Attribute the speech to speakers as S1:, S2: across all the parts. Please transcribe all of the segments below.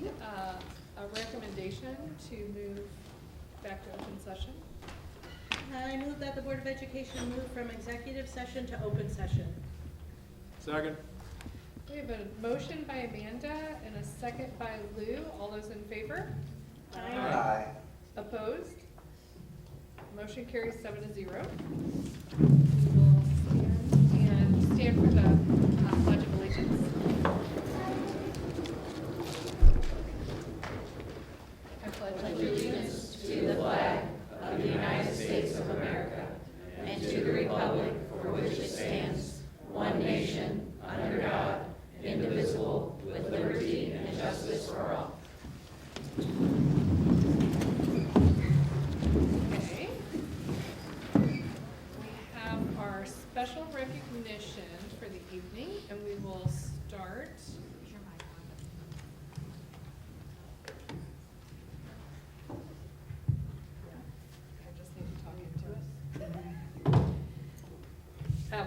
S1: need a recommendation to move back to open session.
S2: I move that the Board of Education move from executive session to open session.
S3: Second.
S1: We have a motion by Amanda and a second by Lou. All those in favor?
S2: Aye.
S1: Opposed? Motion carries 7-0. We will stand for the Pledge of Allegiance. I pledge
S4: Allegiance to the flag of the United States of America and to the republic for which it stands, one nation, under God, indivisible, with liberty and justice for all.
S1: Okay. We have our special recognition for the evening, and we will start. I just need to talk into it.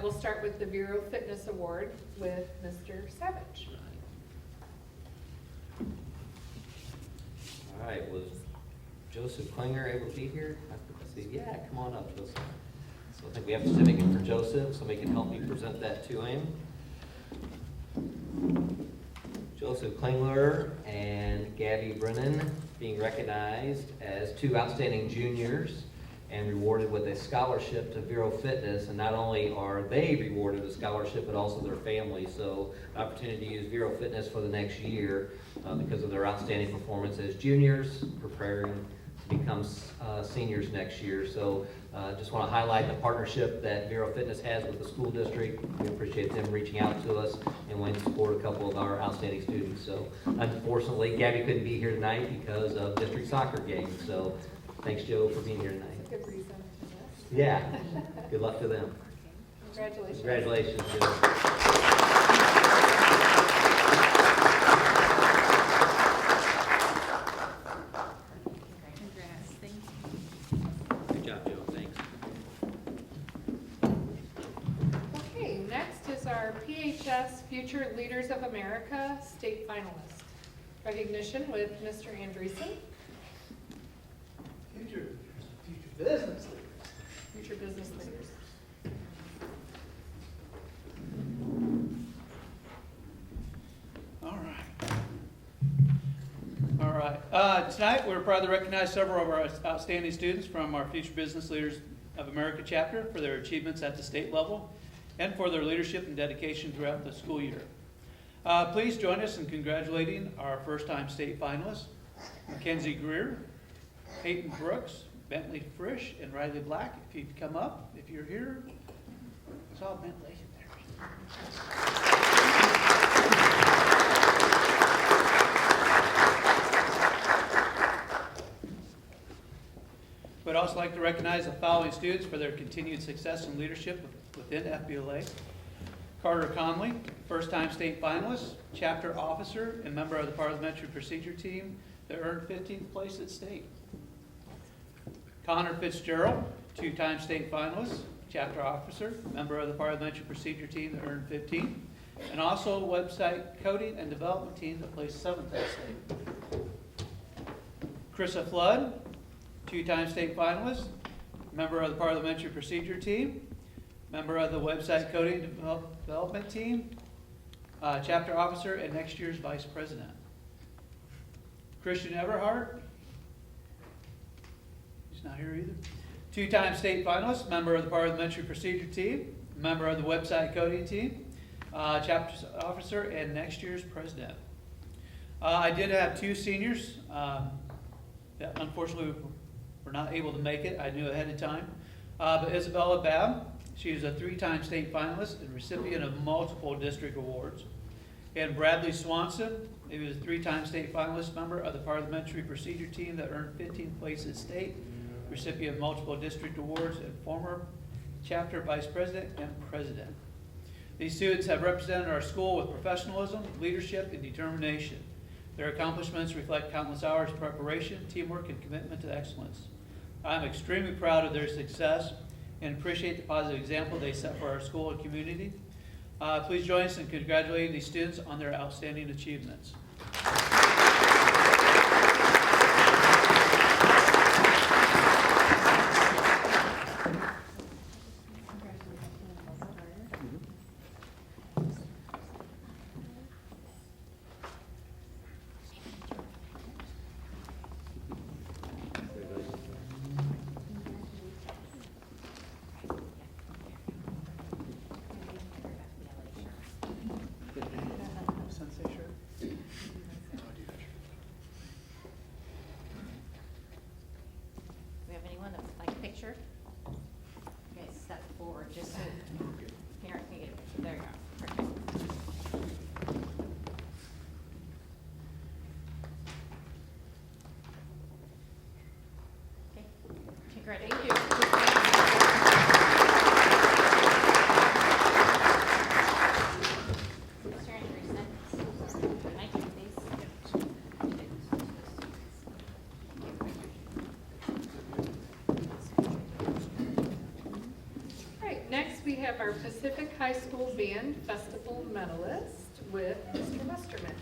S1: We'll start with the Vero Fitness Award with Mr. Savage.
S5: All right, was Joseph Klinger able to be here? I see, yeah, come on up, Joseph. So I think we have a certificate for Joseph. Somebody can help me present that to him. Joseph Klingler and Gabby Brennan being recognized as two outstanding juniors and rewarded with a scholarship to Vero Fitness. And not only are they rewarded with a scholarship, but also their family. So an opportunity to use Vero Fitness for the next year because of their outstanding performance as juniors, preparing to become seniors next year. So just want to highlight the partnership that Vero Fitness has with the school district. We appreciate them reaching out to us and wanting to support a couple of our outstanding students. So unfortunately, Gabby couldn't be here tonight because of district soccer games. So thanks, Joe, for being here tonight.
S1: Good reason for this.
S5: Yeah, good luck to them.
S1: Congratulations.
S5: Congratulations, Joe. Good job, Joe, thanks.
S1: Okay, next is our PHS Future Leaders of America State Finalist. Recognition with Mr. Andreessen,
S6: Future business leaders.
S1: Future Business Leaders.
S6: All right. All right. Tonight, we're proud to recognize several of our outstanding students from our Future Business Leaders of America chapter for their achievements at the state level and for their leadership and dedication throughout the school year. Please join us in congratulating our first-time state finalists, Mackenzie Greer, Peyton Brooks, Bentley Frisch, and Riley Black. If you'd come up, if you're here. I saw Bentley there. We'd also like to recognize the following students for their continued success and leadership within FBLA. Carter Conley, first-time state finalist, chapter officer, and member of the parliamentary procedure team that earned 15th place at state. Connor Fitzgerald, two-time state finalist, chapter officer, member of the parliamentary procedure team that earned 15th, and also website coding and development team that placed 7th at state. Krista Flood, two-time state finalist, member of the parliamentary procedure team, member of the website coding and development team, chapter officer, and next year's vice president. Christian Everhart, he's not here either. Two-time state finalist, member of the parliamentary procedure team, member of the website coding team, chapter officer, and next year's president. I did have two seniors that unfortunately were not able to make it. I knew ahead of time. But Isabella Babb, she was a three-time state finalist and recipient of multiple district awards. And Bradley Swanson, he was a three-time state finalist, member of the parliamentary procedure team that earned 15th place at state, recipient of multiple district awards, and former chapter vice president and president. These students have represented our school with professionalism, leadership, and determination. Their accomplishments reflect countless hours of preparation, teamwork, and commitment to excellence. I'm extremely proud of their success and appreciate the positive example they set for our school and community. Please join us in congratulating these students on their outstanding achievements.
S1: Pacific High School Band Festival medalist with Mr. Musterman.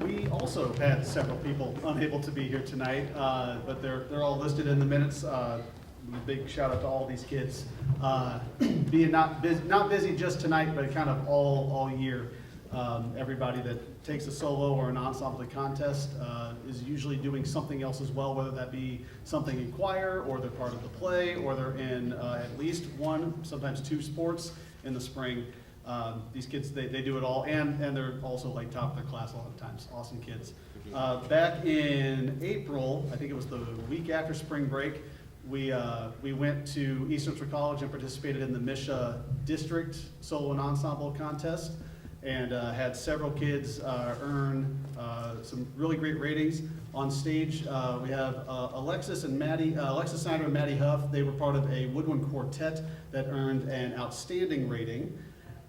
S7: We also had several people unable to be here tonight, but they're all listed in the minutes. A big shout out to all these kids, being not busy just tonight, but kind of all year. Everybody that takes a solo or an ensemble contest is usually doing something else as well, whether that be something in choir, or they're part of the play, or they're in at least one, sometimes two sports in the spring. These kids, they do it all, and they're also like top of their class a lot of times. Awesome kids. Back in April, I think it was the week after spring break, we went to East Central College and participated in the Misha District Solo and Ensemble Contest, and had several kids earn some really great ratings. On stage, we have Alexis Snyder and Maddie Huff. They were part of a woodwind quartet that earned an outstanding rating.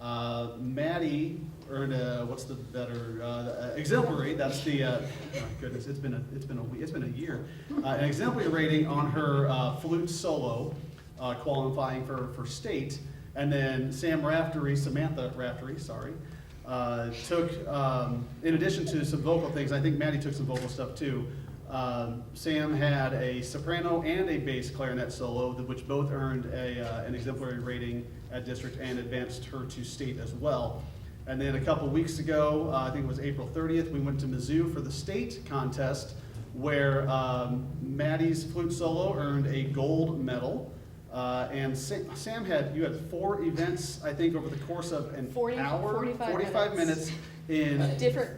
S7: Maddie earned what's the better exemplary. That's the oh my goodness. It's been a year. An exemplary rating on her flute solo, qualifying for state. And then Samantha Raftery, sorry, took in addition to some vocal things. I think Maddie took some vocal stuff too. Sam had a soprano and a bass clarinet solo, which both earned an exemplary rating at district and advanced her to state as well. And then a couple weeks ago, I think it was April 30th, we went to Mizzou for the state contest, where Maddie's flute solo earned a gold medal. And Sam you had 4 events, I think, over the course of an hour, 45 minutes in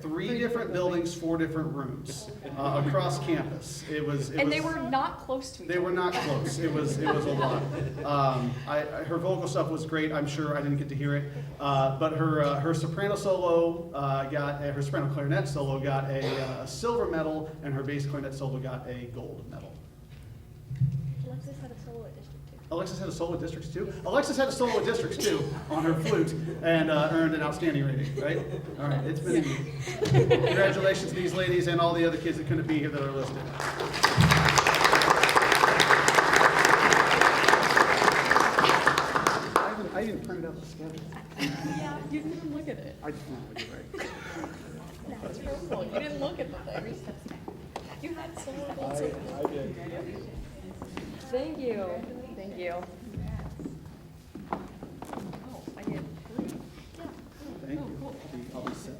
S7: three different buildings, 4 different rooms across campus.
S8: They were not close to each other.
S7: They were not close. It was a lot. Her vocal stuff was great. I'm sure I didn't get to hear it, but her soprano solo her soprano clarinet solo got a silver medal, and her bass clarinet solo got a gold medal.
S8: Alexis had a solo at District 2.
S7: Alexis had a solo at Districts too? Alexis had a solo at Districts too on her flute, and earned an outstanding rating, right? All right, it's been a year. Congratulations to these ladies and all the other kids that couldn't be here that are listed. I didn't print out the schedule.
S8: Yeah, you didn't even look at it.
S7: I just want to look at it.
S8: That's your fault. You didn't look at the thing. You had solo gold.
S7: I did.
S8: Thank you. Thank you. Oh, I get 3. Yeah.
S7: Thank you. I'll be set.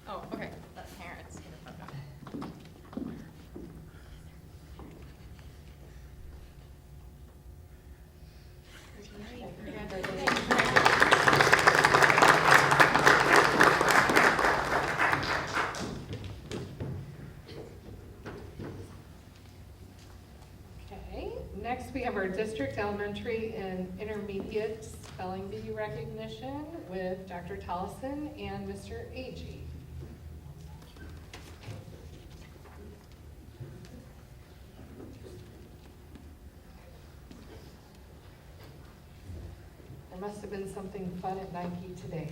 S8: Oh, okay. That's parents.
S1: Okay, next we have our district elementary and intermediate spelling bee recognition with Dr. Tollison and Mr. Agee. There must have been something fun at Nike today.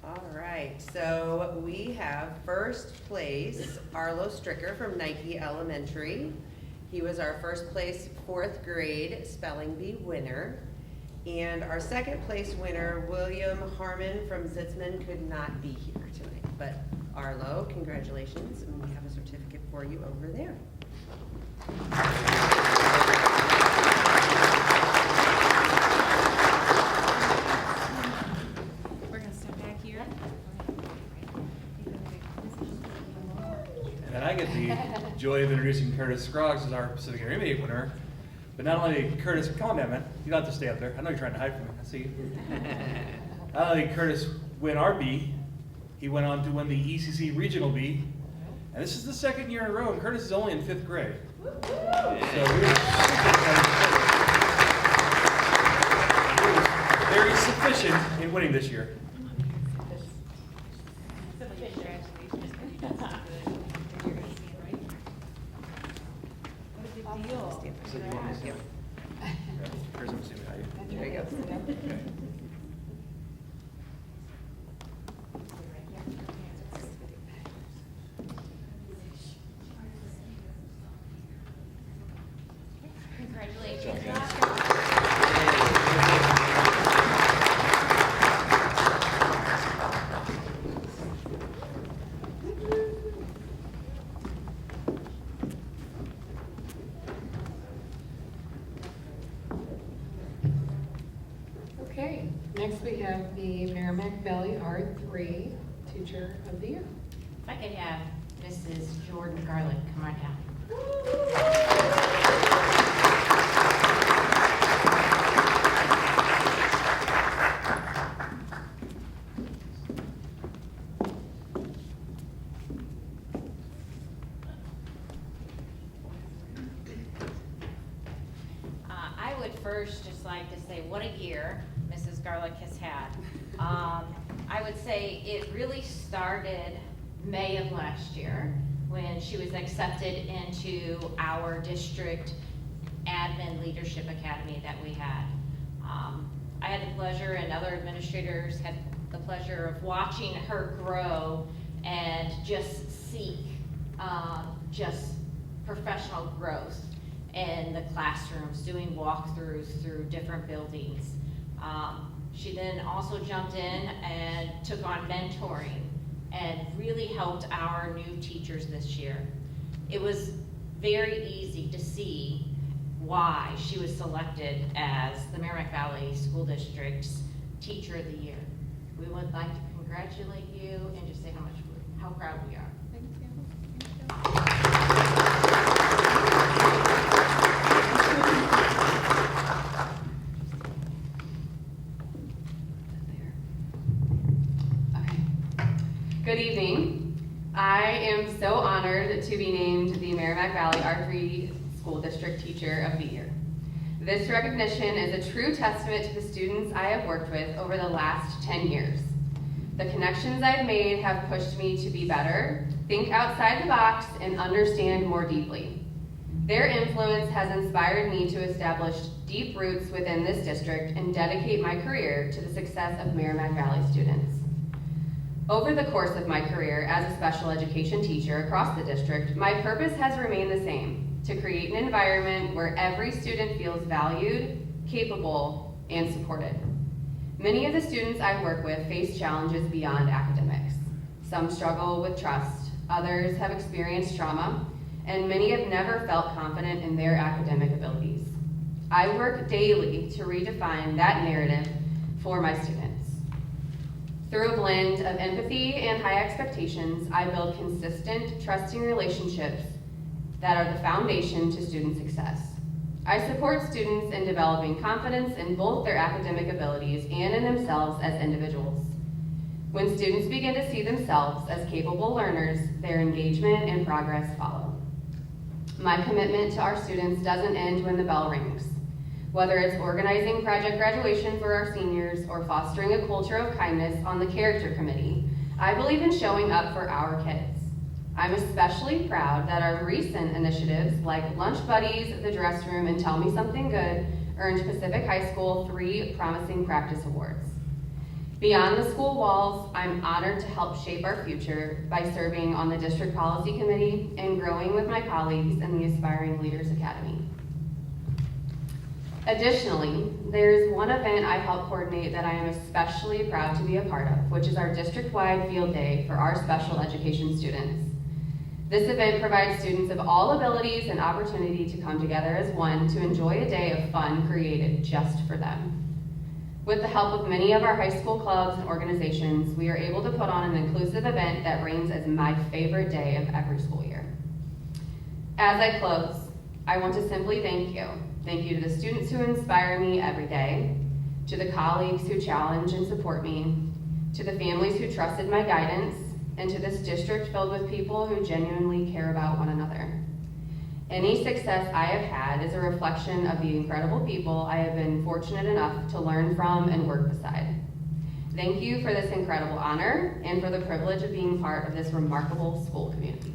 S4: All right, so we have first place Arlo Stricker from Nike Elementary. He was our first place 4th grade spelling bee winner. And our second place winner, William Harmon from Zitzman, could not be here tonight. But Arlo, congratulations, and we have a certificate for you over there.
S8: We're going to step back here.
S3: And then I get the joy of introducing Curtis Scroggs as our Pacific Intermediate winner. But not only did Curtis, come on down, man. You don't have to stay up there. I know you're trying to hide from me. I see you. Not only did Curtis win our B, he went on to win the ECC Regional B And this is the second year in a row, and Curtis is only in 5th grade. So we're super excited. He was very sufficient in winning this year. So you want to see? Curtis, I'm assuming how you.
S1: There you go.
S3: Okay.
S4: Congratulations.
S1: Okay, next we have the Merrimack Valley R3 Teacher of the Year.
S4: If I could have Mrs. Jordan Garlic come on down. I would first just like to say what a year Mrs. Garlic has had. I would say it really started May of last year when she was accepted into our district admin leadership academy that we had. I had the pleasure, and other administrators had the pleasure of watching her grow and just seek just professional growth in the classrooms, doing walkthroughs through different buildings. She then also jumped in and took on mentoring and really helped our new teachers this year. It was very easy to see why she was selected as the Merrimack Valley School District's Teacher of the Year. We would like to congratulate you and just say how proud we are.
S8: Thank you.
S9: Good evening. I am so honored to be named the Merrimack Valley R3 School District Teacher of the Year. This recognition is a true testament to the students I have worked with over the last 10 years. The connections I've made have pushed me to be better, think outside the box, and understand more deeply. Their influence has inspired me to establish deep roots within this district and dedicate my career to the success of Merrimack Valley students. Over the course of my career as a special education teacher across the district, my purpose has remained the same: to create an environment where every student feels valued, capable, and supported. Many of the students I work with face challenges beyond academics. Some struggle with trust, others have experienced trauma, and many have never felt confident in their academic abilities. I work daily to redefine that narrative for my students. Through a blend of empathy and high expectations, I build consistent, trusting relationships that are the foundation to student success. I support students in developing confidence in both their academic abilities and in themselves as individuals. When students begin to see themselves as capable learners, their engagement and progress follow. My commitment to our students doesn't end when the bell rings. Whether it's organizing project graduation for our seniors or fostering a culture of kindness on the character committee, I believe in showing up for our kids. I'm especially proud that our recent initiatives like Lunch Buddies, The Dress Room, and Tell Me Something Good earned Pacific High School 3 Promising Practice Awards. Beyond the school walls, I'm honored to help shape our future by serving on the District Policy Committee and growing with my colleagues in the Aspiring Leaders Academy. Additionally, there's one event I help coordinate that I am especially proud to be a part of, which is our district-wide field day for our special education students. This event provides students of all abilities an opportunity to come together as one to enjoy a day of fun created just for them. With the help of many of our high school clubs and organizations, we are able to put on an inclusive event that reigns as my favorite day of every school year. As I close, I want to simply thank you. Thank you to the students who inspire me every day, to the colleagues who challenge and support me, to the families who trusted my guidance, into this district filled with people who genuinely care about one another. Any success I have had is a reflection of the incredible people I have been fortunate enough to learn from and work beside. Thank you for this incredible honor and for the privilege of being part of this remarkable school community.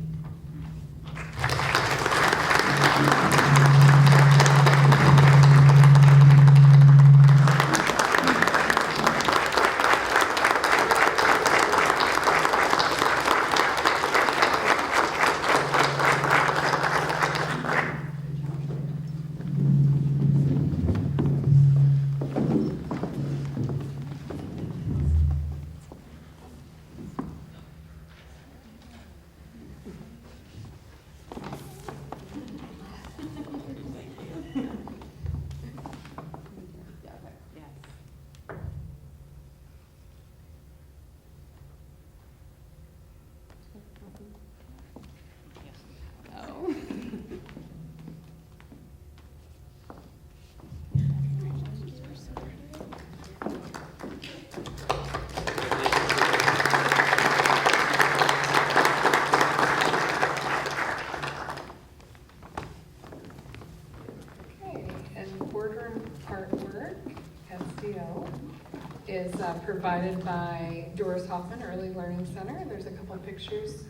S9: Is provided by Doris Hoffman Early Learning Center. There's a couple of pictures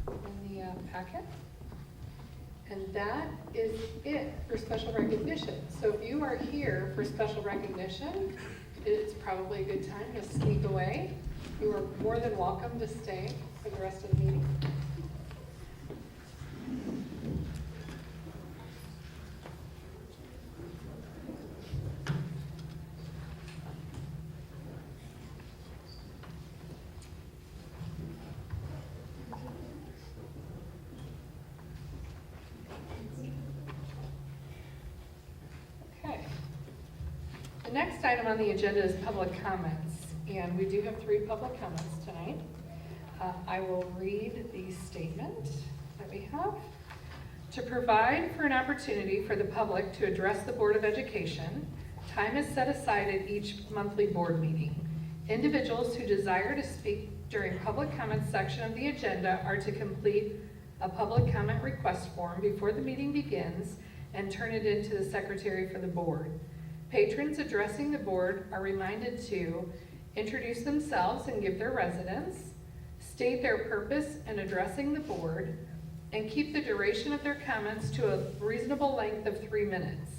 S9: in the packet. And that is it for special recognition. So if you are here for special recognition, it's probably a good time to sneak away. You are more than welcome to stay for the rest of the meeting. The next item on the agenda is public comments, and we do have 3 public comments tonight. I will read the statement that we have. To provide for an opportunity for the public to address the Board of Education, time is set aside at each monthly board meeting. Individuals who desire to speak during public comment section of the agenda are to complete a public comment request form before the meeting begins and turn it in to the secretary for the board. Patrons addressing the board are reminded to introduce themselves and give their residence, state their purpose in addressing the board, and keep the duration of their comments to a reasonable length of 3 minutes.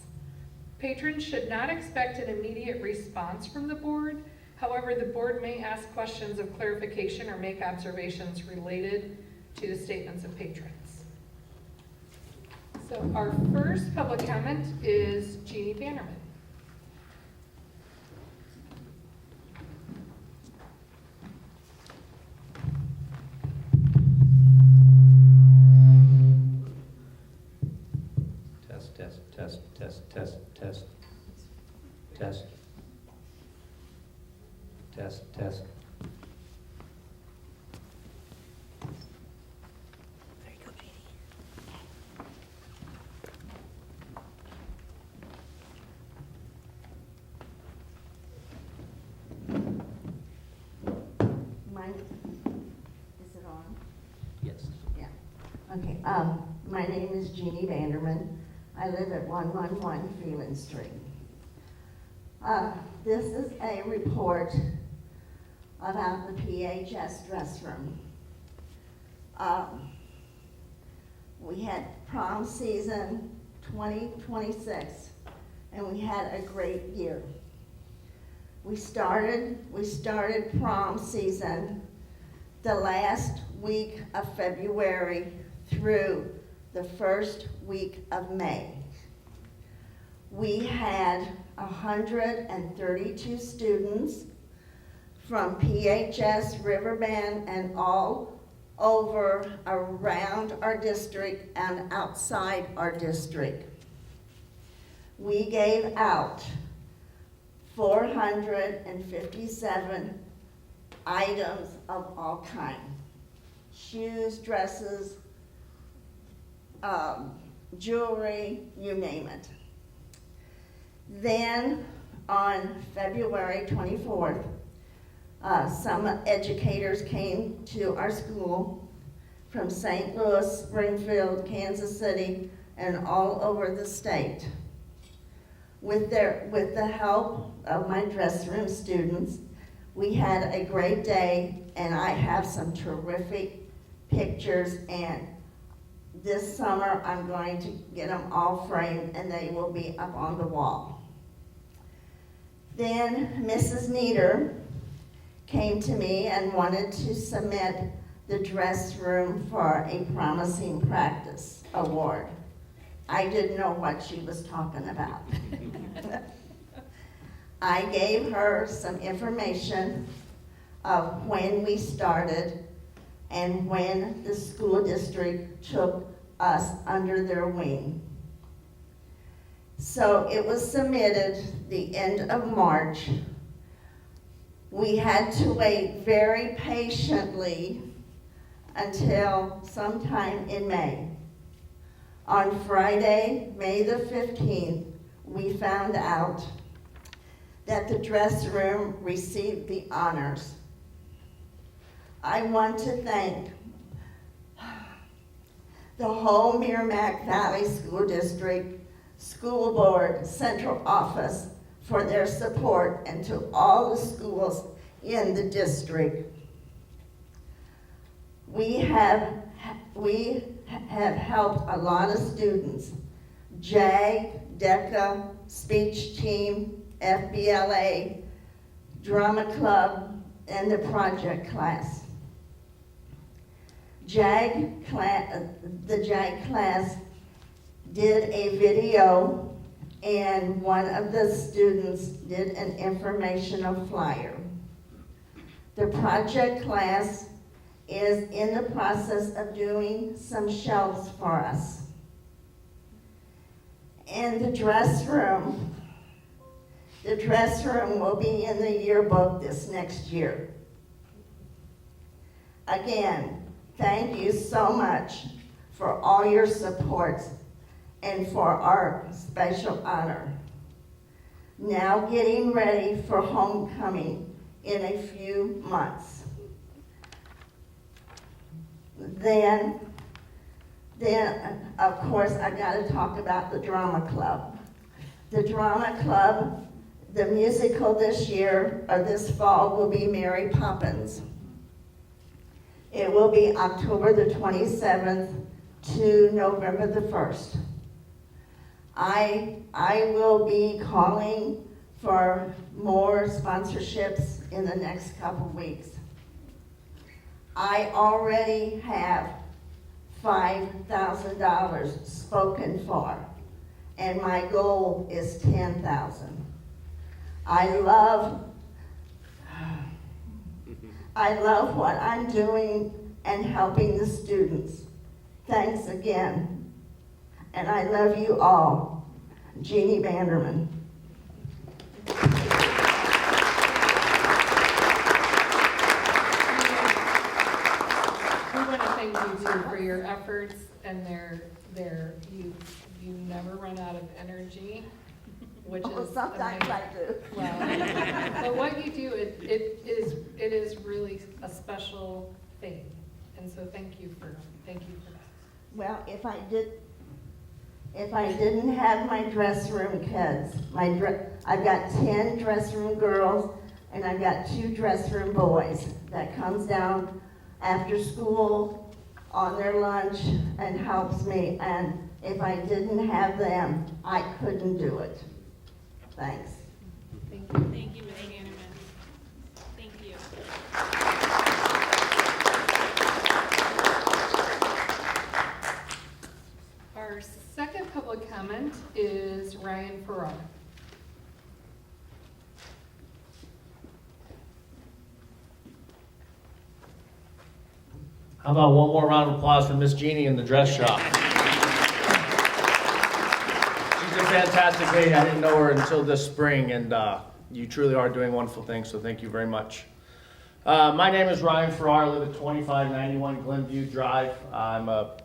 S9: Patrons should not expect an immediate response from the board. However, the board may ask questions of clarification or make observations related to the statements of patrons. So our first public comment is Jeannie Bannerman.
S5: Test.
S2: There you go, Jeannie.
S10: Is it on?
S5: Yes.
S10: Yeah. Okay, my name is Jeannie Vanderman. I live at 111 Phelan Street. This is a report about the PHS dress room. We had prom season 2026, and we had a great year. We started prom season the last week of February through the first week of May. We had 132 students from PHS, Riverbend, and all over around our district and outside our district. We gave out 457 items of all kinds. Shoes, dresses, jewelry, you name it. Then on February 24th, Some educators came to our school from St. Louis, Springfield, Kansas City, and all over the state. With the help of my dress room students, we had a great day, and I have some terrific pictures, and this summer I'm going to get them all framed and they will be up on the wall. Then Mrs. Nieder came to me and wanted to submit the dress room for a Promising Practice Award. I didn't know what she was talking about. I gave her some information of when we started and when the school district took us under their wing. So it was submitted the end of March. We had to wait very patiently until sometime in May. On Friday, May the 15th, we found out that the dress room received the honors. I want to thank the whole Merrimack Valley School District, School Board, Central Office for their support, and to all the schools in the district. We have helped a lot of students. JAG, DECA, speech team, FBLA, drama club, and the project class. The JAG class did a video, and one of the students did an informational flyer. The project class is in the process of doing some shelves for us. And the dress room will be in the yearbook this next year. Again, thank you so much for all your support and for our special honor. Now getting ready for homecoming in a few months. Then of course, I gotta talk about the drama club. The drama club, the musical this year, or this fall, will be Mary Poppins. It will be October the 27th to November the 1st. I will be calling for more sponsorships in the next couple weeks. I already have $5,000 spoken for, and my goal is $10,000. I love what I'm doing and helping the students. Thanks again. And I love you all. Jeannie Vanderman.
S1: We want to thank you too for your efforts, and you never run out of energy, which is
S10: Sometimes
S1: amazing.
S10: I do.
S1: Well, but what you do, it is really a special thing, and so thank you for that.
S10: Well, if I didn't have my dress room kids, I've got 10 dress room girls and I've got 2 dress room boys that comes down after school on their lunch and helps me. And if I didn't have them, I couldn't do it. Thanks.
S1: Thank you.
S2: Thank you, Ms. Vanderman. Thank you.
S1: Our second public comment is Ryan Farrar.
S11: How about one more round of applause for Miss Jeannie in the dress shop? She's a fantastic lady. I didn't know her until this spring, and you truly are doing wonderful things, so thank you very much. My name is Ryan Farrar. I live at 2591 Glenview Drive. I'm a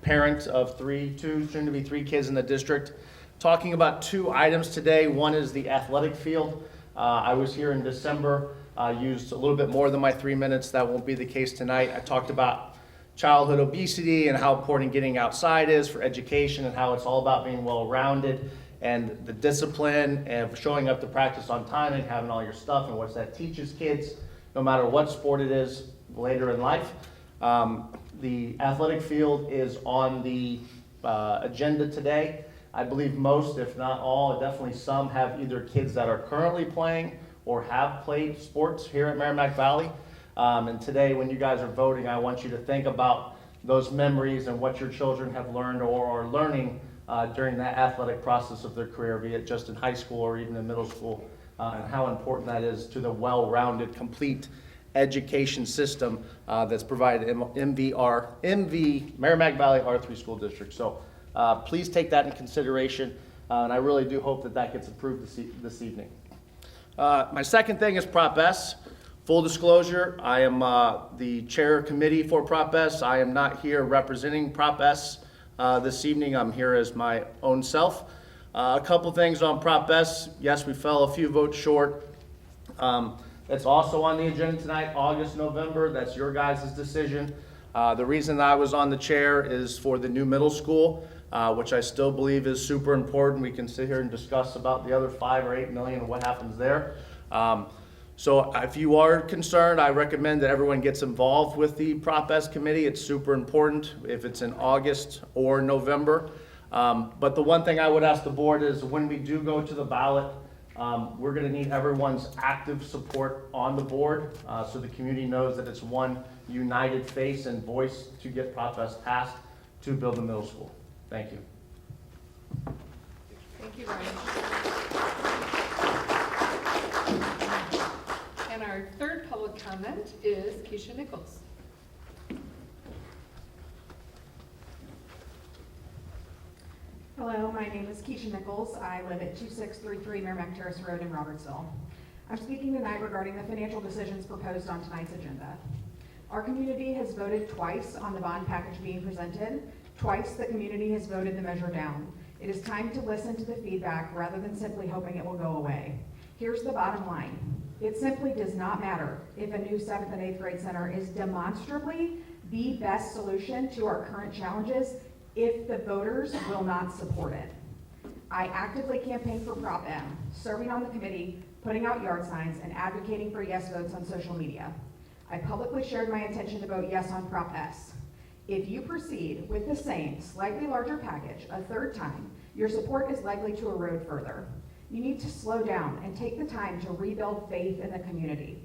S11: parent of two, soon to be 3 kids in the district. Talking about 2 items today. One is the athletic field. I was here in December used a little bit more than my 3 minutes. That won't be the case tonight. I talked about childhood obesity and how important getting outside is for education and how it's all about being well-rounded and the discipline and showing up to practice on time and having all your stuff and what that teaches kids, no matter what sport it is later in life. The athletic field is on the agenda today. I believe most, if not all, definitely some, have either kids that are currently playing or have played sports here at Merrimack Valley. And today, when you guys are voting, I want you to think about those memories and what your children have learned or are learning during that athletic process of their career, be it just in high school or even in middle school, and how important that is to the well-rounded, complete education system that's provided in Merrimack Valley R3 School District. So please take that in consideration, and I really do hope that that gets approved this evening. My second thing is Prop S. Full disclosure, I am the chair committee for Prop S. I am not here representing Prop S this evening. I'm here as my own self. A couple things on Prop S. Yes, we fell a few votes short. It's also on the agenda tonight, August, November. That's your guys' decision. The reason I was on the chair is for the new middle school, which I still believe is super important. We can sit here and discuss about the other 5 or 8 million and what happens there. So if you are concerned, I recommend that everyone gets involved with the Prop S committee. It's super important if it's in August or November. But the one thing I would ask the board is when we do go to the ballot, we're going to need everyone's active support on the board so the community knows that it's one united face and voice to get Prop S passed to build a middle school. Thank you.
S1: Thank you, Ryan. And our third public comment is Keisha Nichols.
S12: Hello, my name is Keisha Nichols. I live at 2633 Merrimack Terrace Road in Robertsville. I'm speaking tonight regarding the financial decisions proposed on tonight's agenda. Our community has voted twice on the bond package being presented. Twice the community has voted the measure down. It is time to listen to the feedback rather than simply hoping it will go away. Here's the bottom line. It simply does not matter if a new 7th and 8th grade center is demonstrably the best solution to our current challenges if the voters will not support it. I actively campaigned for Prop M, serving on the committee, putting out yard signs, and advocating for yes votes on social media. I publicly shared my intention to vote yes on Prop S. If you proceed with the same, slightly larger package a third time, your support is likely to erode further. You need to slow down and take the time to rebuild faith in the community.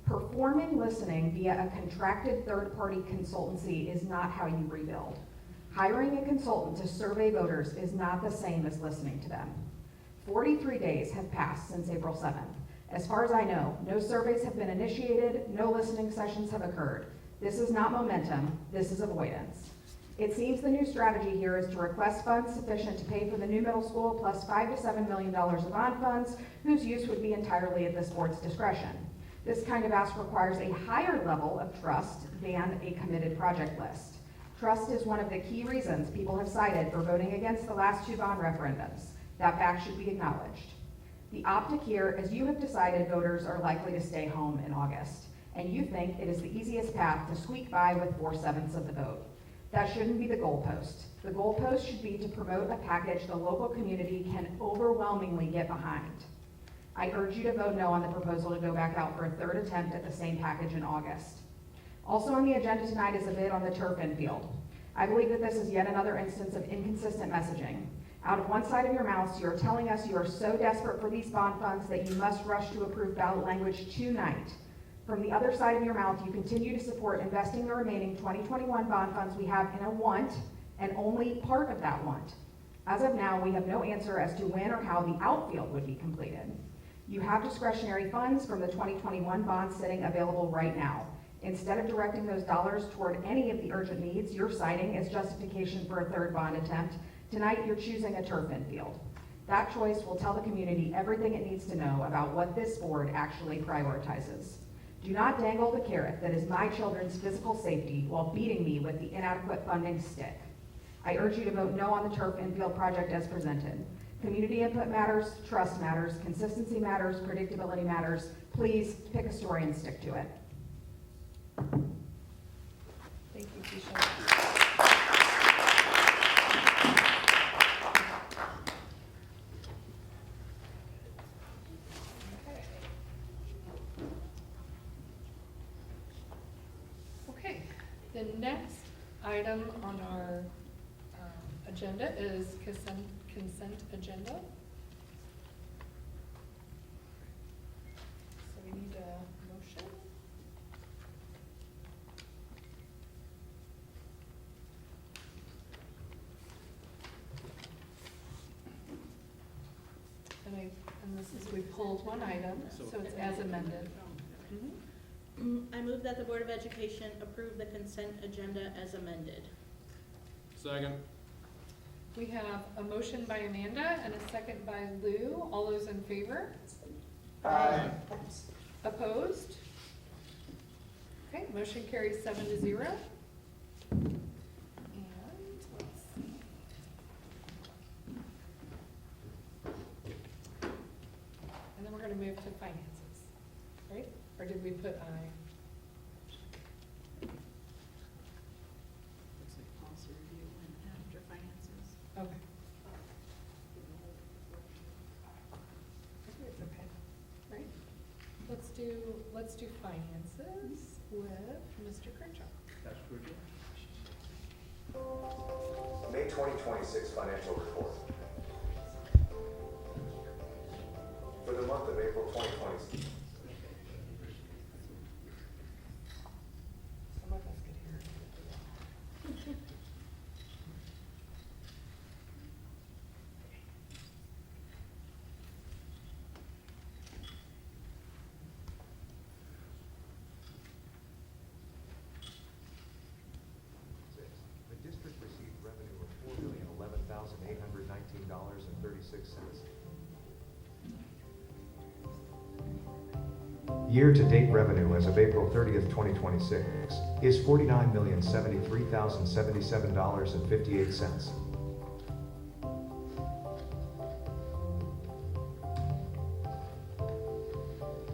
S12: Performing listening via a contracted third-party consultancy is not how you rebuild. Hiring a consultant to survey voters is not the same as listening to them. 43 days have passed since April 7th. As far as I know, no surveys have been initiated, no listening sessions have occurred. This is not momentum, this is avoidance. It seems the new strategy here is to request funds sufficient to pay for the new middle school plus $5 to $7 million of bond funds, whose use would be entirely at this board's discretion. This kind of ask requires a higher level of trust than a committed project list. Trust is one of the key reasons people have cited for voting against the last 2 bond referendums. That fact should be acknowledged. The optic here is you have decided voters are likely to stay home in August, and you think it is the easiest path to squeak by with 4/7 of the vote. That shouldn't be the goalpost. The goalpost should be to promote a package the local community can overwhelmingly get behind. I urge you to vote no on the proposal to go back out for a third attempt at the same package in August. Also on the agenda tonight is a bid on the turf infield. I believe that this is yet another instance of inconsistent messaging. Out of one side of your mouths, you are telling us you are so desperate for these bond funds that you must rush to approve ballot language tonight. From the other side of your mouth, you continue to support investing the remaining 2021 bond funds we have in a want, and only part of that want. As of now, we have no answer as to when or how the outfield would be completed. You have discretionary funds from the 2021 bonds sitting available right now. Instead of directing those dollars toward any of the urgent needs you're citing as justification for a third bond attempt, tonight you're choosing a turf infield. That choice will tell the community everything it needs to know about what this board actually prioritizes. Do not dangle the carrot that is my children's physical safety while beating me with the inadequate funding stick. I urge you to vote no on the turf infield project as presented. Community input matters, trust matters, consistency matters, predictability matters. Please pick a story and stick to it.
S1: Thank you, Keisha. Okay, the next item on our agenda is consent agenda. So we need a motion. And this is, we pulled one item, so it's as amended.
S2: I move that the Board of Education approve the consent agenda as amended.
S3: Second.
S1: We have a motion by Amanda and a second by Lou. All those in favor?
S3: Aye.
S1: Opposed? Okay, motion carries 7-0. And let's see. And then we're gonna move to finances, right? Or did we put I?
S8: Policy review and after finances.
S1: Okay. It's okay, right? Let's do finances with Mr. Kirchhoff.
S13: May 2026 financial report. For the month of April 2026.
S1: Some of us could hear it.
S13: The district received revenue of $4,011,819.36. Year-to-date revenue as of April 30th, 2026 is $49,073,077.58.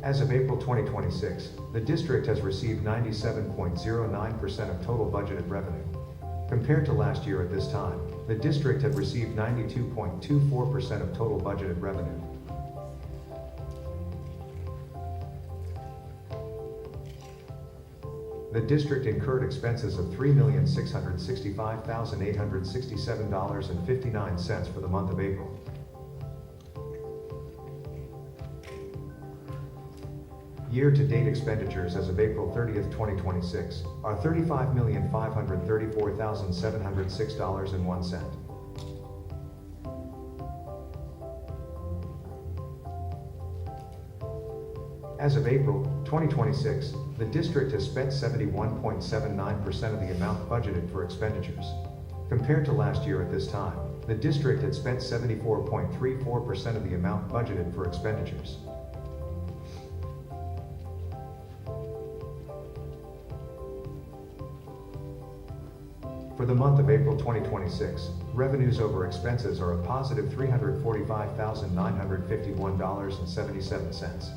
S13: As of April 2026, the district has received 97.09% of total budgeted revenue. Compared to last year at this time, the district had received 92.24% of total budgeted revenue. The district incurred expenses of $3,665,867.59 for the month of April. Year-to-date expenditures as of April 30th, 2026 are $35,534,706.01. As of April 2026, the district has spent 71.79% of the amount budgeted for expenditures. Compared to last year at this time, the district had spent 74.34% of the amount budgeted for expenditures. For the month of April 2026, revenues over expenses are a positive $345,951.77.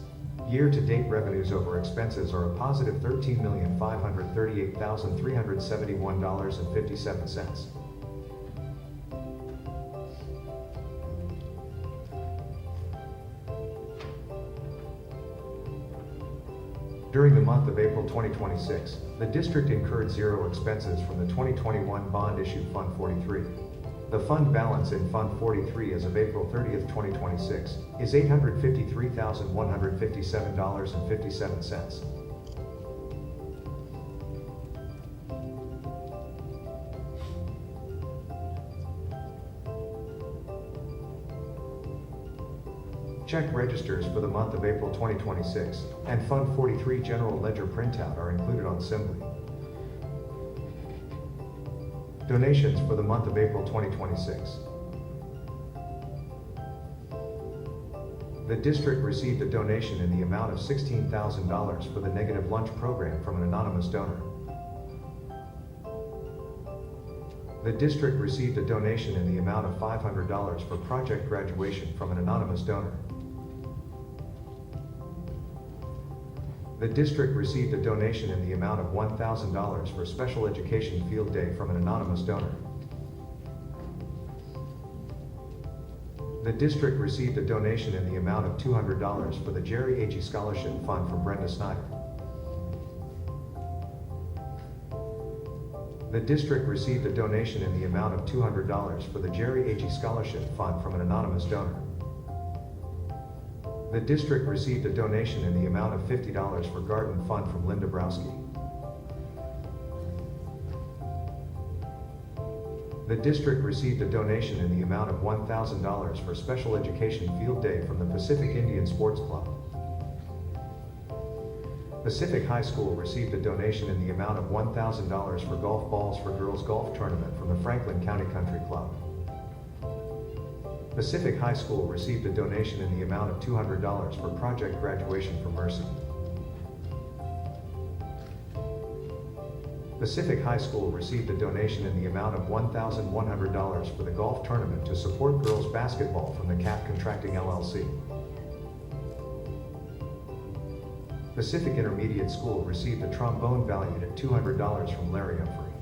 S13: Year-to-date revenues over expenses are a positive $13,538,371.57. During the month of April 2026, the district incurred zero expenses from the 2021 bond issue Fund 43. The fund balance in Fund 43 as of April 30th, 2026 is $853,157.57. Check registers for the month of April 2026 and Fund 43 General Ledger printout are included on Assembly. Donations for the month of April 2026. The district received a donation in the amount of $16,000 for the Negative Lunch program from an anonymous donor. The district received a donation in the amount of $500 for project graduation from an anonymous donor. The district received a donation in the amount of $1,000 for special education field day from an anonymous donor. The district received a donation in the amount of $200 for the Jerry Agee Scholarship Fund from Brenda Snyder. The district received a donation in the amount of $200 for the Jerry Agee Scholarship Fund from an anonymous donor. The district received a donation in the amount of $50 for Garden Fund from Linda Browski. The district received a donation in the amount of $1,000 for special education field day from the Pacific Indian Sports Club. Pacific High School received a donation in the amount of $1,000 for golf balls for girls golf tournament from the Franklin County Country Club. Pacific High School received a donation in the amount of $200 for Project Graduation for Mercy. Pacific High School received a donation in the amount of $1,100 for the golf tournament to support girls basketball from the CAP Contracting LLC. Pacific Intermediate School received a trombone valued at $200 from Larry Humphrey.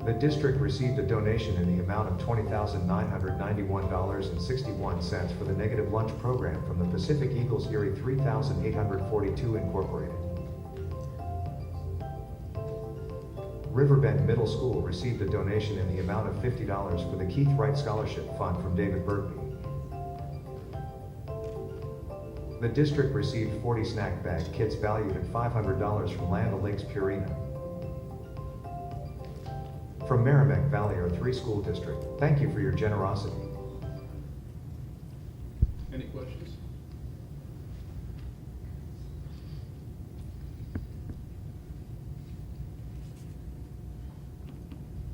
S13: The district received a donation in the amount of $20,991.61 for the Negative Lunch Program from the Pacific Eagles Erie 3842 Incorporated. Riverbend Middle School received a donation in the amount of $50 for the Keith Wright Scholarship Fund from David Bergby. The district received 40 snack bag kits valued at $500 from Land O'Lakes Purina. From Merrimack Valley R3 School District, thank you for your generosity.
S7: Any questions?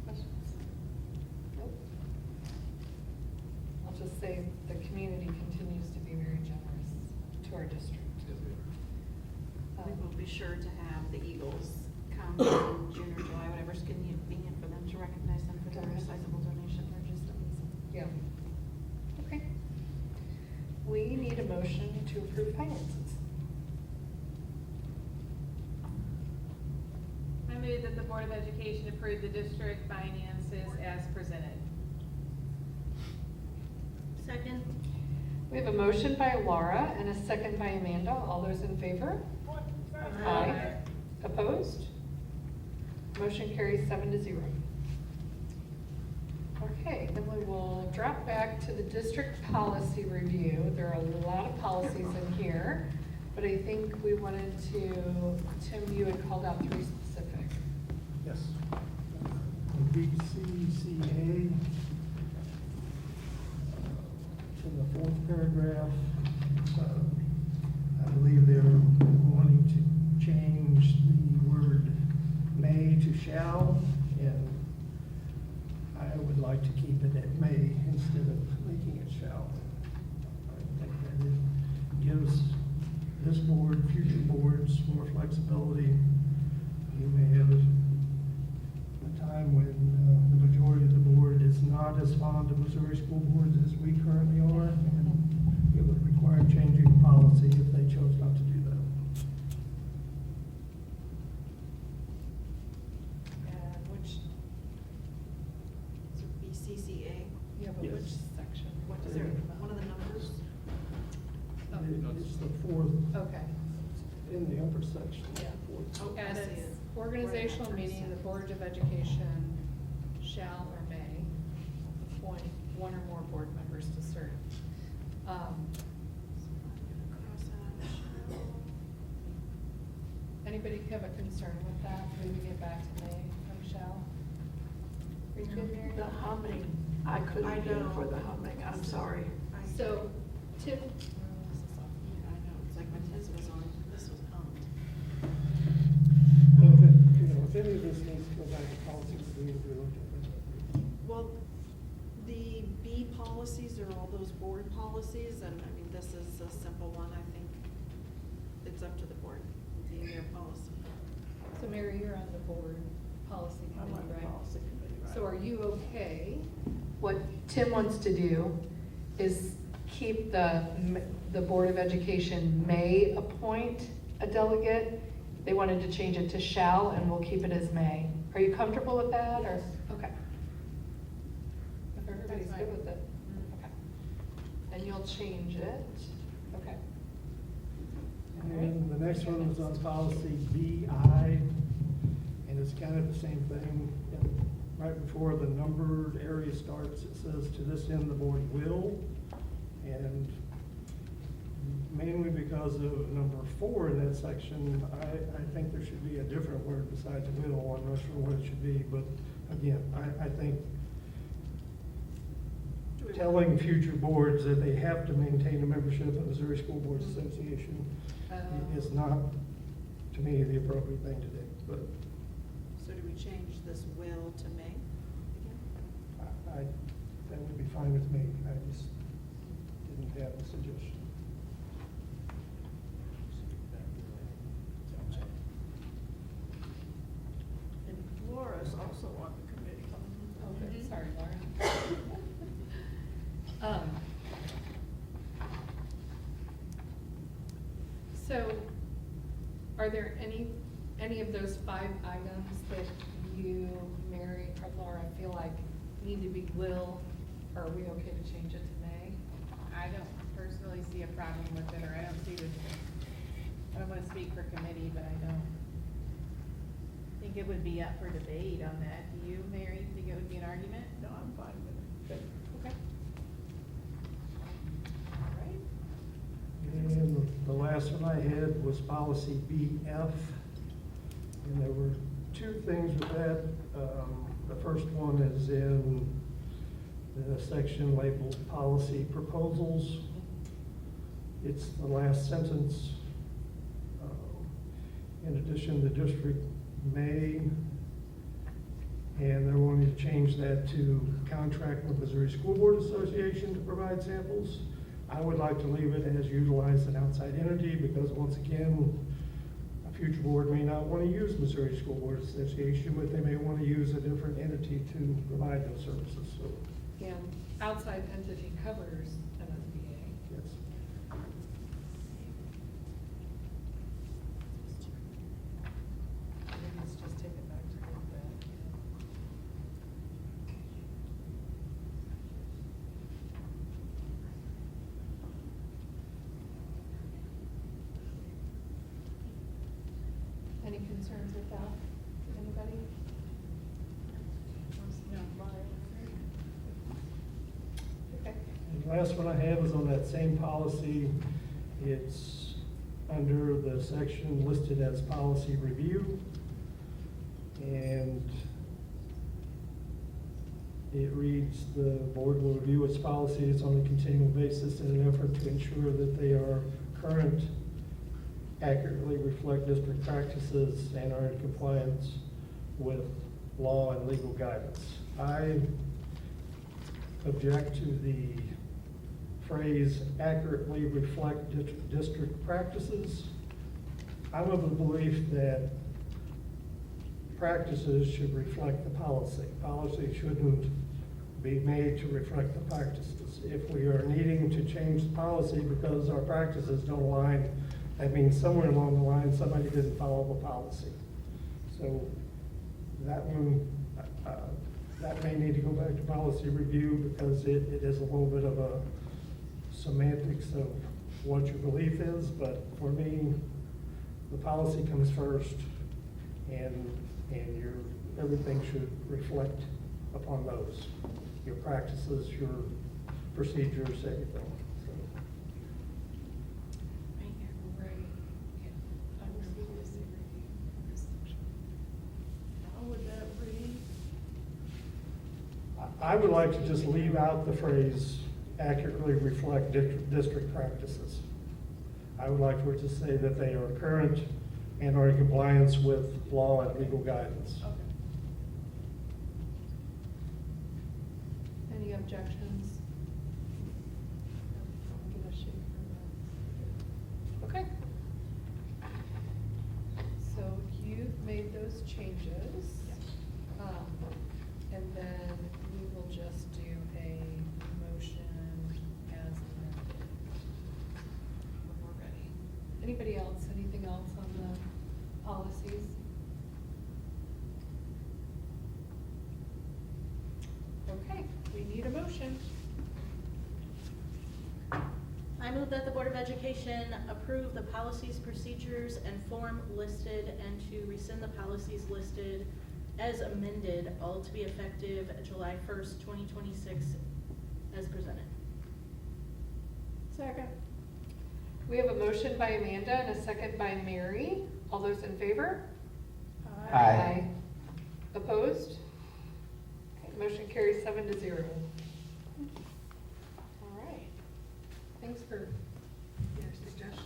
S1: Questions? Nope. I'll just say the community continues to be very generous to our district.
S2: We will be sure to have the Eagles come in June or July, whatever's convenient for them, to recognize them for their sizable donation. They're just amazing.
S1: Yeah. Okay. We need a motion to approve finances.
S8: I move that the Board of Education approve the district finances as presented.
S2: Second?
S1: We have a motion by Laura and a second by Amanda. All those in favor? Aye. Opposed? Motion carries 7-0. Okay, then we will drop back to the district policy review. There are a lot of policies in here, but I think we wanted to, Tim, you had called out 3 specific.
S14: Yes. BCCA, in the 4th paragraph, I believe they're wanting to change the word may to shall, and I would like to keep it at may instead of making it shall. I think that it gives this board, future boards, more flexibility. You may have a time when the majority of the board is not as fond of Missouri school boards as we currently are, and it would require changing policy if they chose not to do that.
S1: And which,
S2: So BCCA?
S1: yeah, but
S14: Yes.
S1: which section?
S2: What is there, one of the numbers?
S14: It's the 4th,
S1: Okay.
S14: in the upper section.
S1: Yeah.
S2: Oh, I
S1: And
S2: see
S1: it's
S2: it.
S1: organizational meeting, the Board of Education shall or may appoint 1 or more board members to serve.
S2: Cross out shall.
S1: Anybody have a concern with that? Maybe get back to May from shall? Are you good, Mary?
S10: The humming, I couldn't hear for the humming, I'm sorry.
S1: So, Tim,
S2: I know, it's like when his was on, this was hummed.
S14: Well, if any of this needs to go back to policy, we need to look at it.
S2: Well, the B policies are all those board policies, and I mean, this is a simple one, I think. It's up to the board, being their policy.
S1: so Mary, you're on the board policy
S10: I'm on
S1: committee,
S10: the
S1: right?
S10: policy committee, right?
S1: So are you okay? What Tim wants to do is keep the Board of Education may appoint a delegate. They wanted to change it to shall, and we'll keep it as may. Are you comfortable with that, or, okay? If everybody's good with it, okay. And you'll change it, okay.
S14: And the next one was on policy BI, and it's kind of the same thing. And right before the numbered area starts, it says, "To this end, the board will," and mainly because of number 4 in that section, I think there should be a different word besides will. I'm not sure what it should be, but again, I think telling future boards that they have to maintain a membership of the Missouri School Boards Association is not, to me, the appropriate thing to do, but
S2: So do we change this will to may again?
S14: that would be fine with me. I just didn't have a suggestion.
S8: And Laura's also on the committee.
S1: Okay, sorry, Laura. So, are there any of those 5 items that you, Mary, or Laura, feel like need to be will, or are we okay to change it to may?
S8: I don't personally see a problem with it, or I don't wanna speak for committee, but I don't think it would be up for debate on that. Do you, Mary, think it would be an argument? No, I'm fine with it.
S1: Okay. All right.
S14: And the last one I had was policy BF, and there were 2 things with that. The first one is in the section labeled policy proposals. It's the last sentence. In addition, the district may, and they're wanting to change that to contract with Missouri School Board Association to provide samples. I would like to leave it as utilize an outside entity, because once again, a future board may not want to use Missouri School Board Association, but they may want to use a different entity to provide those services, so,
S1: And outside entity covers MSBA.
S14: yes.
S1: Maybe let's just take it back to a little bit. Any concerns with that? Anybody? Okay.
S14: And the last one I have is on that same policy. It's under the section listed as policy review. And it reads, the board will review its policies on a continual basis in an effort to ensure that they are current, accurately reflect district practices, and are in compliance with law and legal guidance. I object to the phrase accurately reflect district practices. I'm of the belief that practices should reflect the policy. Policy shouldn't be made to reflect the practices. If we are needing to change the policy because our practices don't align, that means somewhere along the line, somebody didn't follow the policy. So that one, that may need to go back to policy review, because it is a little bit of a semantics of what your belief is, but for me, the policy comes first, and everything should reflect upon those. Your practices, your procedures, everything. So,
S8: How would that read?
S14: I would like to just leave out the phrase accurately reflect district practices. I would like for it to say that they are current and are in compliance with law and legal guidance.
S1: Any objections? Give a shake for that. Okay. So you've made those changes. And then we will just do a motion as amended. Anybody else, anything else on the policies? Okay, we need a motion.
S15: I move that the Board of Education approve the policies, procedures, and form listed and to rescind the policies listed as amended, all to be effective July 1st, 2026, as presented.
S8: Second.
S1: We have a motion by Amanda and a second by Mary. All those in favor?
S14: Aye.
S1: Opposed? Okay, motion carries 7-0. All right. Thanks for your suggestion.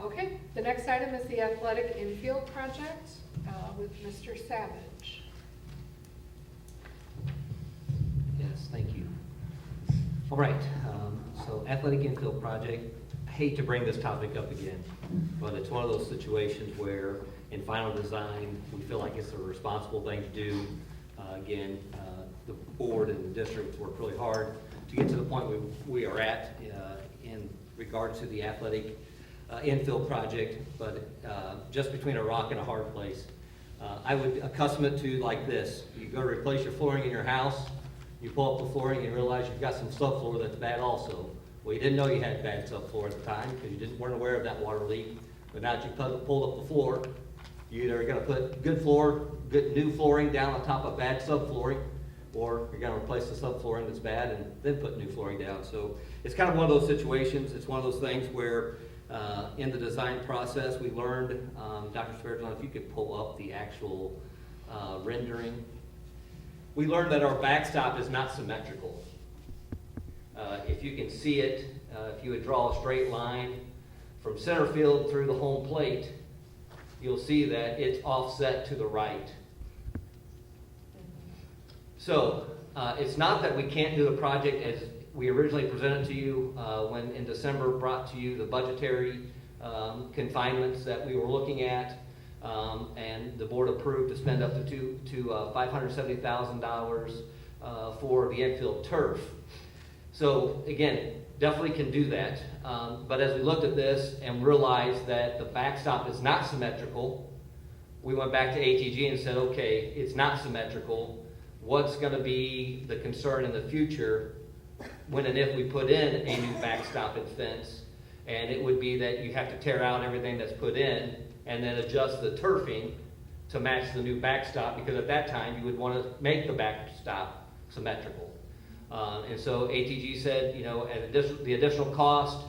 S1: Okay, the next item is the athletic infield project with Mr. Savage.
S5: Yes, thank you. All right, so athletic infield project, I hate to bring this topic up again, but it's one of those situations where in final design, we feel like it's a responsible thing to do. Again, the board and the district worked really hard to get to the point we are at in regards to the athletic infield project, but just between a rock and a hard place. I would accustom it to like this. You go to replace your flooring in your house, you pull up the flooring and you realize you've got some subfloor that's bad also. Well, you didn't know you had bad subfloor at the time because you weren't aware of that water leak. But now that you pulled up the floor, you either are going to put good new flooring down on top of bad subflooring, or you're going to replace the subflooring that's bad and then put new flooring down. So it's kind of one of those situations. It's one of those things where in the design process we learned, Dr. Sperjon, if you could pull up the actual rendering. We learned that our backstop is not symmetrical. If you can see it, if you would draw a straight line from center field through the home plate, you'll see that it's offset to the right. So it's not that we can't do the project as we originally presented to you when in December brought to you the budgetary confinements that we were looking at, and the board approved to spend up to $570,000 for the infield turf. So again, definitely can do that. But as we looked at this and realized that the backstop is not symmetrical, we went back to ATG and said, okay, it's not symmetrical. What's going to be the concern in the future when and if we put in a new backstop and fence? And it would be that you have to tear out everything that's put in and then adjust the turfing to match the new backstop, because at that time you would want to make the backstop symmetrical. And so ATG said, you know, at the additional cost,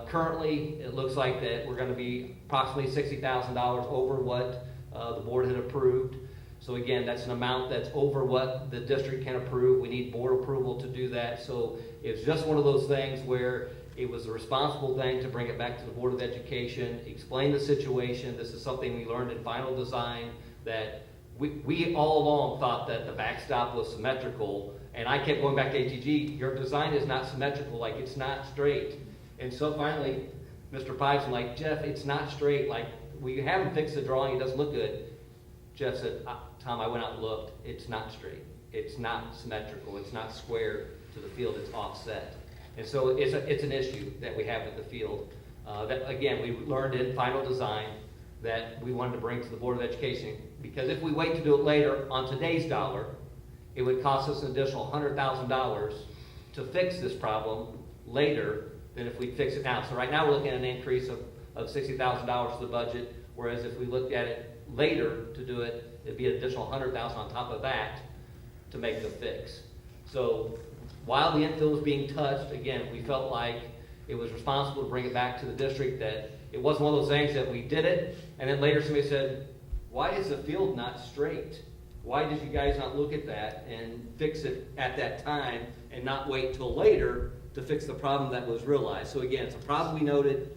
S5: currently it looks like that we're going to be approximately $60,000 over what the board had approved. So again, that's an amount that's over what the district can approve. We need board approval to do that. So it's just one of those things where it was a responsible thing to bring it back to the Board of Education, explain the situation. This is something we learned in final design, that we all along thought that the backstop was symmetrical. And I kept going back to ATG, your design is not symmetrical, like it's not straight. And so finally, Mr. Pipes was like, Jeff, it's not straight. Like, we haven't fixed the drawing, it doesn't look good. Jeff said, Tom, I went out and looked, it's not straight. It's not symmetrical, it's not square to the field, it's offset. And so it's an issue that we have with the field. That again, we learned in final design that we wanted to bring to the Board of Education, because if we wait to do it later on today's dollar, it would cost us an additional $100,000 to fix this problem later than if we fix it now. So right now we're looking at an increase of $60,000 to the budget, whereas if we looked at it later to do it, it'd be an additional $100,000 on top of that to make the fix. So while the infield was being touched, again, we felt like it was responsible to bring it back to the district, that it wasn't one of those things that we did it, and then later somebody said, why is the field not straight? Why did you guys not look at that and fix it at that time and not wait till later to fix the problem that was realized? So again, it's a problem we noted,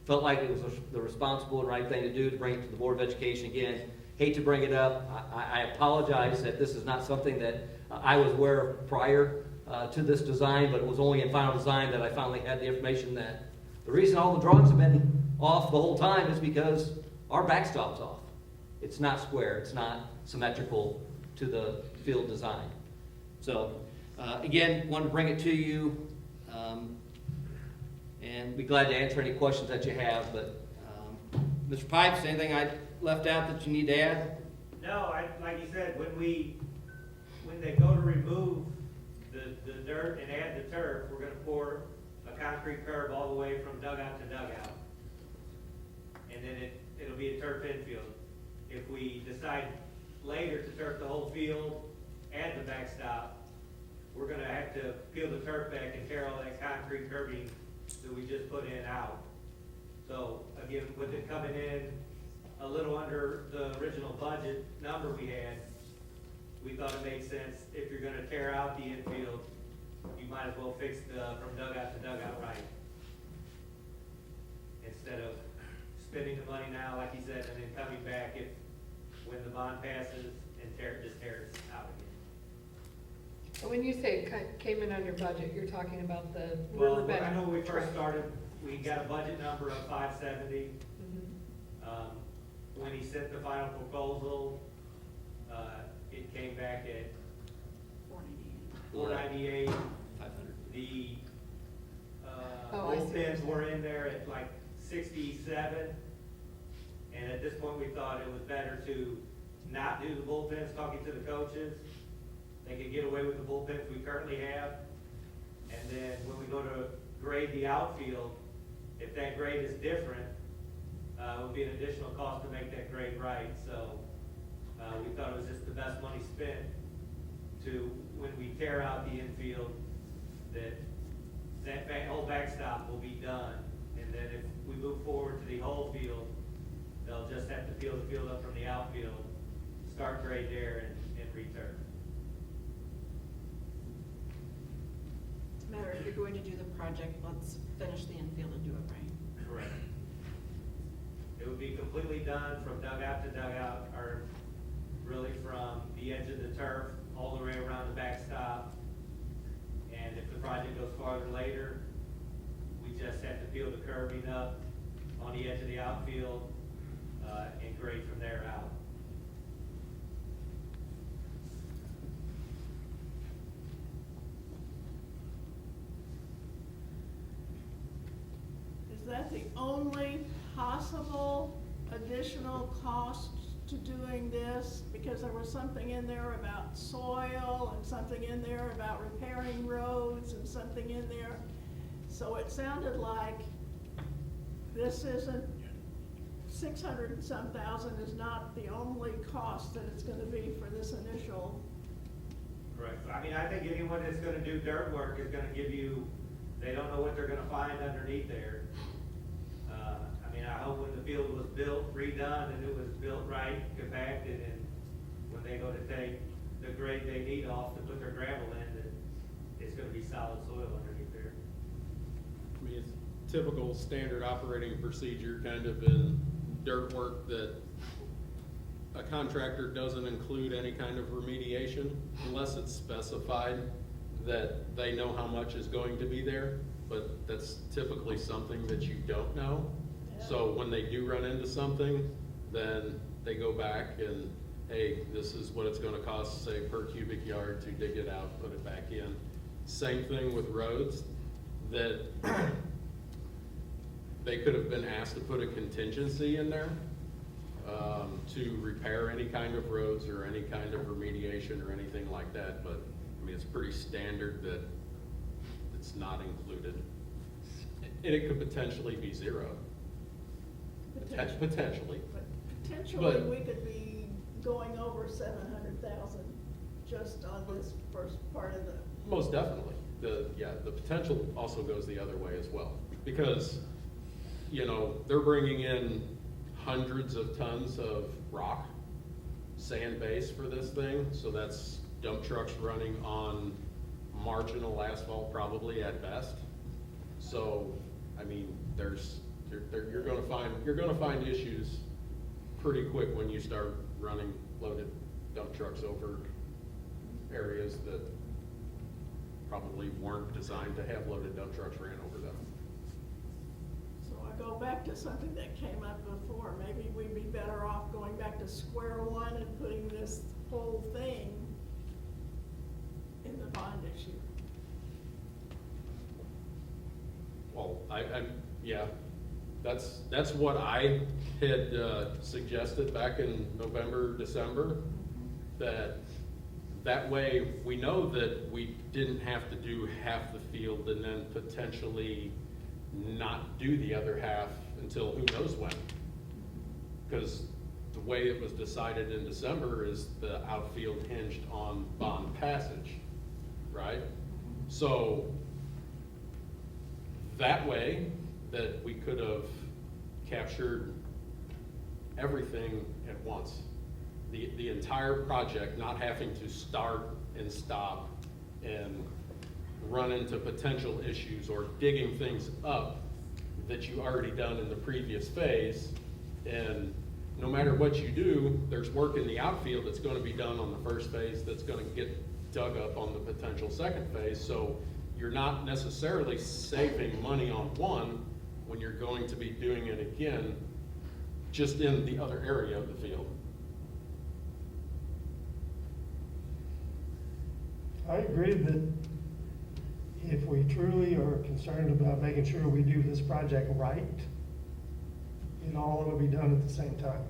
S5: felt like it was the responsible and right thing to do to bring it to the Board of Education. Again, hate to bring it up. I apologize that this is not something that I was aware of prior to this design, but it was only in final design that I finally had the information that the reason all the drawings have been off the whole time is because our backstop's off. It's not square, it's not symmetrical to the field design. So again, wanted to bring it to you. and be glad to answer any questions that you have, but, Mr. Pipes, anything I left out that you need to add?
S16: No, like you said, when they go to remove the dirt and add the turf, we're gonna pour a concrete curb all the way from dugout to dugout. And then it'll be a turf infield. If we decide later to turf the whole field, add the backstop, we're gonna have to peel the turf back and tear all that concrete curbing that we just put in out. So again, with it coming in a little under the original budget number we had, we thought it made sense, if you're gonna tear out the infield, you might as well fix from dugout to dugout right. Instead of spending the money now, like you said, and then coming back when the bond passes and just tear it out again.
S1: When you say it came in under budget, you're talking about the
S16: Well,
S1: riverbed.
S16: I know when we first
S1: track.
S16: started, we got a budget number of 570. When he sent the final proposal, it came back at 498.
S5: 500.
S16: The
S1: Oh, I see what you're
S16: bullpens
S1: saying.
S16: were in there at like 67. And at this point, we thought it was better to not do the bullpens, talking to the coaches. They could get away with the bullpens we currently have. And then when we go to grade the outfield, if that grade is different, it would be an additional cost to make that grade right. So we thought it was just the best money spent to, when we tear out the infield, that whole backstop will be done. And then if we move forward to the whole field, they'll just have to peel the field up from the outfield, start grade there, and return.
S2: Matter if you're going to do the project, let's finish the infield and do it right.
S16: Correct. It would be completely done from dugout to dugout, or really from the edge of the turf all the way around the backstop. And if the project goes farther later, we just have to peel the curbing up on the edge of the outfield, and grade from there out.
S17: Is that the only possible additional cost to doing this? Because there was something in there about soil and something in there about repairing roads and something in there. So it sounded like this isn't, 600 and some thousand is not the only cost that it's gonna be for this initial.
S16: Correct. I mean, I think anyone that's gonna do dirt work is gonna give you, they don't know what they're gonna find underneath there. I mean, I hope when the field was built, redone, and it was built right, compacted, and when they go to take the grade they need off to put their gravel in, that it's gonna be solid soil underneath there.
S18: I mean, it's typical standard operating procedure kind of in dirt work that a contractor doesn't include any kind of remediation unless it's specified that they know how much is going to be there, but that's typically something that you don't know. So when they do run into something, then they go back and, hey, this is what it's gonna cost, say, per cubic yard to dig it out, put it back in. Same thing with roads, that they could have been asked to put a contingency in there to repair any kind of roads or any kind of remediation or anything like that, but I mean, it's pretty standard that it's not included. And it could potentially be zero. Potentially.
S17: But potentially,
S18: But-
S17: we could be going over 700,000 just on this first part of the.
S18: Most definitely. The potential also goes the other way as well. Because, you know, they're bringing in hundreds of tons of rock, sand base for this thing. So that's dump trucks running on marginal asphalt probably at best. So, I mean, you're gonna find issues pretty quick when you start running loaded dump trucks over areas that probably weren't designed to have loaded dump trucks ran over them.
S17: So I go back to something that came up before. Maybe we'd be better off going back to square one and putting this whole thing in the bond issue.
S18: Well, yeah, that's what I had suggested back in November, December, that way we know that we didn't have to do half the field and then potentially not do the other half until who knows when. Because the way it was decided in December is the outfield hinged on bond passage, right? So that way that we could have captured everything at once. The entire project, not having to start and stop and run into potential issues or digging things up that you already done in the previous phase. And no matter what you do, there's work in the outfield that's going to be done on the first phase that's going to get dug up on the potential second phase. So you're not necessarily saving money on one when you're going to be doing it again just in the other area of the field.
S14: I agree that if we truly are concerned about making sure we do this project right, it all ought to be done at the same time.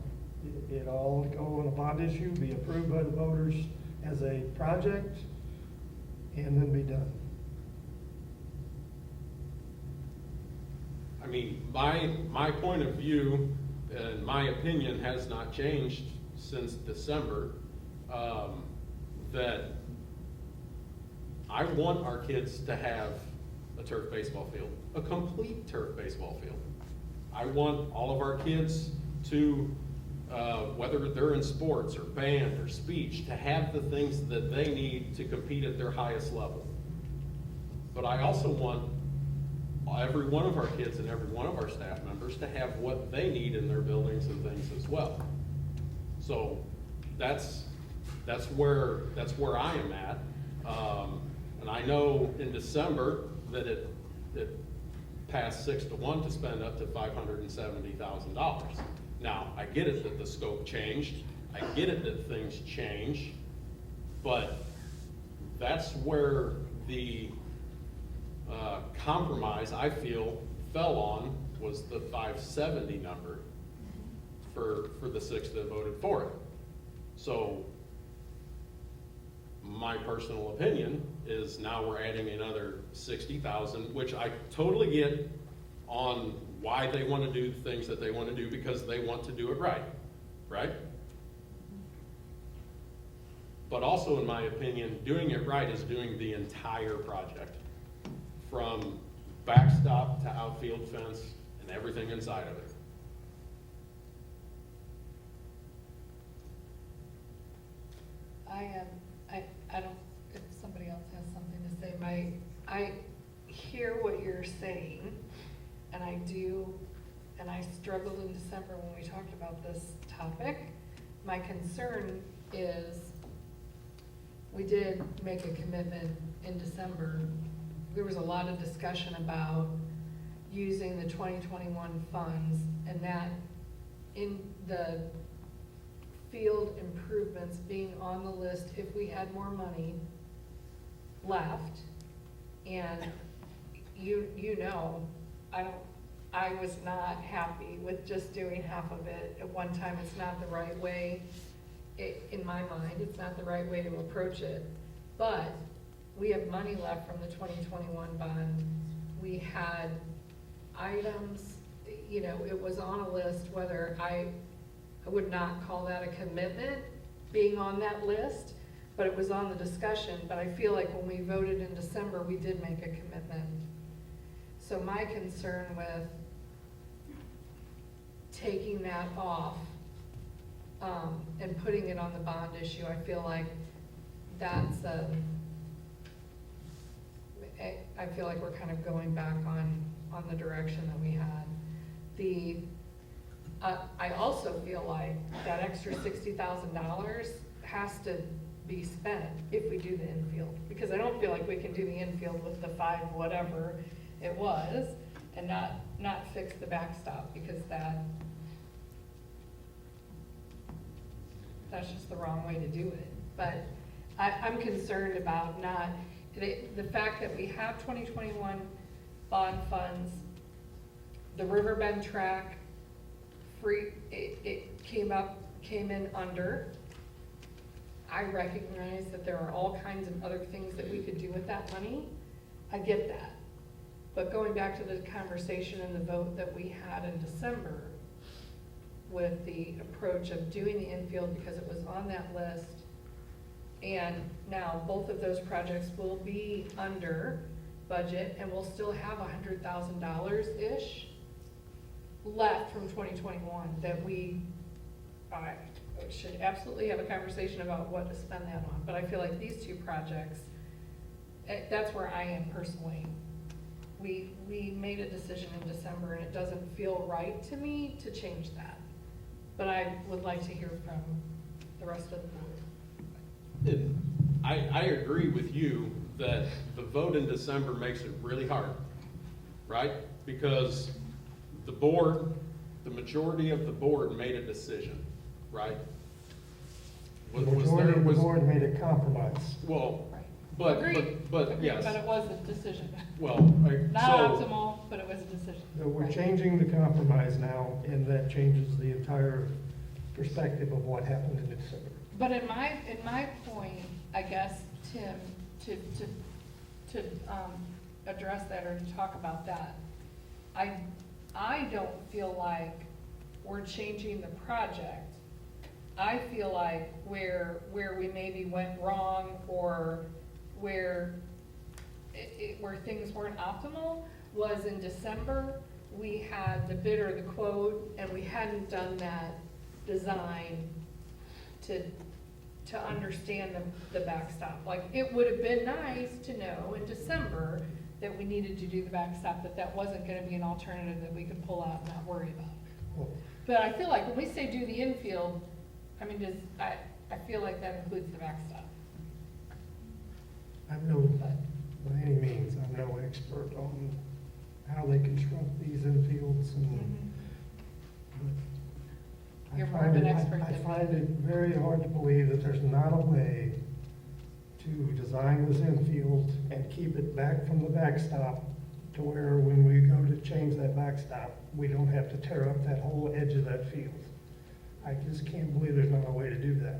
S14: It all go on a bond issue, be approved by the voters as a project, and then be done.
S18: I mean, my point of view and my opinion has not changed since December, that I want our kids to have a turf baseball field, a complete turf baseball field. I want all of our kids to, whether they're in sports or band or speech, to have the things that they need to compete at their highest level. But I also want every one of our kids and every one of our staff members to have what they need in their buildings and things as well. So that's where I am at. And I know in December that it passed 6-1 to spend up to $570,000. Now, I get it that the scope changed. I get it that things change, but that's where the compromise I feel fell on was the 570 number for the 6 that voted for it. So my personal opinion is now we're adding another 60,000, which I totally get on why they want to do the things that they want to do, because they want to do it right, right? But also, in my opinion, doing it right is doing the entire project, from backstop to outfield fence and everything inside of it.
S1: I don't, if somebody else has something to say, I hear what you're saying, and I do, and I struggled in December when we talked about this topic. My concern is, we did make a commitment in December. There was a lot of discussion about using the 2021 funds, and that in the field improvements being on the list if we had more money left. And you know, I was not happy with just doing half of it at one time. It's not the right way. In my mind, it's not the right way to approach it. But we have money left from the 2021 bond. We had items, you know, it was on a list, whether I would not call that a commitment, being on that list, but it was on the discussion. But I feel like when we voted in December, we did make a commitment. So my concern with taking that off and putting it on the bond issue, I feel like that's I feel like we're kind of going back on the direction that we had. I also feel like that extra $60,000 has to be spent if we do the infield, because I don't feel like we can do the infield with the 5 whatever it was and not fix the backstop, because that's just the wrong way to do it. But I'm concerned about the fact that we have 2021 bond funds. The Riverbend track, it came in under. I recognize that there are all kinds of other things that we could do with that money. I get that. But going back to the conversation and the vote that we had in December with the approach of doing the infield because it was on that list, and now both of those projects will be under budget and we'll still have $100,000-ish left from 2021 that we should absolutely have a conversation about what to spend that on. But I feel like these two projects, that's where I am personally. We made a decision in December and it doesn't feel right to me to change that. But I would like to hear from the rest of the board.
S18: I agree with you that the vote in December makes it really hard, right? Because the board, the majority of the board made a decision, right?
S14: The majority of the board made a compromise.
S18: Well,
S1: Agreed.
S18: but yes.
S1: But it was a decision.
S18: Well,
S1: Not optimal, but it was a decision.
S14: So we're changing the compromise now, and that changes the entire perspective of what happened in December.
S1: But in my point, I guess, Tim, to address that or to talk about that, I don't feel like we're changing the project. I feel like where we maybe went wrong or where things weren't optimal was in December. We had the bid or the quote, and we hadn't done that design to understand the backstop. Like, it would have been nice to know in December that we needed to do the backstop, that wasn't gonna be an alternative that we could pull out and not worry about. But I feel like when we say do the infield, I mean, I feel like that includes the backstop.
S14: I'm no, by any means, I'm no expert on how they construct these infields and. but
S1: You're more of an expert
S14: I
S1: than me.
S14: find it very hard to believe that there's not a way to design this infield and keep it back from the backstop to where when we go to change that backstop, we don't have to tear up that whole edge of that field. I just can't believe there's not a way to do that.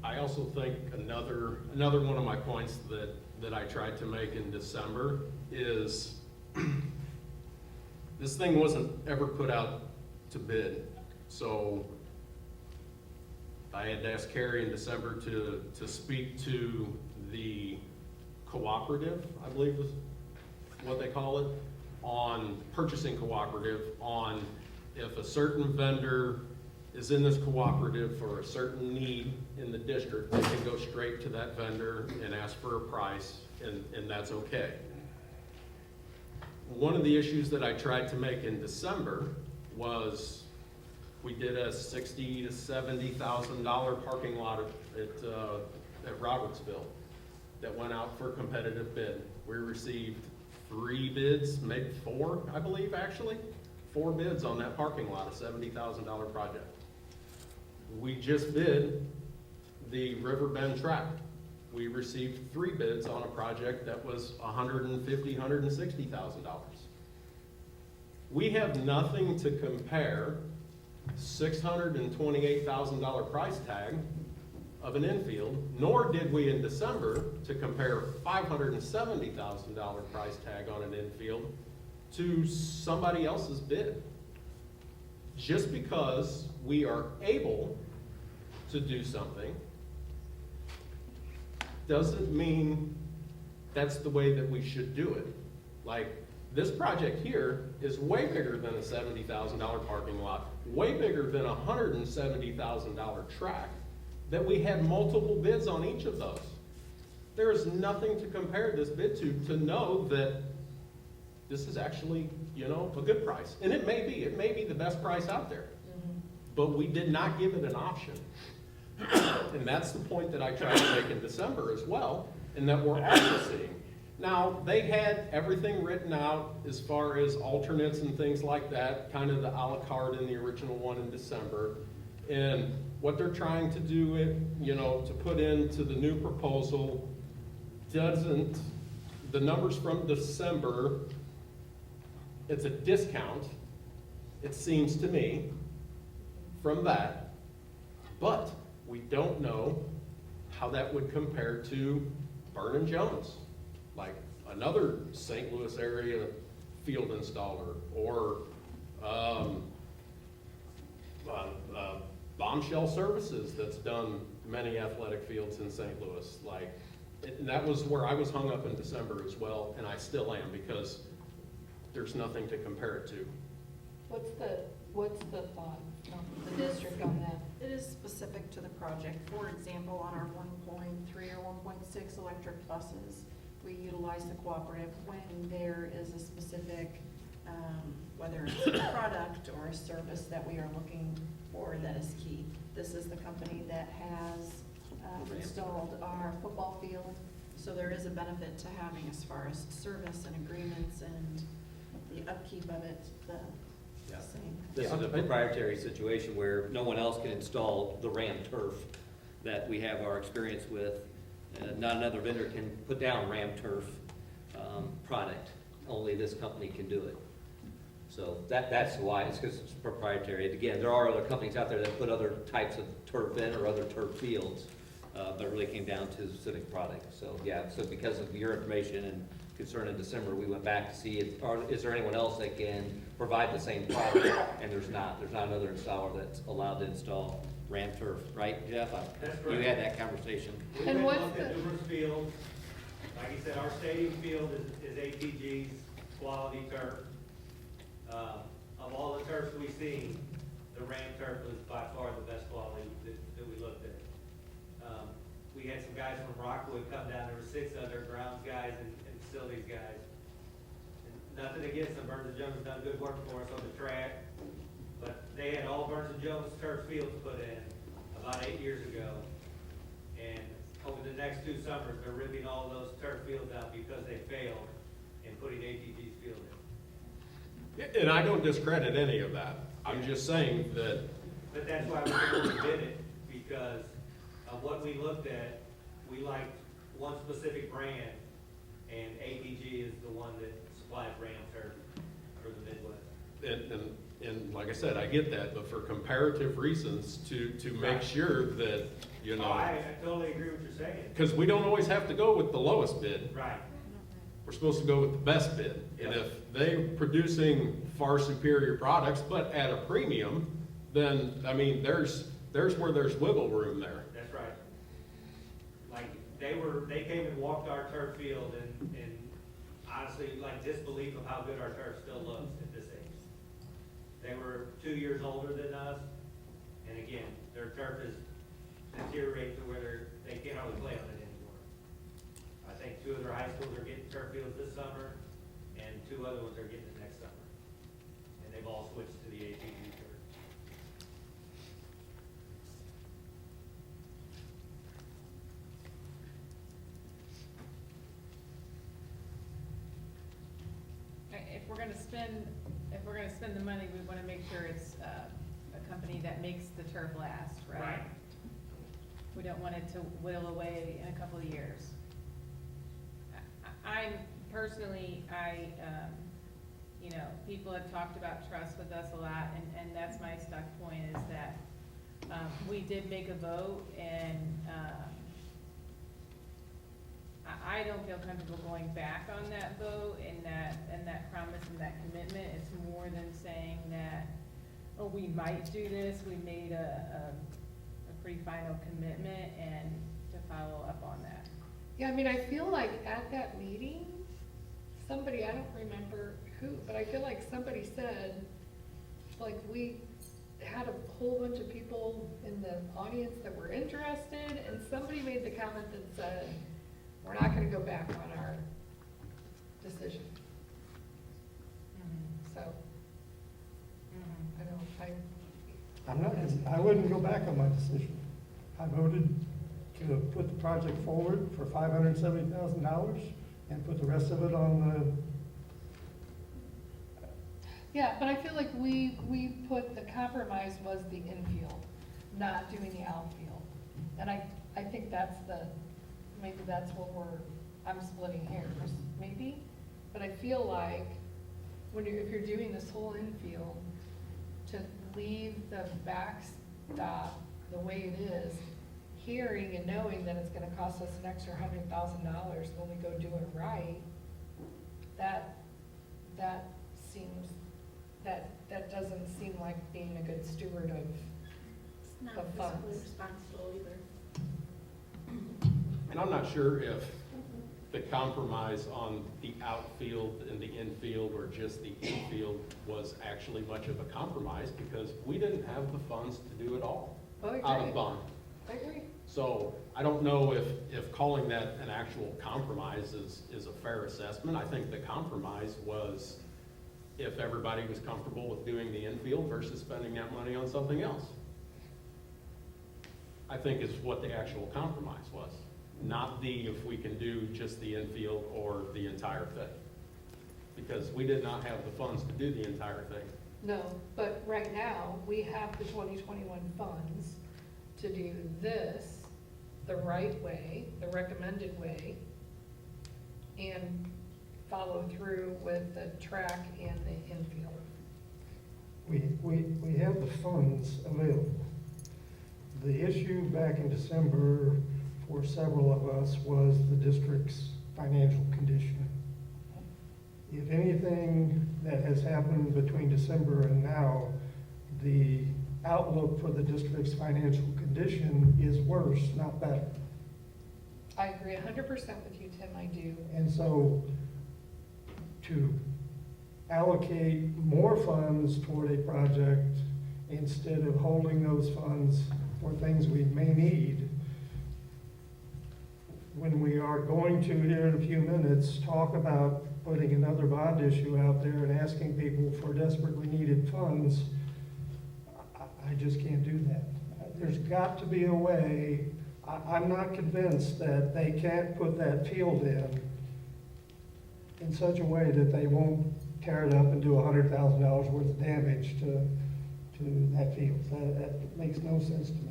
S18: I also think another one of my points that I tried to make in December is this thing wasn't ever put out to bid. So I had to ask Carrie in December to speak to the cooperative, I believe is what they call it, on purchasing cooperative, on if a certain vendor is in this cooperative for a certain need in the district, they can go straight to that vendor and ask for a price, and that's okay. One of the issues that I tried to make in December was we did a $60,000 to $70,000 parking lot at Robertsville that went out for competitive bid. We received 3 bids, maybe 4, I believe, actually. 4 bids on that parking lot, a $70,000 project. We just bid the Riverbend track. We received 3 bids on a project that was $150,000, $160,000. We have nothing to compare $628,000 price tag of an infield, nor did we in December to compare $570,000 price tag on an infield to somebody else's bid. Just because we are able to do something doesn't mean that's the way that we should do it. Like, this project here is way bigger than a $70,000 parking lot, way bigger than a $170,000 track, that we had multiple bids on each of those. There is nothing to compare this bid to know that this is actually, a good price. And it may be the best price out there. But we did not give it an option. And that's the point that I tried to make in December as well, and that we're also seeing. Now, they had everything written out as far as alternates and things like that, kind of the a la carte in the original one in December. And what they're trying to do, to put into the new proposal doesn't, the numbers from December, it's a discount, it seems to me, from that. But we don't know how that would compare to Vernon Jones, like another St. Louis area field installer, or Bombshell Services that's done many athletic fields in St. Louis. And that was where I was hung up in December as well, and I still am, because there's nothing to compare it to.
S1: What's the thought of the district on that?
S2: It is specific to the project. For example, on our 1.3 or 1.6 electric buses, we utilize the cooperative when there is a specific, whether it's a product or a service that we are looking for that is key. This is the company that has installed our football field, so there is a benefit to having as far as service and agreements and the upkeep of it, the same.
S5: This is a proprietary situation where no one else can install the Ram turf that we have our experience with. Not another vendor can put down Ram turf product. Only this company can do it. So that's why, it's because it's proprietary. Again, there are other companies out there that put other types of turf in or other turf fields, but it really came down to the specific product. So yeah, so because of your information and concern in December, we went back to see is there anyone else that can provide the same product, and there's not another installer that's allowed to install Ram turf, right, Jeff?
S16: That's
S5: You
S16: correct.
S5: had that conversation.
S16: We went and looked at numerous fields. Like you said, our stadium field is ATG's quality turf. Of all the turfs we've seen, the Ram turf was by far the best quality that we looked at. We had some guys from Rockwood come down. There were 6 other grounds guys and facilities guys. And nothing against them. Burns and Jones has done good work for us on the track. But they had all Burns and Jones turf fields put in about 8 years ago. And over the next 2 summers, they're ripping all those turf fields out because they failed in putting ATG's field in.
S18: And I don't discredit any of that. I'm just saying that.
S16: But that's why we did it, because of what we looked at. We liked one specific brand, and APG is the one that supplies Ram turf for the Midwest.
S18: And like I said, I get that, but for comparative reasons, to make sure that,
S16: I totally agree with what you're saying.
S18: because we don't always have to go with the lowest bid.
S16: Right.
S18: We're supposed to go with the best bid. And if they're producing far superior products, but at a premium, then, I mean, there's where there's wiggle room there.
S16: That's right. Like, they came and walked our turf field and honestly, like, disbelief of how good our turf still looks at this age. They were 2 years older than us, and again, their turf is deteriorating to where they can't hardly play on it anymore. I think 2 of their high schools are getting turf fields this summer, and 2 other ones are getting it next summer. And they've all switched to the ATG turf.
S8: If we're gonna spend the money, we wanna make sure it's a company that makes the turf last, right?
S16: Right.
S8: We don't want it to whittle away in a couple of years. I'm personally, people have talked about trust with us a lot, and that's my stuck point, is that we did make a vote, and I don't feel comfortable going back on that vote and that promise and that commitment. It's more than saying that, oh, we might do this, we made a pretty final commitment, and to follow up on that.
S1: Yeah, I mean, I feel like at that meeting, somebody, I don't remember who, but I feel like somebody said, like, we had a whole bunch of people in the audience that were interested, and somebody made the comment that said, we're not gonna go back on our decision. So,
S14: I wouldn't go back on my decision. I voted to put the project forward for $570,000 and put the rest of it on
S1: yeah, but I feel like we put, the compromise was the infield. not doing the outfield. And I think that's maybe that's where I'm splitting hairs, maybe. But I feel like if you're doing this whole infield, to leave the backstop the way it is, hearing and knowing that it's gonna cost us an extra $100,000 when we go do it right, that doesn't seem like being a good steward of
S15: It's not
S1: of
S15: fiscally
S1: funds.
S15: responsible either.
S18: And I'm not sure if the compromise on the outfield and the infield, or just the infield, was actually much of a compromise, because we didn't have the funds to do it all
S1: Oh, I
S18: out
S1: agree.
S18: of bond.
S1: I agree.
S18: So I don't know if calling that an actual compromise is a fair assessment. I think the compromise was if everybody was comfortable with doing the infield versus spending that money on something else. I think is what the actual compromise was, not if we can do just the infield or the entire thing. Because we did not have the funds to do the entire thing.
S1: No, but right now, we have the 2021 funds to do this the right way, the recommended way, and follow through with the track and the infield.
S14: We have the funds available. The issue back in December for several of us was the district's financial condition. If anything that has happened between December and now, the outlook for the district's financial condition is worse, not better.
S1: I agree 100% with you, Tim, I do.
S14: And so to allocate more funds toward a project instead of holding those funds for things we may need, when we are going to, here in a few minutes, talk about putting another bond issue out there and asking people for desperately needed funds, I just can't do that. There's got to be a way. I'm not convinced that they can't put that field in such a way that they won't tear it up and do $100,000 worth of damage to that field. That makes no sense to me.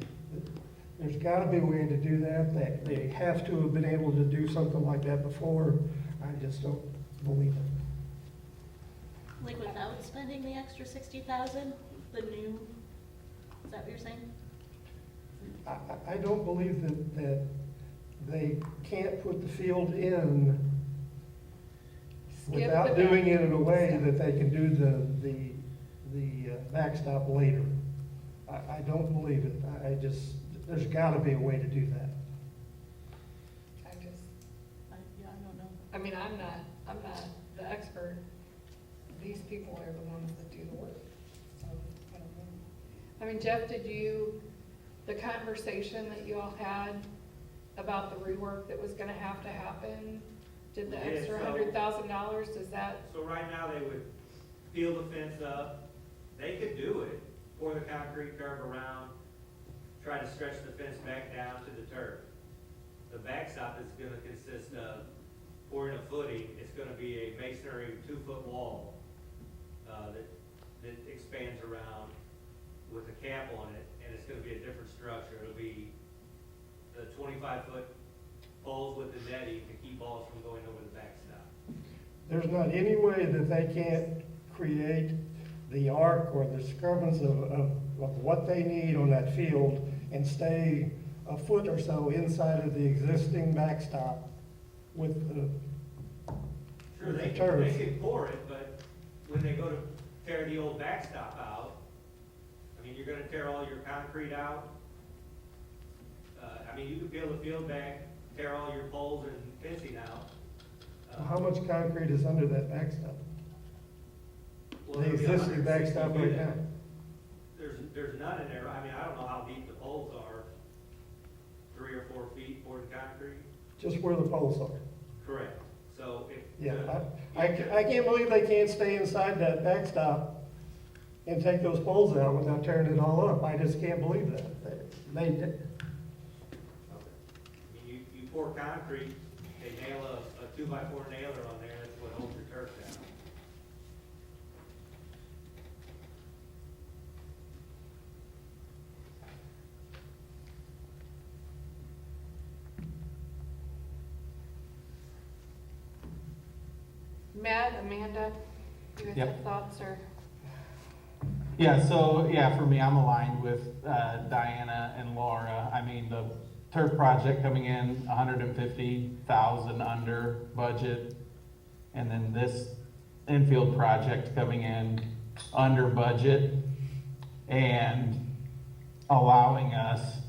S14: There's got to be a way to do that. They have to have been able to do something like that before. I just don't believe it.
S15: Like without spending the extra 60,000, the new, is that what you're saying?
S14: I don't believe that they can't put the field in without doing it in a way that they can do the backstop later. I don't believe it. There's gotta be a way to do that.
S1: I
S15: don't know.
S1: I mean, I'm not the expert. These people are the ones that do the work. So, I don't know. I mean, Jeff, the conversation that you all had about the rework that was gonna have to happen, did the
S16: Yeah,
S1: extra
S16: so-
S1: $100,000, does that?
S16: So right now, they would peel the fence up, they could do it, pour the concrete curb around, try to stretch the fence back down to the turf. The backstop is gonna consist of pouring a footing, it's gonna be a masonry 2-foot wall, that expands around with a cap on it, and it's gonna be a different structure. It'll be the 25-foot poles with the netting to keep balls from going over the backstop.
S14: There's not any way that they can't create the arc or the circumference of what they need on that field and stay a foot or so inside of the existing backstop with the
S16: Sure, they
S14: turf.
S16: can pour it, but when they go to tear the old backstop out, I mean, you're gonna tear all your concrete out. I mean, you could peel the field back, tear all your poles and fencing out.
S14: How much concrete is under that backstop?
S16: Well,
S14: The
S16: there'll be
S14: existing
S16: 160
S14: backstop right
S16: feet.
S14: now?
S16: There's none in there. I mean, I don't know how deep the poles are, 3 or 4 feet poured concrete.
S14: Just where the poles are?
S16: Correct. So if.
S14: Yeah, I can't believe they can't stay inside that backstop and take those poles out without tearing it all up. I just can't believe that. They did.
S16: You pour concrete, they nail a 2x4 nailer on there, that's what holds your turf down.
S1: Matt, Amanda, you guys
S19: Yep.
S1: have thoughts or?
S19: Yeah, so, yeah, for me, I'm aligned with Diana and Laura. I mean, the turf project coming in 150,000 under budget, and then this infield project coming in under budget, and allowing us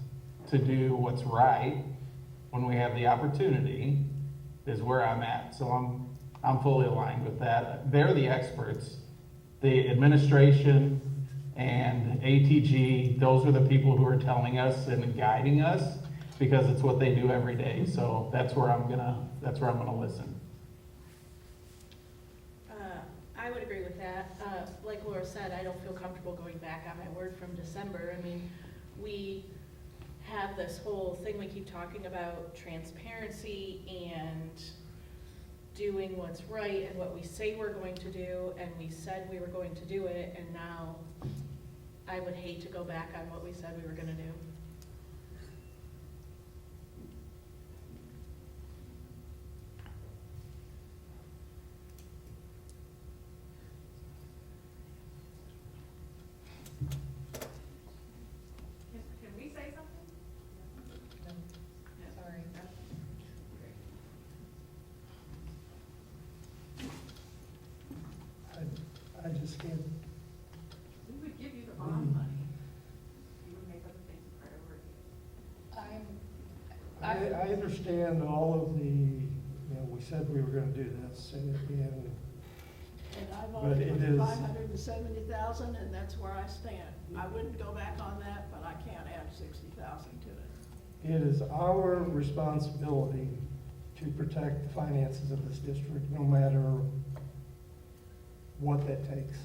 S19: to do what's right when we have the opportunity is where I'm at. So I'm fully aligned with that. They're the experts. The administration and ATG, those are the people who are telling us and guiding us, because it's what they do every day. So that's where I'm gonna listen.
S15: I would agree with that. Like Laura said, I don't feel comfortable going back on my word from December. I mean, we have this whole thing we keep talking about, transparency and doing what's right and what we say we're going to do, and we said we were going to do it, and now I would hate to go back on what we said we were gonna do.
S8: Can we say something?
S1: Sorry.
S14: I just can't,
S8: We would give you the bond money. You would make other things a priority.
S14: I understand all of the, we said we were gonna do this, and
S17: And I
S14: But
S17: voted
S14: it
S17: for
S14: is-
S17: 570,000, and that's where I stand. I wouldn't go back on that, but I can't add 60,000 to it.
S14: it is our responsibility to protect the finances of this district, no matter what that takes.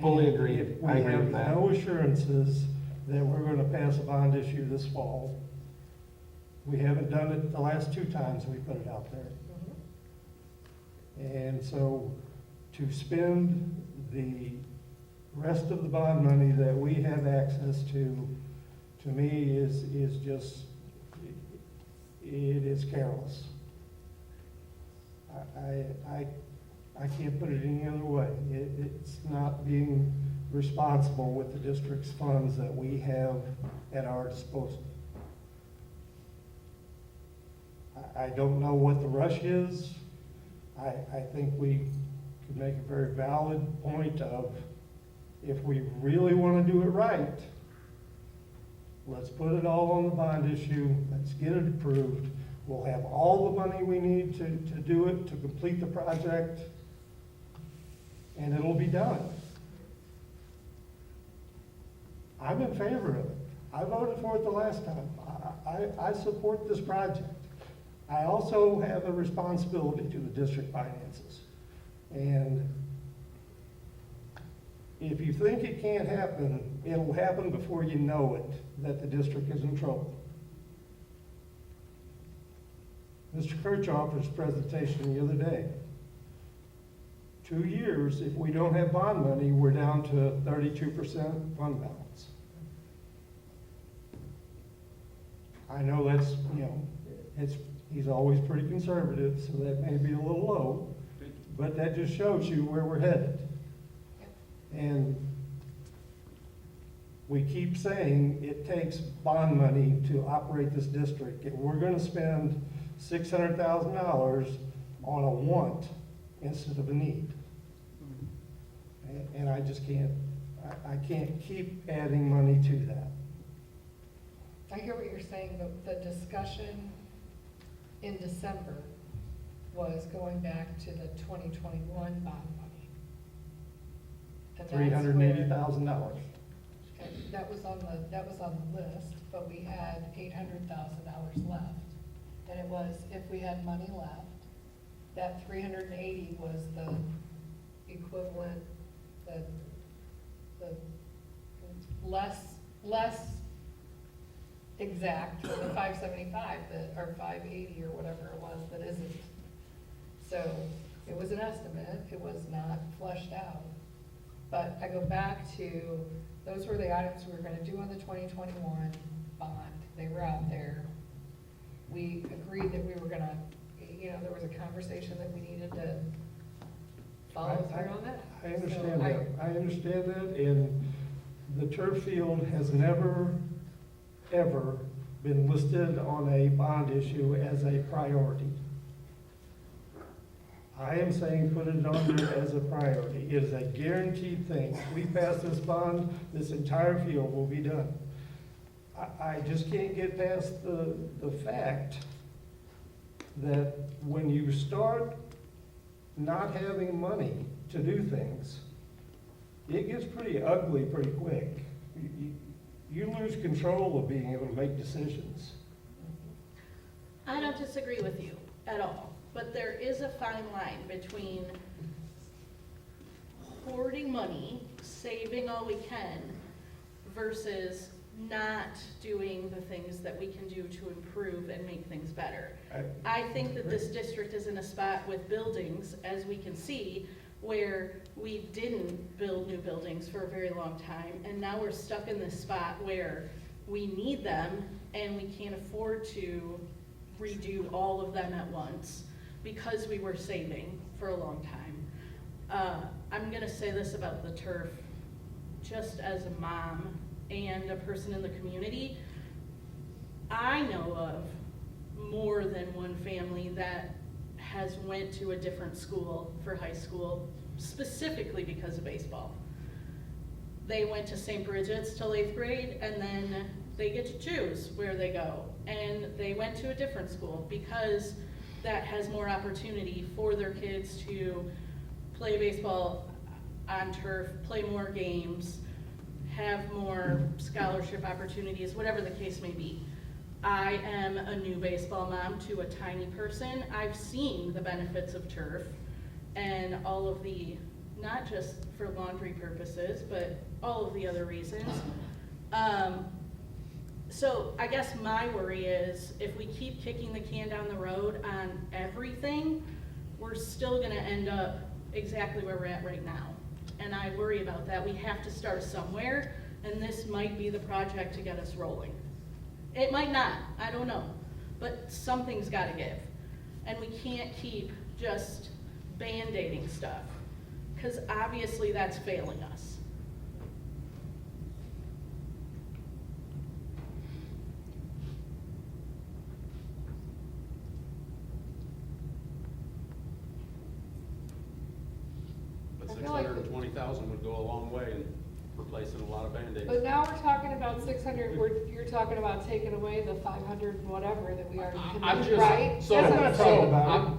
S19: Fully
S14: And
S19: agreed.
S14: if we
S19: I agree
S14: have
S19: with that.
S14: no assurances that we're gonna pass a bond issue this fall. We haven't done it the last 2 times we put it out there. And so to spend the rest of the bond money that we have access to me is just, it is careless. I can't put it any other way. It's not being responsible with the district's funds that we have at our disposal. I don't know what the rush is. I think we could make a very valid point of, if we really want to do it right, let's put it all on the bond issue, let's get it approved. We'll have all the money we need to do it, to complete the project, and it'll be done. I'm in favor of it. I voted for it the last time. I support this project. I also have a responsibility to the district finances. And if you think it can't happen, it'll happen before you know it, that the district is in trouble. Mr. Kirchhoff's presentation the other day. 2 years, if we don't have bond money, we're down to 32% fund balance. I know that's, he's always pretty conservative, so that may be a little low, but that just shows you where we're headed. And we keep saying it takes bond money to operate this district, and we're gonna spend $600,000 on a want instead of a need. And I just can't, I can't keep adding money to that.
S1: I hear what you're saying, but the discussion in December was going back to the 2021 bond money. And that's where-
S14: $380,000.
S1: and that was on the list, but we had $800,000 left. And it was, if we had money left, that 380 was the equivalent, the less exact, the 575 that, or 580 or whatever it was, that isn't. So it was an estimate, it was not fleshed out. But I go back to, those were the items we were gonna do on the 2021 bond. They were out there. We agreed that we were gonna, there was a conversation that we needed to follow through on that.
S14: I understand
S1: So
S14: that. I understand that, and the turf field has never, ever been listed on a bond issue as a priority. I am saying put it on there as a priority. It is a guaranteed thing. If we pass this bond, this entire field will be done. I just can't get past the fact that when you start not having money to do things, it gets pretty ugly pretty quick. You lose control of being able to make decisions.
S15: I don't disagree with you at all, but there is a fine line between hoarding money, saving all we can, versus not doing the things that we can do to improve and make things better. I think that this district is in a spot with buildings, as we can see, where we didn't build new buildings for a very long time, and now we're stuck in this spot where we need them and we can't afford to redo all of them at once because we were saving for a long time. I'm gonna say this about the turf, just as a mom and a person in the community. I know of more than one family that has went to a different school for high school specifically because of baseball. They went to St. Bridget's till 8th grade, and then they get to choose where they go. And they went to a different school because that has more opportunity for their kids to play baseball on turf, play more games, have more scholarship opportunities, whatever the case may be. I am a new baseball mom to a tiny person. I've seen the benefits of turf and all of the, not just for laundry purposes, but all of the other reasons. So I guess my worry is if we keep kicking the can down the road on everything, we're still gonna end up exactly where we're at right now. And I worry about that. We have to start somewhere, and this might be the project to get us rolling. It might not, I don't know, but something's gotta give. And we can't keep just band-aiding stuff, because obviously that's failing us.
S18: But
S1: I feel like-
S18: 620,000 would go a long way in replacing a lot of Band-Aids.
S1: But now we're talking about 600, you're talking about taking away the 500 and whatever that we already
S18: I'm
S1: committed,
S18: just-
S1: right?
S18: so-
S14: I'm
S1: That's
S14: not
S1: what
S14: talking
S1: I'm
S14: about it.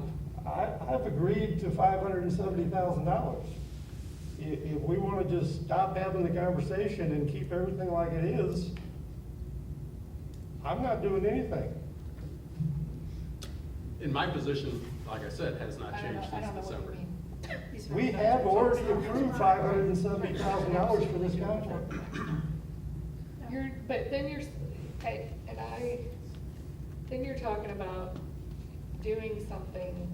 S14: I've agreed to $570,000. If we wanna just stop having the conversation and keep everything like it is, I'm not doing anything.
S18: In my position, like I said, has not changed
S1: I don't know
S18: since
S1: what you
S18: December.
S1: mean.
S14: We have already approved $570,000 for this contract.
S1: But then then you're talking about doing something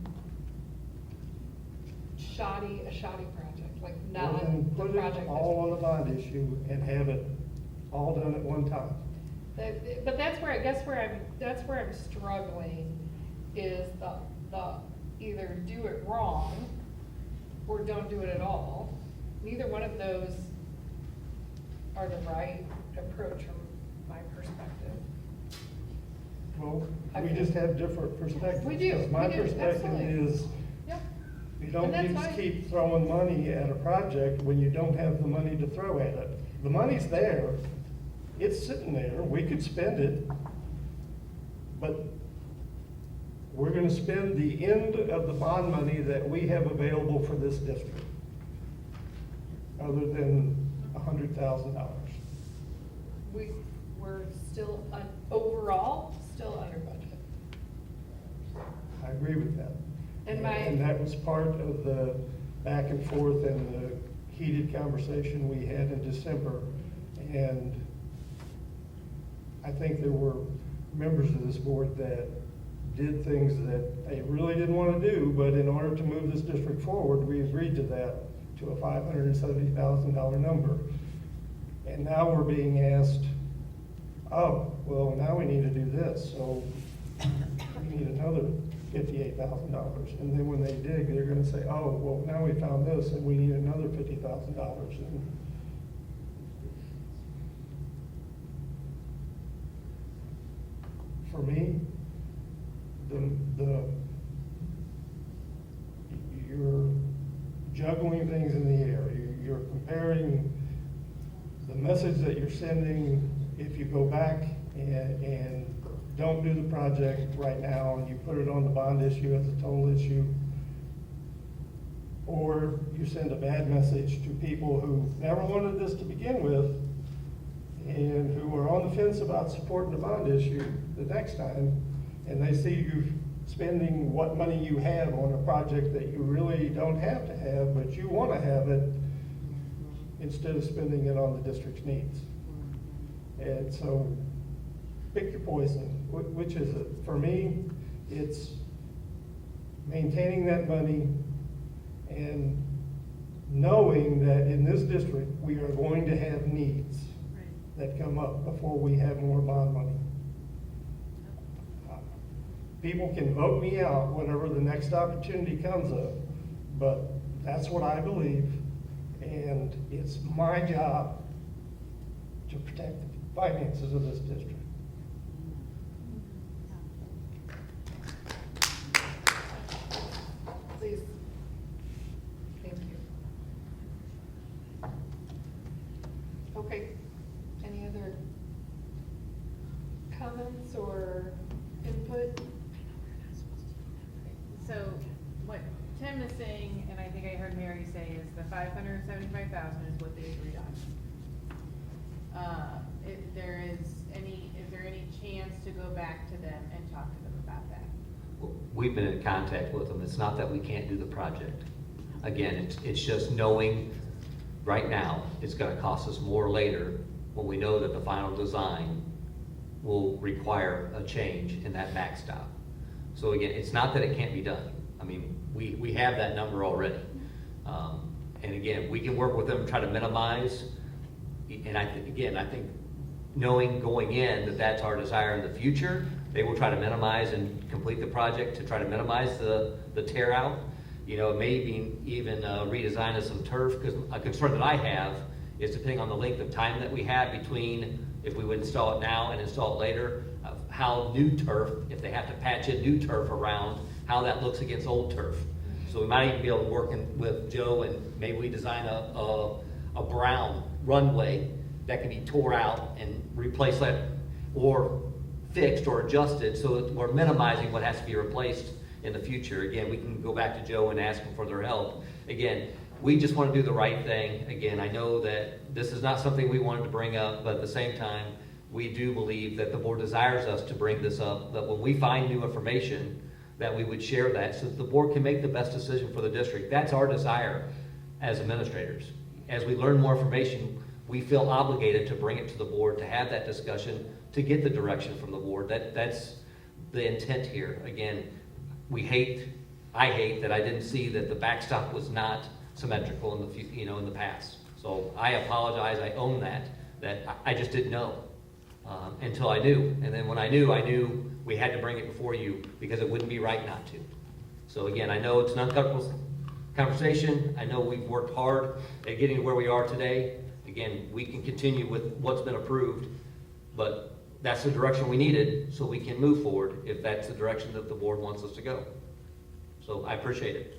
S1: a shoddy project, like
S14: Well,
S1: not
S14: then
S1: the
S14: put
S1: project.
S14: it
S1: that's-
S14: all on the bond issue and have it all done at one time.
S1: But that's where, I guess that's where I'm struggling, is the either do it wrong or don't do it at all. Neither one of those are the right approach from my perspective.
S14: Well, we just have different perspectives.
S1: We do,
S14: 'Cause My
S1: we do,
S14: perspective
S1: absolutely.
S14: is,
S1: Yep.
S14: you don't
S1: And that's
S14: need to
S1: fine.
S14: keep throwing money at a project when you don't have the money to throw at it. The money's there, it's sitting there, we could spend it, but we're gonna spend the end of the bond money that we have available for this district, other than $100,000.
S1: We're still, overall, still under budget.
S14: I agree with that.
S1: And
S14: that was part of the back and forth and the heated conversation we had in December. And I think there were members of this board that did things that they really didn't want to do, but in order to move this district forward, we agreed to that, to a $570,000 number. And now we're being asked, oh, well, now we need to do this, so we need another $58,000. And then when they dig, they're gonna say, oh, well, now we found this and we need another $50,000. And for me, you're juggling things in the air. You're comparing the message that you're sending if you go back and don't do the project right now and you put it on the bond issue as a total issue, or you send a bad message to people who never wanted this to begin with and who are on the fence about supporting the bond issue the next time, and they see you spending what money you have on a project that you really don't have to have, but you want to have it, instead of spending it on the district's needs. And so, pick your poison. Which is it? For me, it's maintaining that money and knowing that in this district, we are going to have needs that come up before we have more bond money. People can vote me out whenever the next opportunity comes up, but that's what I believe, and it's my job to protect the finances of this district.
S1: Please. Thank you. Okay, any other comments or input?
S8: So what Tim is saying, and I think I heard Mary say, is the 575,000 is what they agreed on. Is there any chance to go back to them and talk to them about that?
S5: We've been in contact with them. It's not that we can't do the project. Again, it's just knowing right now it's gonna cost us more later when we know that the final design will require a change in that backstop. So again, it's not that it can't be done. I mean, we have that number already. And again, we can work with them, try to minimize. And I think knowing going in that that's our desire in the future, they will try to minimize and complete the project to try to minimize the tear out. You know, maybe even redesign of some turf, because a concern that I have is depending on the length of time that we have between if we would install it now and install it later, how new turf, if they have to patch in new turf around, how that looks against old turf. So we might even be able to work with Joe and maybe we design a brown runway that can be tore out and replace that or fixed or adjusted so that we're minimizing what has to be replaced in the future. Again, we can go back to Joe and ask him for their help. Again, we just want to do the right thing. Again, I know that this is not something we wanted to bring up, but at the same time, we do believe that the board desires us to bring this up, that when we find new information, that we would share that so that the board can make the best decision for the district. That's our desire as administrators. As we learn more information, we feel obligated to bring it to the board, to have that discussion, to get the direction from the board. That's the intent here. Again, I hate that I didn't see that the backstop was not symmetrical in the past. So I apologize, I own that I just didn't know until I knew. And then when I knew we had to bring it before you because it wouldn't be right not to. So again, I know it's an uncomfortable conversation. I know we've worked hard at getting to where we are today. Again, we can continue with what's been approved, but that's the direction we needed so we can move forward if that's the direction that the board wants us to go. So I appreciate it.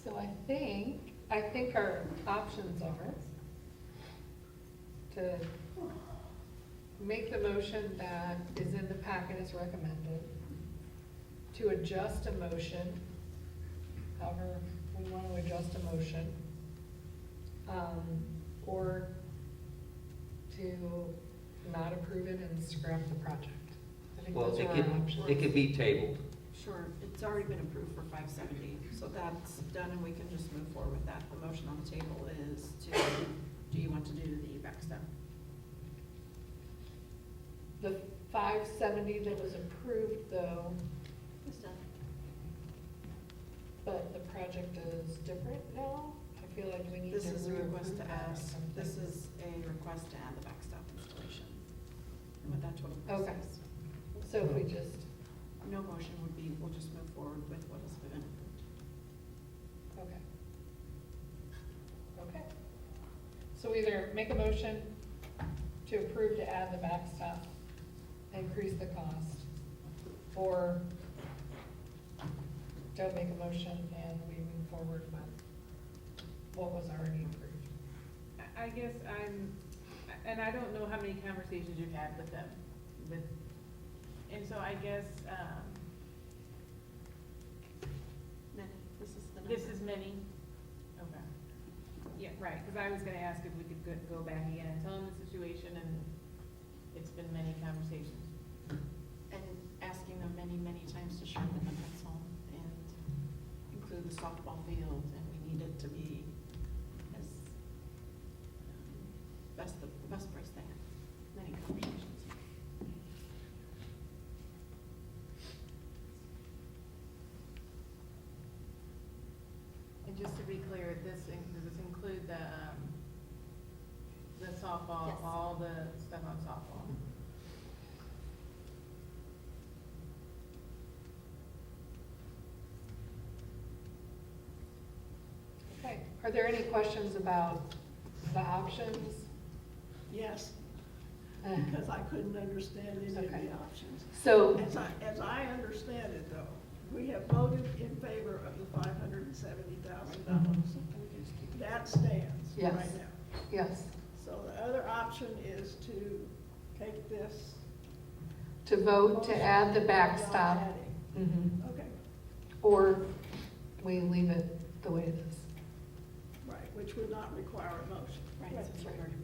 S1: So I think our options are to make the motion that is in the packet as recommended, to adjust a motion, however we want to adjust a motion, or to not approve it and scrap the project. I think
S5: Well,
S1: those are our options.
S5: it could be tabled.
S2: Sure, it's already been approved for 570, so that's done and we can just move forward with that. The motion on the table is do you want to do the backstop?
S1: The 570 that was approved though,
S2: It's done.
S1: but the project is different now? I feel like we need to.
S2: This is a request to
S1: reapprove that or
S2: ask,
S1: something.
S2: this is a request to add the backstop installation. But that's what it
S1: Okay.
S2: says.
S1: So if we just,
S2: No motion would be, we'll just move forward with what has been approved.
S1: okay. Okay. So either make a motion to approve to add the backstop, increase the cost, or don't make a motion and we move forward with what was already approved.
S8: I guess and I don't know how many conversations you've had with them, and so I guess,
S2: Many, this is the number.
S8: this is many? Okay. Yeah, right, because I was gonna ask if we could go back again and tell them the situation, and it's been many conversations.
S2: And asking them many, many times to sharpen the pencil and include the softball field, and we need it to be as, the best price they have. Many conversations.
S8: And just to be clear, does this include the softball,
S2: Yes.
S8: all the stuff on softball?
S1: Okay, are there any questions about the options?
S17: Yes,
S1: Uh,
S17: because I couldn't understand any of
S1: Okay.
S17: the options.
S1: So,
S17: As I understand it though, we have voted in favor of the $570,000. That stands
S1: Yes.
S17: right now.
S1: yes,
S17: So the other option is to take this.
S1: to vote to add the
S17: motion
S1: backstop,
S17: without adding.
S1: mhm,
S17: Okay,
S1: or we leave it the way it is.
S17: right, which would not require a motion.
S2: Right, since we already approved.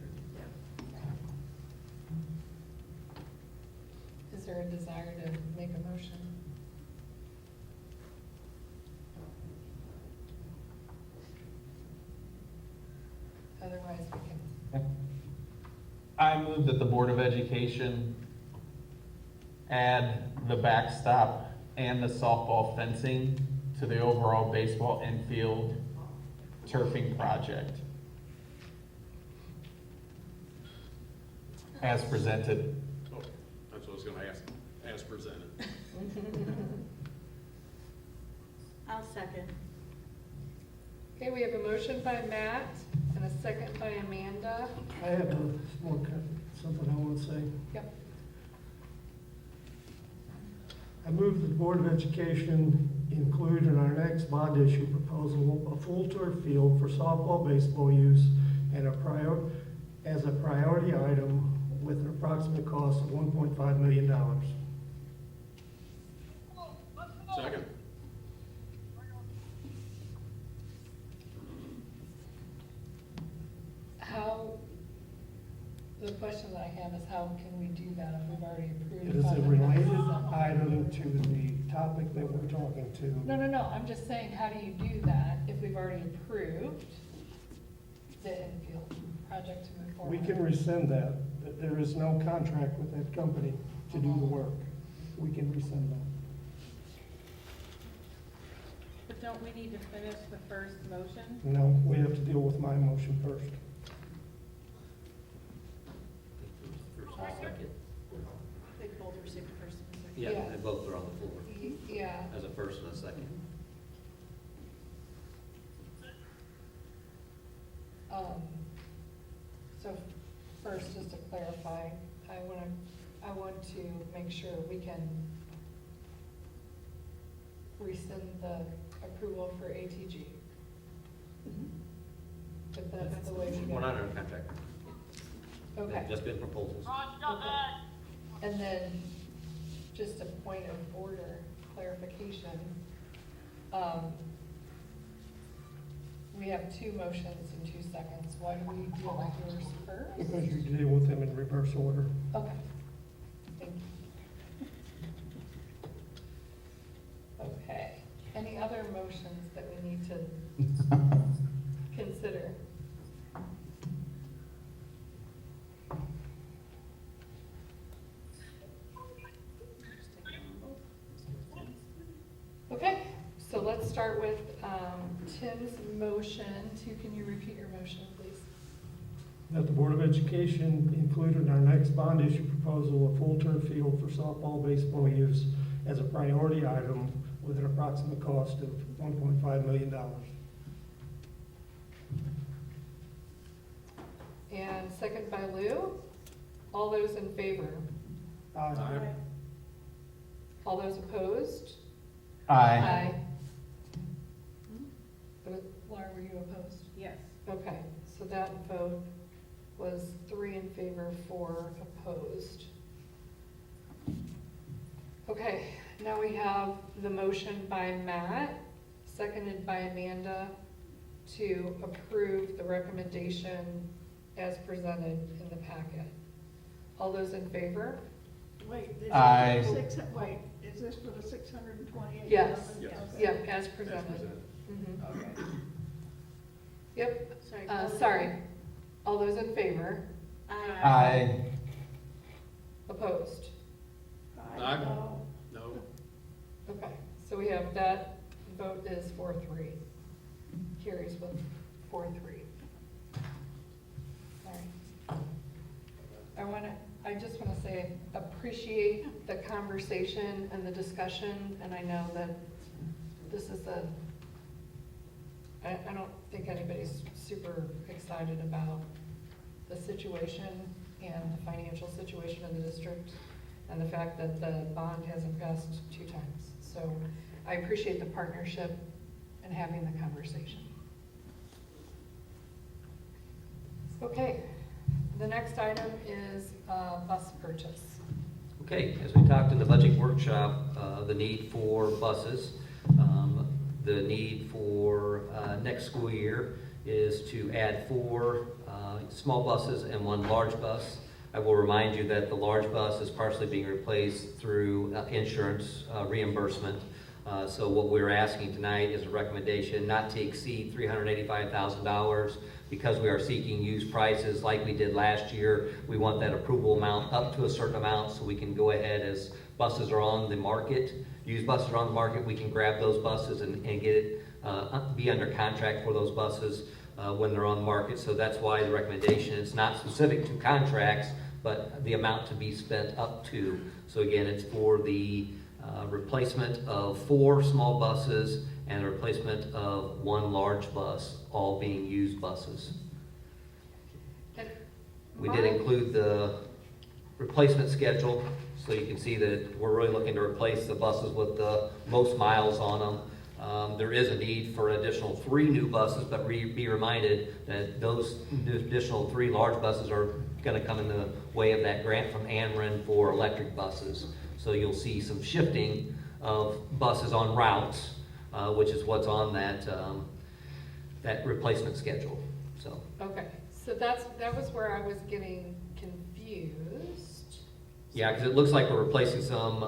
S1: Is there a desire to make a motion? Otherwise, we can,
S19: I move that the Board of Education add the backstop and the softball fencing to the overall baseball infield turfing project as presented.
S18: Oh, that's what I was gonna ask, as presented.
S15: I'll second.
S1: okay, we have a motion by Matt and a second by Amanda.
S14: I have something I want to say.
S1: Yep.
S14: I move that the Board of Education include in our next bond issue proposal a full turf field for softball, baseball use and as a priority item with an approximate cost of $1.5 million.
S18: Second.
S1: How, the question that I have is how can we do that if we've already approved?
S14: It is a related item to the topic that we're talking to.
S1: No, I'm just saying, how do you do that if we've already approved the infield project to move forward?
S14: We can rescind that. There is no contract with that company to do the work. We can rescind that.
S8: But don't we need to finish the first motion?
S14: No, we have to deal with my motion first.
S5: First and second.
S2: They both received a first and a second.
S5: Yeah,
S1: Yeah.
S5: and both are on the floor
S1: Yeah,
S5: as a first and a second.
S1: so first, just to clarify, I want to make sure we can rescind the approval for ATG. If that's the way we go.
S5: We're not under contract.
S1: Okay.
S5: They've just been proposals.
S1: Okay. And then, just a point of order, clarification. We have two motions in 2 seconds. Why do we deal with yours first?
S14: Because you deal with them in reverse order.
S1: Okay. Thank you. Okay. Any other motions that we need to consider? Okay, so let's start with Tim's motion. Can you repeat your motion, please?
S14: That the Board of Education include in our next bond issue proposal a full turf field for softball, baseball use as a priority item with an approximate cost of $1.5 million.
S1: And second by Lou. All those in favor?
S14: Aye.
S1: All those opposed?
S19: Aye.
S1: Laura, were you opposed?
S8: Yes.
S1: Okay, so that vote was 3 in favor, 4 opposed. Okay, now we have the motion by Matt, seconded by Amanda, to approve the recommendation as presented in the packet. All those in favor?
S17: Wait,
S19: Aye.
S17: wait, is this for the 628?
S1: Yes.
S18: Yes.
S1: Yep, as presented. Mhm.
S17: Okay.
S1: Yep,
S15: Sorry.
S1: sorry. All those in favor?
S19: Aye.
S1: Opposed?
S18: Aye.
S17: No.
S18: No.
S1: Okay, so we have that vote is 4-3. Carries with 4-3. All right. I just want to say, I appreciate the conversation and the discussion, and I know that this is I don't think anybody's super excited about the situation and the financial situation of the district and the fact that the bond hasn't passed 2 times. So I appreciate the partnership and having the conversation. Okay, the next item is bus purchase.
S5: Okay, as we talked in the budget workshop, the need for buses, the need for next school year is to add 4 small buses and 1 large bus. I will remind you that the large bus is partially being replaced through insurance reimbursement. So what we're asking tonight is a recommendation not to exceed $385,000. Because we are seeking used prices like we did last year, we want that approval amount up to a certain amount so we can go ahead as buses are on the market, used buses are on the market, we can grab those buses and get it, be under contract for those buses when they're on the market. So that's why the recommendation is not specific to contracts, but the amount to be spent up to. So again, it's for the replacement of 4 small buses and the replacement of 1 large bus, all being used buses. We did include the replacement schedule, so you can see that we're really looking to replace the buses with the most miles on them. There is a need for an additional 3 new buses, but be reminded that those additional 3 large buses are going to come in the way of that grant from AMRIN for electric buses. So you'll see some shifting of buses on routes, which is what's on that that replacement schedule. So.
S1: Okay, so that was where I was getting confused.
S5: Yeah, because it looks like we're replacing some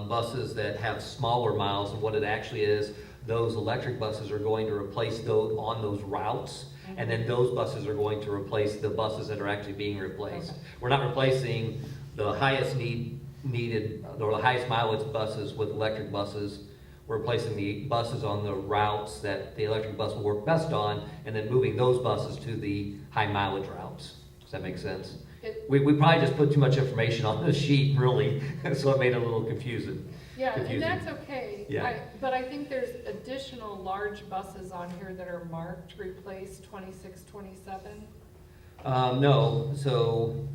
S5: buses that have smaller miles, and what it actually is, those electric buses are going to replace those on those routes, and then those buses are going to replace the buses that are actually being replaced.
S1: Okay.
S5: We're not replacing the highest needed or the highest mileage buses with electric buses. We're replacing the buses on the routes that the electric bus will work best on, and then moving those buses to the high mileage routes. Does that make sense? We probably just put too much information on this sheet, really, so it made it a little confusing.
S1: Yeah, and that's okay.
S5: Yeah.
S1: But I think there's additional large buses on here that are marked replace 26, 27.
S5: No, so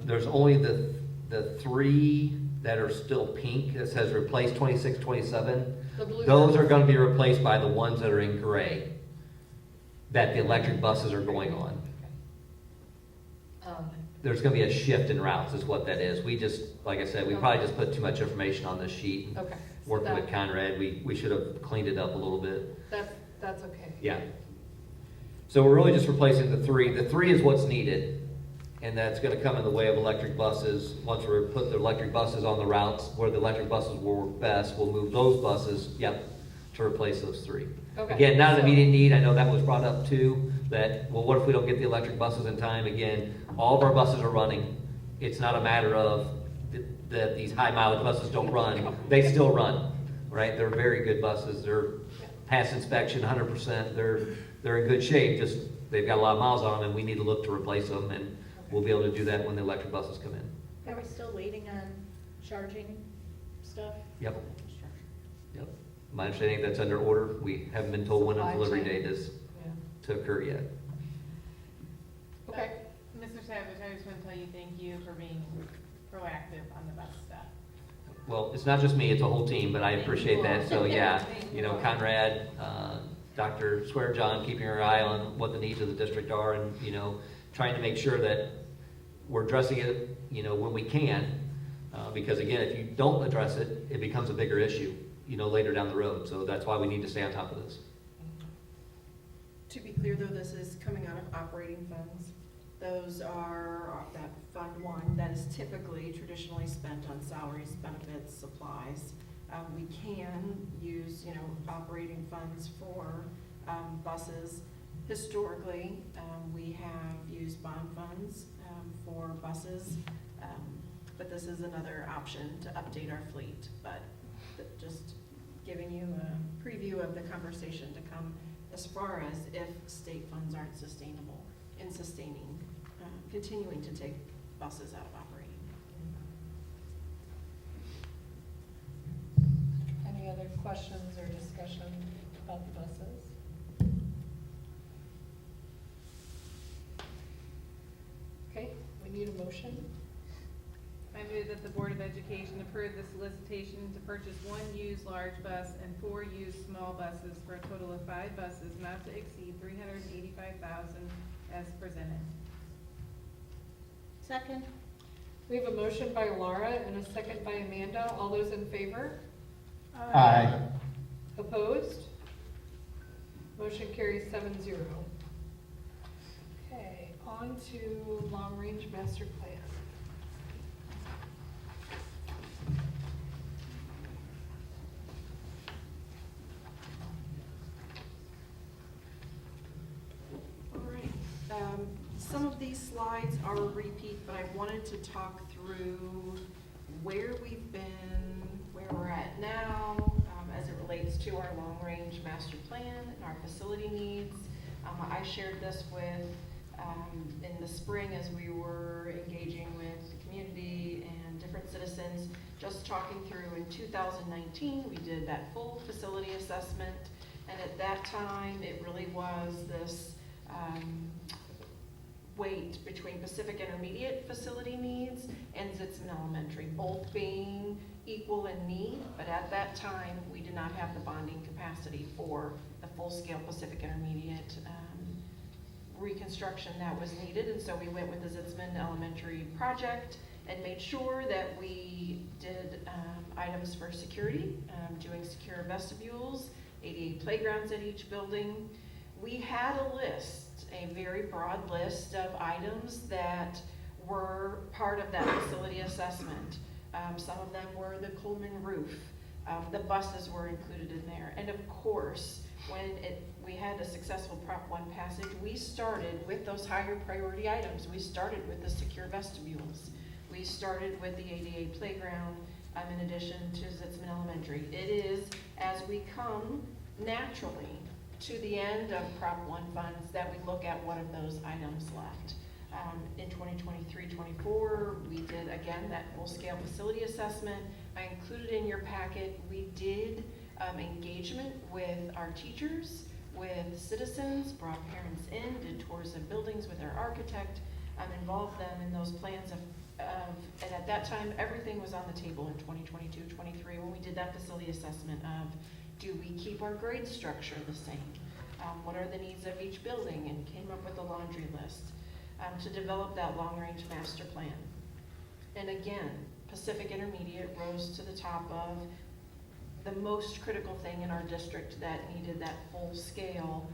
S5: there's only the 3 that are still pink that says replace 26, 27. Those are going to be replaced by the ones that are in gray that the electric buses are going on. There's going to be a shift in routes is what that is. We just, like I said, we probably just put too much information on this sheet.
S1: Okay. So
S5: Working with Conrad, we should have cleaned it up a little bit.
S1: That's okay.
S5: Yeah. So we're really just replacing the 3. The 3 is what's needed, and that's going to come in the way of electric buses. Once we put the electric buses on the routes where the electric buses will work best, we'll move those buses, to replace those 3.
S1: Okay.
S5: Again, not an immediate need. I know that was brought up too, that, well, what if we don't get the electric buses in time? Again, all of our buses are running. It's not a matter of that these high mileage buses don't run. They still run, right? They're very good buses. They're pass inspection 100%, they're in good shape, just they've got a lot of miles on them, and we need to look to replace them, and we'll be able to do that when the electric buses come in.
S15: Are we still waiting on charging stuff?
S5: Yep. Yep. My understanding that's under order. We haven't been told when a
S1: Supply
S5: delivery
S1: chain.
S5: date is
S1: Yeah.
S5: to occur yet.
S1: Okay.
S8: Mr. Savage, I just want to tell you thank you for being proactive on the bus stuff.
S5: Well, it's not just me, it's a whole team, but I appreciate that. So yeah, you know, Conrad, Dr. Swearjohn, keeping our eye on what the needs of the district are, and, you know, trying to make sure that we're addressing it, you know, when we can. Because again, if you don't address it, it becomes a bigger issue, you know, later down the road. So that's why we need to stay on top of this.
S2: To be clear, though, this is coming out of operating funds. Those are that Fund 1 that is typically traditionally spent on salaries, benefits, supplies. We can use, you know, operating funds for buses. Historically, we have used bond funds for buses, but this is another option to update our fleet. But just giving you a preview of the conversation to come as far as if state funds aren't sustainable in sustaining, continuing to take buses out of operating.
S1: Any other questions or discussion about the buses? Okay, we need a motion.
S8: I move that the Board of Education approve the solicitation to purchase 1 used large bus and 4 used small buses for a total of 5 buses not to exceed $385,000 as presented.
S15: Second?
S1: We have a motion by Laura and a second by Amanda. All those in favor?
S19: Aye.
S1: Opposed? Motion carries 7-0. Okay, on to long-range master plan.
S2: All right. Some of these slides are a repeat, but I wanted to talk through where we've been, where we're at now, as it relates to our long-range master plan and our facility needs. I shared this with, in the spring as we were engaging with the community and different citizens, just talking through in 2019, we did that full facility assessment, and at that time, it really was this weight between Pacific Intermediate facility needs and Zitzman Elementary, both being equal in need, but at that time, we did not have the bonding capacity for the full-scale Pacific Intermediate reconstruction that was needed, and so we went with the Zitzman Elementary project and made sure that we did items for security, doing secure vestibules, ADA playgrounds at each building. We had a list, a very broad list of items that were part of that facility assessment. Some of them were the Coleman roof. The buses were included in there. And of course, when we had a successful Prop 1 passage, we started with those higher priority items. We started with the secure vestibules. We started with the ADA playground, in addition to Zitzman Elementary. It is as we come naturally to the end of Prop 1 funds that we look at what of those items left. In 2023-24, we did, again, that full-scale facility assessment. I included in your packet, we did engagement with our teachers, with citizens, brought parents in, did tours of buildings with our architect, involved them in those plans and at that time, everything was on the table in 2022-23 when we did that facility assessment of, do we keep our grade structure the same? What are the needs of each building? And came up with a laundry list to develop that long-range master plan. And again, Pacific Intermediate rose to the top of the most critical thing in our district that needed that full-scale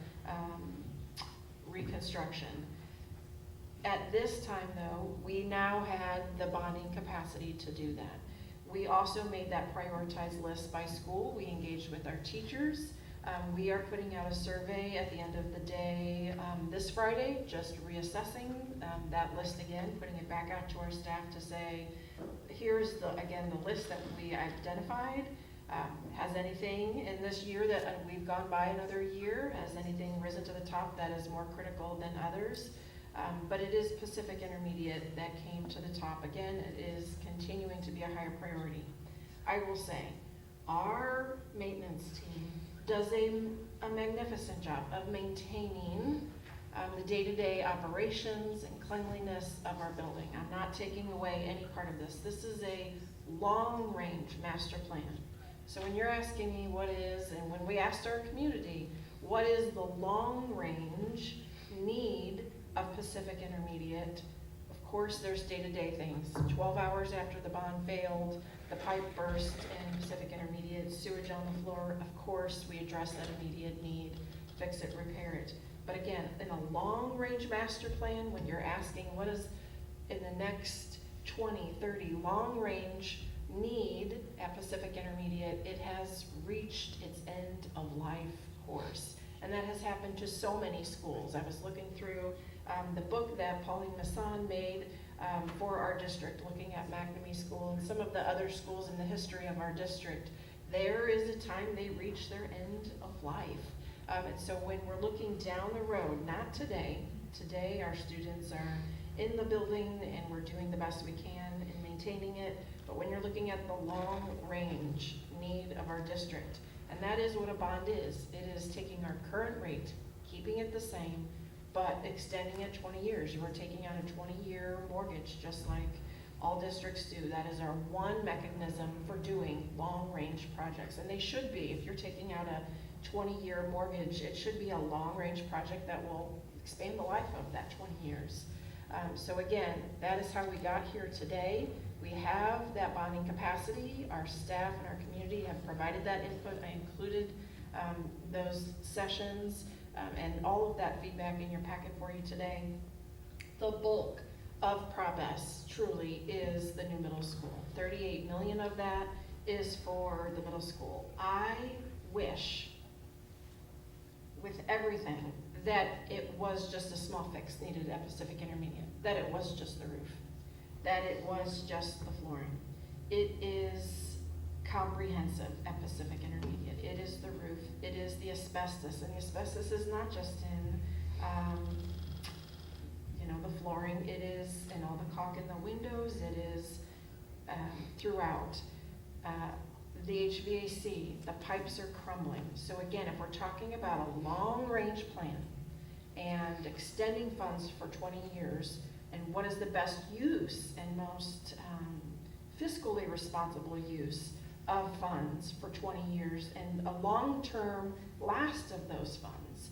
S2: reconstruction. At this time, though, we now had the bonding capacity to do that. We also made that prioritized list by school. We engaged with our teachers. We are putting out a survey at the end of the day this Friday, just reassessing that list again, putting it back out to our staff to say, here's the list that we identified. Has Has anything in this year that we've gone by another year, has anything risen to the top that is more critical than others? But it is Pacific Intermediate that came to the top. Again, it is continuing to be a higher priority. I will say, our maintenance team does a magnificent job of maintaining the day-to-day operations and cleanliness of our building. I'm not taking away any part of this. This is a long-range master plan. So when you're asking me what is, and when we asked our community, what is the long-range need of Pacific Intermediate, of course there's day-to-day things. 12 hours after the bond failed, the pipe burst in Pacific Intermediate, sewage on the floor, of course we address that immediate need, fix it, repair it. But again, in a long-range master plan, when you're asking what is in the next 20, 30 long-range need at Pacific Intermediate, it has reached its end of life course. And that has happened to so many schools. I was looking through the book that Pauline Masson made for our district, looking at McNamee School and some of the other schools in the history of our district. There is a time they reach their end of life. And so when we're looking down the road, not today, today our students are in the building and we're doing the best we can in maintaining it, but when you're looking at the long range need of our district, and that is what a bond is. It is taking our current rate, keeping it the same, but extending it 20 years. You are taking out a 20-year mortgage, just like all districts do. That is our one mechanism for doing long-range projects, and they should be. If you're taking out a 20-year mortgage, it should be a long-range project that will expand the life of that 20 years. So again, that is how we got here today. We have that bonding capacity. Our staff and our community have provided that input. I included those sessions and all of that feedback in your packet for you today. The bulk of Prop S truly is the new middle school. 38 million of that is for the middle school. I wish with everything that it was just a small fix needed at Pacific Intermediate, that it was just the roof, that it was just the flooring. It is comprehensive at Pacific Intermediate. It is the roof, it is the asbestos, and the asbestos is not just in the flooring, it is in all the caulk in the windows, it is throughout. The HVAC, the pipes are crumbling. So again, if we're talking about a long-range plan and extending funds for 20 years, and what is the best use and most fiscally responsible use of funds for 20 years and a long-term last of those funds,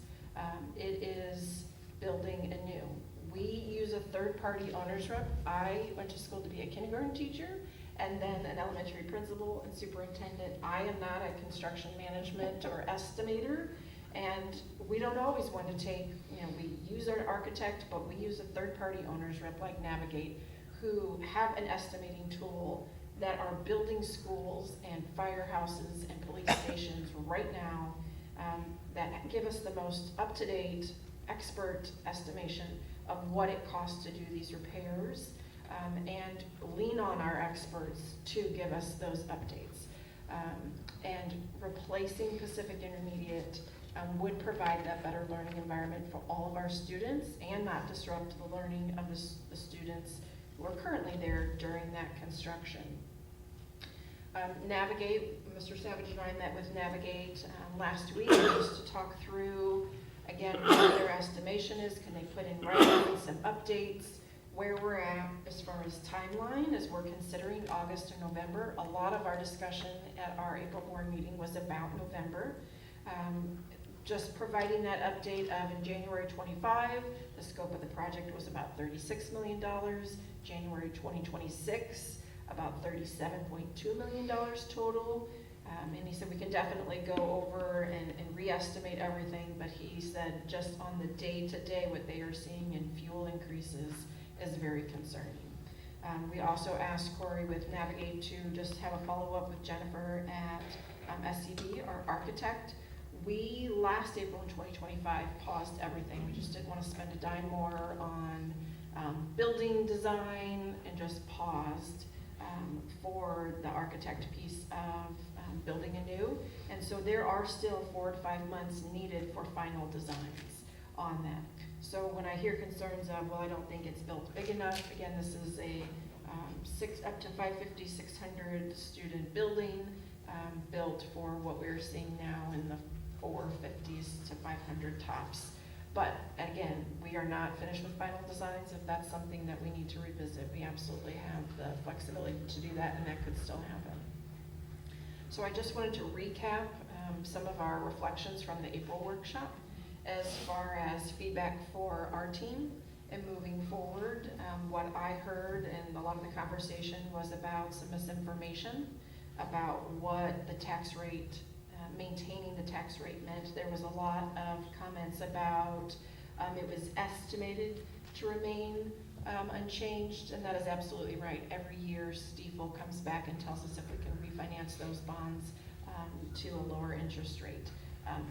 S2: it is building anew. We use a third-party owner's rep. I went to school to be a kindergarten teacher and then an elementary principal and superintendent. I am not a construction management or estimator, and we don't always want to take, we use our architect, but we use a third-party owner's rep like Navigate, who have an estimating tool that are building schools and firehouses and police stations right now that give us the most up-to-date expert estimation of what it costs to do these repairs. And lean on our experts to give us those updates. And replacing Pacific Intermediate would provide that better learning environment for all of our students and not disrupt the learning of the students who are currently there during that construction. Navigate, Mr. Savage and I met with Navigate last week just to talk through, again, what their estimation is. Can they put in writing some updates? Where we're at as far as timeline, as we're considering August or November. A lot of our discussion at our April board meeting was about November. Just providing that update of in January 25, the scope of the project was about $36 million. January 2026, about $37.2 million total. And he said we can definitely go over and re-estimate everything, but he said just on the day-to-day what they are seeing in fuel increases is very concerning. We also asked Corey with Navigate to just have a follow-up with Jennifer at SCB, our architect. We, last April in 2025, paused everything. We just didn't want to spend a dime more on building design and just paused for the architect piece of building anew. And so there are still 4 to 5 months needed for final designs on that. So when I hear concerns of, well, I don't think it's built big enough, again, this is a up to 550, 600 student building, built for what we're seeing now in the 450s to 500 tops. But again, we are not finished with final designs. If that's something that we need to revisit, we absolutely have the flexibility to do that, and that could still happen. So I just wanted to recap some of our reflections from the April workshop as far as feedback for our team and moving forward. What I heard and a lot of the conversation was about some misinformation about what the tax rate, maintaining the tax rate meant. There was a lot of comments about it was estimated to remain unchanged, and that is absolutely right. Every year, Stiefel comes back and tells us if we can refinance those bonds to a lower interest rate.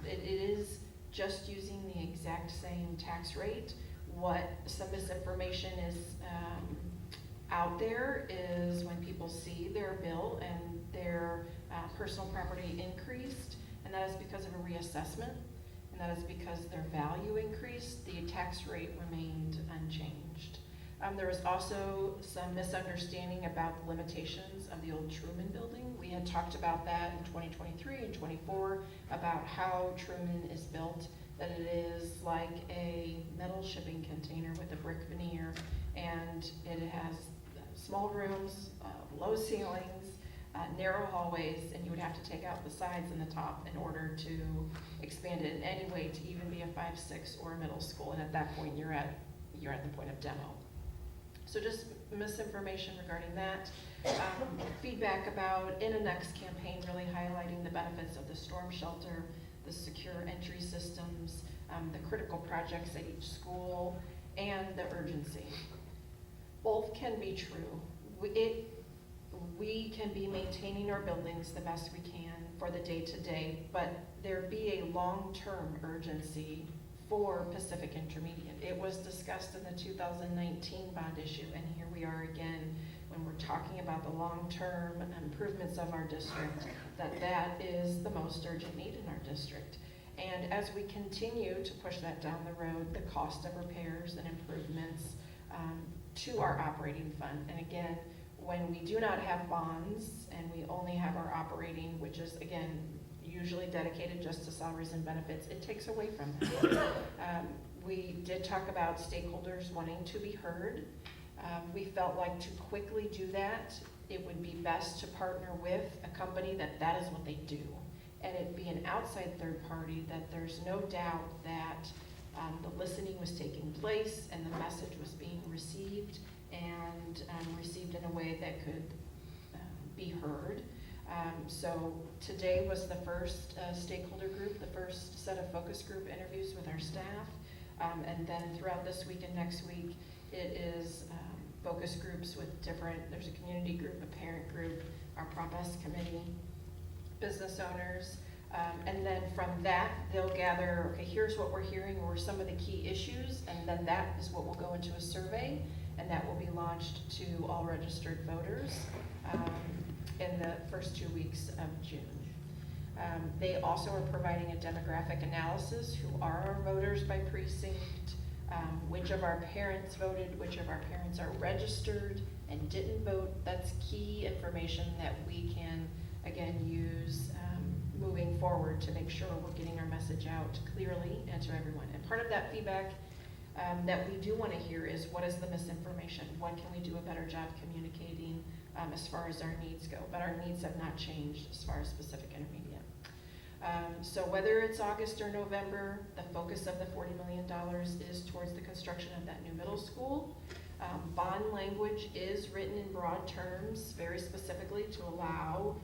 S2: It is just using the exact same tax rate. What some misinformation is out there is when people see their bill and their personal property increased, and that is because of a reassessment, and that is because their value increased, the tax rate remained unchanged. There was also some misunderstanding about the limitations of the old Truman building. We had talked about that in 2023 and 24 about how Truman is built, that it is like a metal shipping container with a brick veneer, and it has small rooms, low ceilings, narrow hallways, and you would have to take out the sides and the top in order to expand it in any way to even be a 5-6 or a middle school. And at that point, you're at the point of demo. So just misinformation regarding that. Feedback about in a next campaign really highlighting the benefits of the storm shelter, the secure entry systems, the critical projects at each school, and the urgency. Both can be true. We can be maintaining our buildings the best we can for the day-to-day, but there be a long-term urgency for Pacific Intermediate. It was discussed in the 2019 bond issue, and here we are again when we're talking about the long-term improvements of our district, that is the most urgent need in our district. And as we continue to push that down the road, the cost of repairs and improvements to our operating fund. And again, when we do not have bonds and we only have our operating, which is again usually dedicated just to salaries and benefits, it takes away from that. We did talk about stakeholders wanting to be heard. We felt like to quickly do that, it would be best to partner with a company that is what they do. And it'd be an outside third party that there's no doubt that the listening was taking place and the message was being received and received in a way that could be heard. So today was the first stakeholder group, the first set of focus group interviews with our staff. And then throughout this week and next week, it is focus groups with there's a community group, a parent group, our Prop S committee, business owners. And then from that, they'll gather, okay, here's what we're hearing, or some of the key issues, and then that is what will go into a survey, and that will be launched to all registered voters in the first 2 weeks of June. They also are providing a demographic analysis, who are our voters by precinct, which of our parents voted, which of our parents are registered and didn't vote. That's key information that we can, again, use moving forward to make sure we're getting our message out clearly and to everyone. And part of that feedback that we do want to hear is, what is the misinformation? What can we do a better job communicating as far as our needs go? But our needs have not changed as far as Pacific Intermediate. So whether it's August or November, the focus of the $40 million is towards the construction of that new middle school. Bond language is written in broad terms, very specifically to allow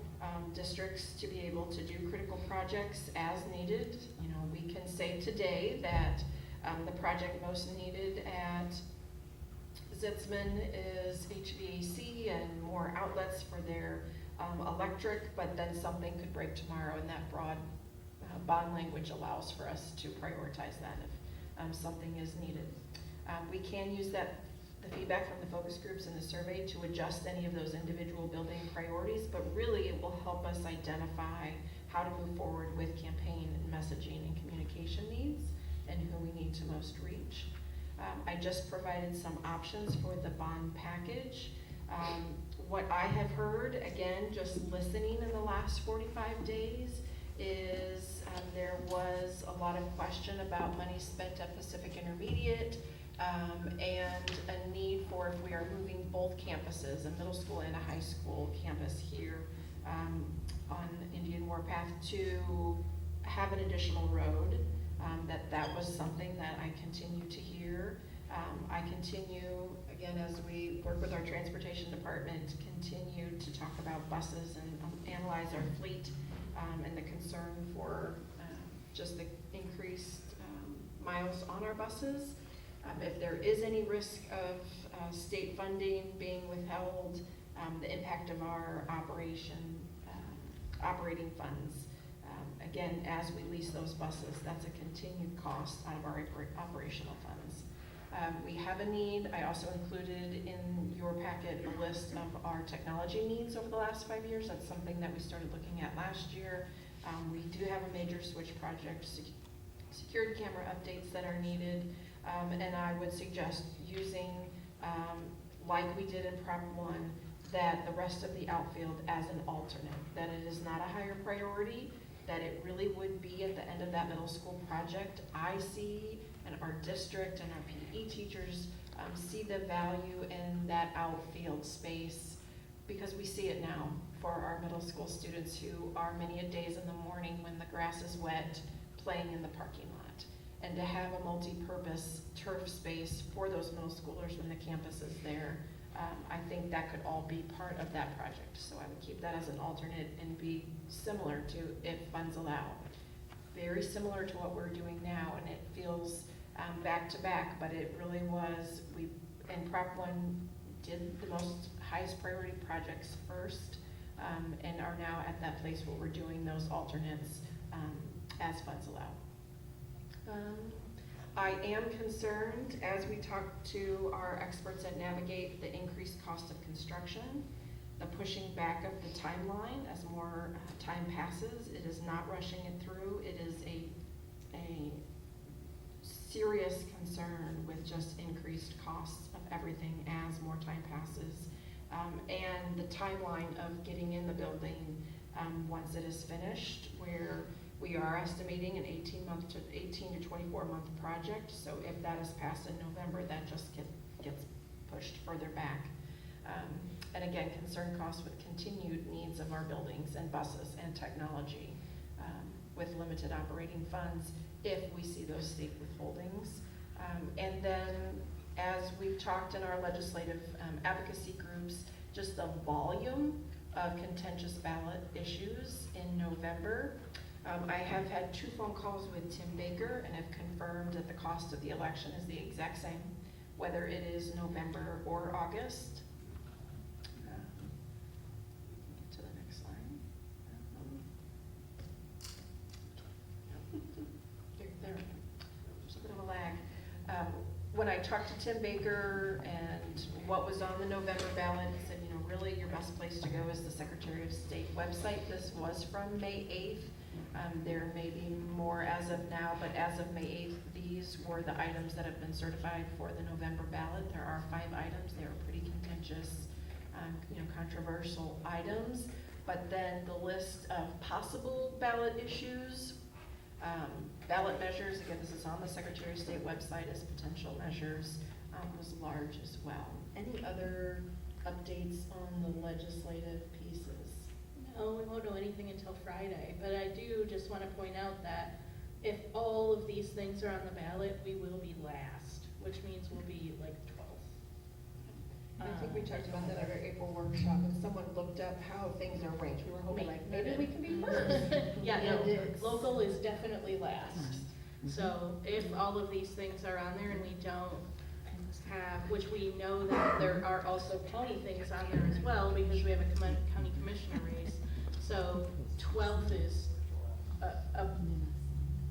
S2: districts to be able to do critical projects as needed. You know, we can say today that the project most needed at Zitzman is HVAC and more outlets for their electric, but then something could break tomorrow, and that broad bond language allows for us to prioritize that if something is needed. We can use that the feedback from the focus groups and the survey to adjust any of those individual building priorities, but really it will help us identify how to move forward with campaign and messaging and communication needs and who we need to most reach. I just provided some options for the bond package. What I have heard, again, just listening in the last 45 days, is there was a lot of question about money spent at Pacific Intermediate, and a need for, if we are moving both campuses, a middle school and a high school campus here on Indian Warpath, to have an additional road. That was something that I continue to hear. I continue, again, as we work with our transportation department, continue to talk about buses and analyze our fleet, and the concern for just the increased miles on our buses. If there is any risk of state funding being withheld, the impact of our operating funds. Again, as we lease those buses, that's a continued cost out of our operational funds. We have a need. I also included in your packet a list of our technology needs over the last 5 years. That's something that we started looking at last year. We do have a major switch project, security camera updates that are needed, and I would suggest using, like we did in Prop 1, that the rest of the outfield as an alternate, that it is not a higher priority, that it really would be at the end of that middle school project. I see, and our district and our PE teachers see the value in that outfield space, because we see it now for our middle school students who are many a days in the morning when the grass is wet playing in the parking lot. And to have a multi-purpose turf space for those middle schoolers when the campus is there, I think that could all be part of that project. So I would keep that as an alternate and be similar to, if funds allow. Very similar to what we're doing now, and it feels back to back, but it really was, we, in Prop 1, did the most highest priority projects first, and are now at that place where we're doing those alternates as funds allow. I am concerned, as we talk to our experts at Navigate, the increased cost of construction, the pushing back of the timeline as more time passes. It is not rushing it through. It is a serious concern with just increased costs of everything as more time passes. And the timeline of getting in the building once it is finished, where we are estimating an 18 to 24 month project. So if that is passed in November, that just gets pushed further back. And again, concern costs with continued needs of our buildings and buses and technology, with limited operating funds if we see those state withholdings. And then, as we've talked in our legislative advocacy groups, just the volume of contentious ballot issues in November. I have had 2 phone calls with Tim Baker and have confirmed that the cost of the election is the exact same, whether it is November or August. Get to the next slide. There. There's a bit of a lag. When I talked to Tim Baker and what was on the November ballot, he said, really your best place to go is the Secretary of State website. This was from May 8th. There may be more as of now, but as of May 8th, these were the items that have been certified for the November ballot. There are 5 items. They are pretty contentious, controversial items. But then the list of possible ballot issues, ballot measures, again, this is on the Secretary of State website as potential measures, was large as well. Any other updates on the legislative pieces?
S15: No, we won't know anything until Friday, but I do just want to point out that if all of these things are on the ballot, we will be last, which means we'll be like 12th.
S2: I think we talked about that at our April workshop, and someone looked up how things are ranked. We were hoping like, maybe we can be first.
S15: Yeah, no, local is definitely last. So if all of these things are on there and we don't have, which we know that there are also county things on there as well, because we have a county commissioner race. So 12th is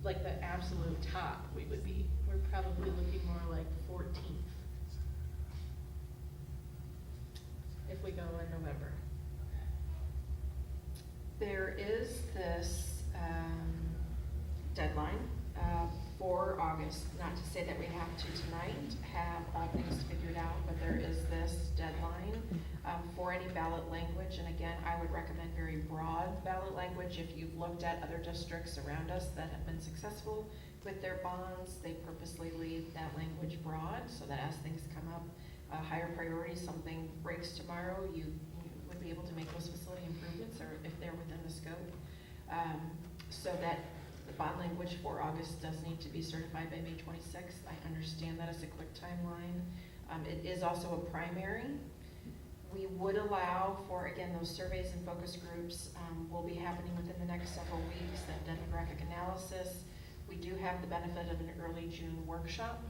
S15: like the absolute top we would be. We're probably looking more like 14th. if we go in November?
S2: There is this deadline for August, not to say that we have to tonight have all things figured out, but there is this deadline for any ballot language. And again, I would recommend very broad ballot language. If you've looked at other districts around us that have been successful with their bonds, they purposely leave that language broad so that as things come up, higher priority, something breaks tomorrow, you would be able to make those facility improvements, or if they're within the scope. So that the bond language for August does need to be certified by May 26th. I understand that as a quick timeline. It is also a primary. We would allow for, again, those surveys and focus groups will be happening within the next several weeks, that demographic analysis. We do have the benefit of an early June workshop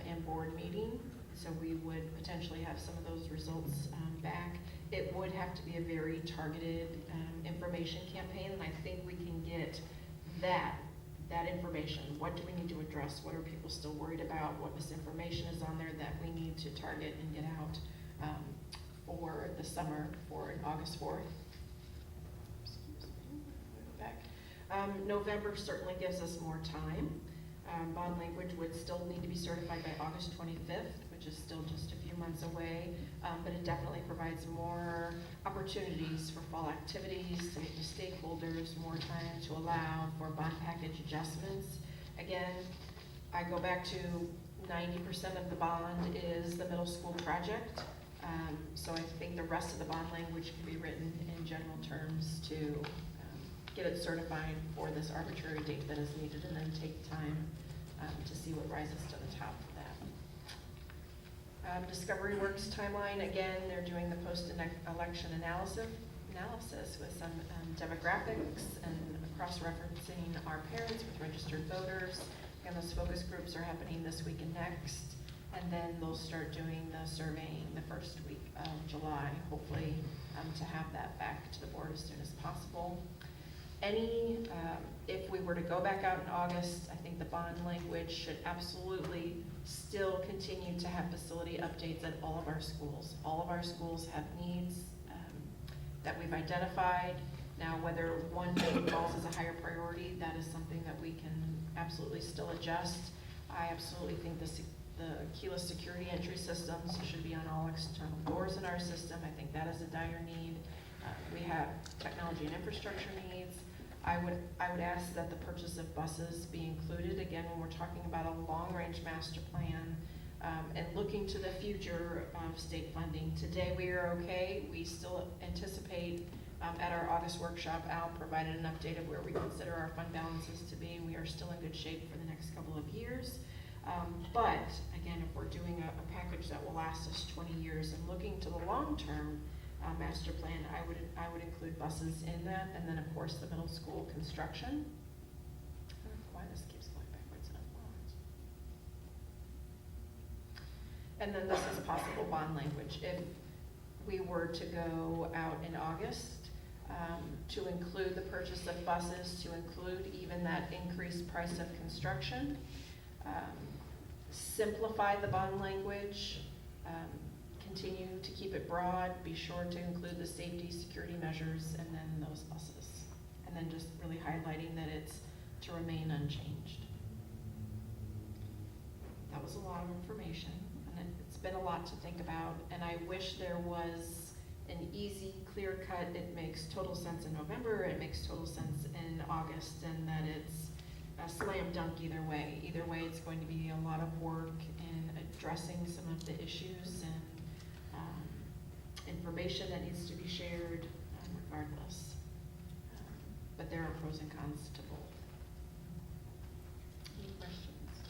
S2: and board meeting, so we would potentially have some of those results back. It would have to be a very targeted information campaign, and I think we can get that information. What do we need to address? What are people still worried about? What misinformation is on there that we need to target and get out for the summer, for an August 4th? Back. November certainly gives us more time. Bond language would still need to be certified by August 25th, which is still just a few months away, but it definitely provides more opportunities for fall activities, to meet with stakeholders, more time to allow for bond package adjustments. Again, I go back to 90% of the bond is the middle school project, so I think the rest of the bond language can be written in general terms to get it certified for this arbitrary date that is needed, and then take time to see what rises to the top of that. Discovery Works timeline, again, they're doing the post-election analysis with some demographics and cross-referencing our parents with registered voters. And those focus groups are happening this week and next. And then they'll start doing the surveying the first week of July, hopefully to have that back to the board as soon as possible. If we were to go back out in August, I think the bond language should absolutely still continue to have facility updates at all of our schools. All of our schools have needs that we've identified. Now, whether one falls as a higher priority, that is something that we can absolutely still adjust. I absolutely think the keyless security entry systems should be on all external doors in our system. I think that is a dire need. We have technology and infrastructure needs. I would ask that the purchase of buses be included, again, when we're talking about a long-range master plan and looking to the future of state funding. Today we are okay. We still anticipate at our August workshop, Al provided an update of where we consider our fund balances to be. We are still in good shape for the next couple of years. But again, if we're doing a package that will last us 20 years and looking to the long-term master plan, I would include buses in that, and then of course the middle school construction. I don't know why this keeps going backwards and forwards. And then this is possible bond language. If we were to go out in August, to include the purchase of buses, to include even that increased price of construction, simplify the bond language, continue to keep it broad, be sure to include the safety, security measures, and then those buses. And then just really highlighting that it's to remain unchanged. That was a lot of information, and it's been a lot to think about, and I wish there was an easy, clear cut, it makes total sense in November, it makes total sense in August, and that it's a slam dunk either way. Either way, it's going to be a lot of work in addressing some of the issues and information that needs to be shared regardless. But there are pros and cons to both. Any questions?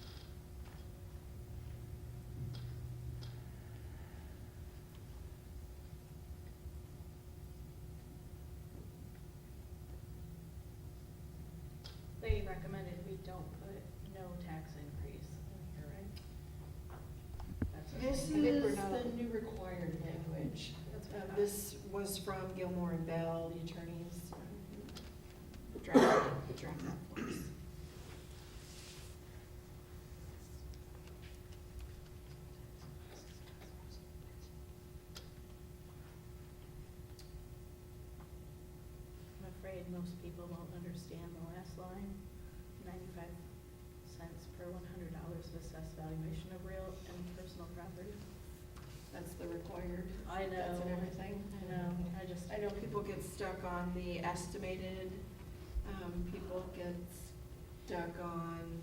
S15: They recommended we don't put no tax increase in here, right? That's what
S2: This
S15: I think we're
S2: is
S15: not-
S2: the new required language.
S15: That's what I thought.
S2: This was from Gilmore and Bell, the attorneys. Draft that for us.
S15: think most people won't understand the last line. 95 cents per $100 of assessed valuation of real and personal property.
S2: That's the required.
S15: I know.
S2: That's in everything.
S15: I know,
S2: I know people get stuck on the estimated, people get stuck on,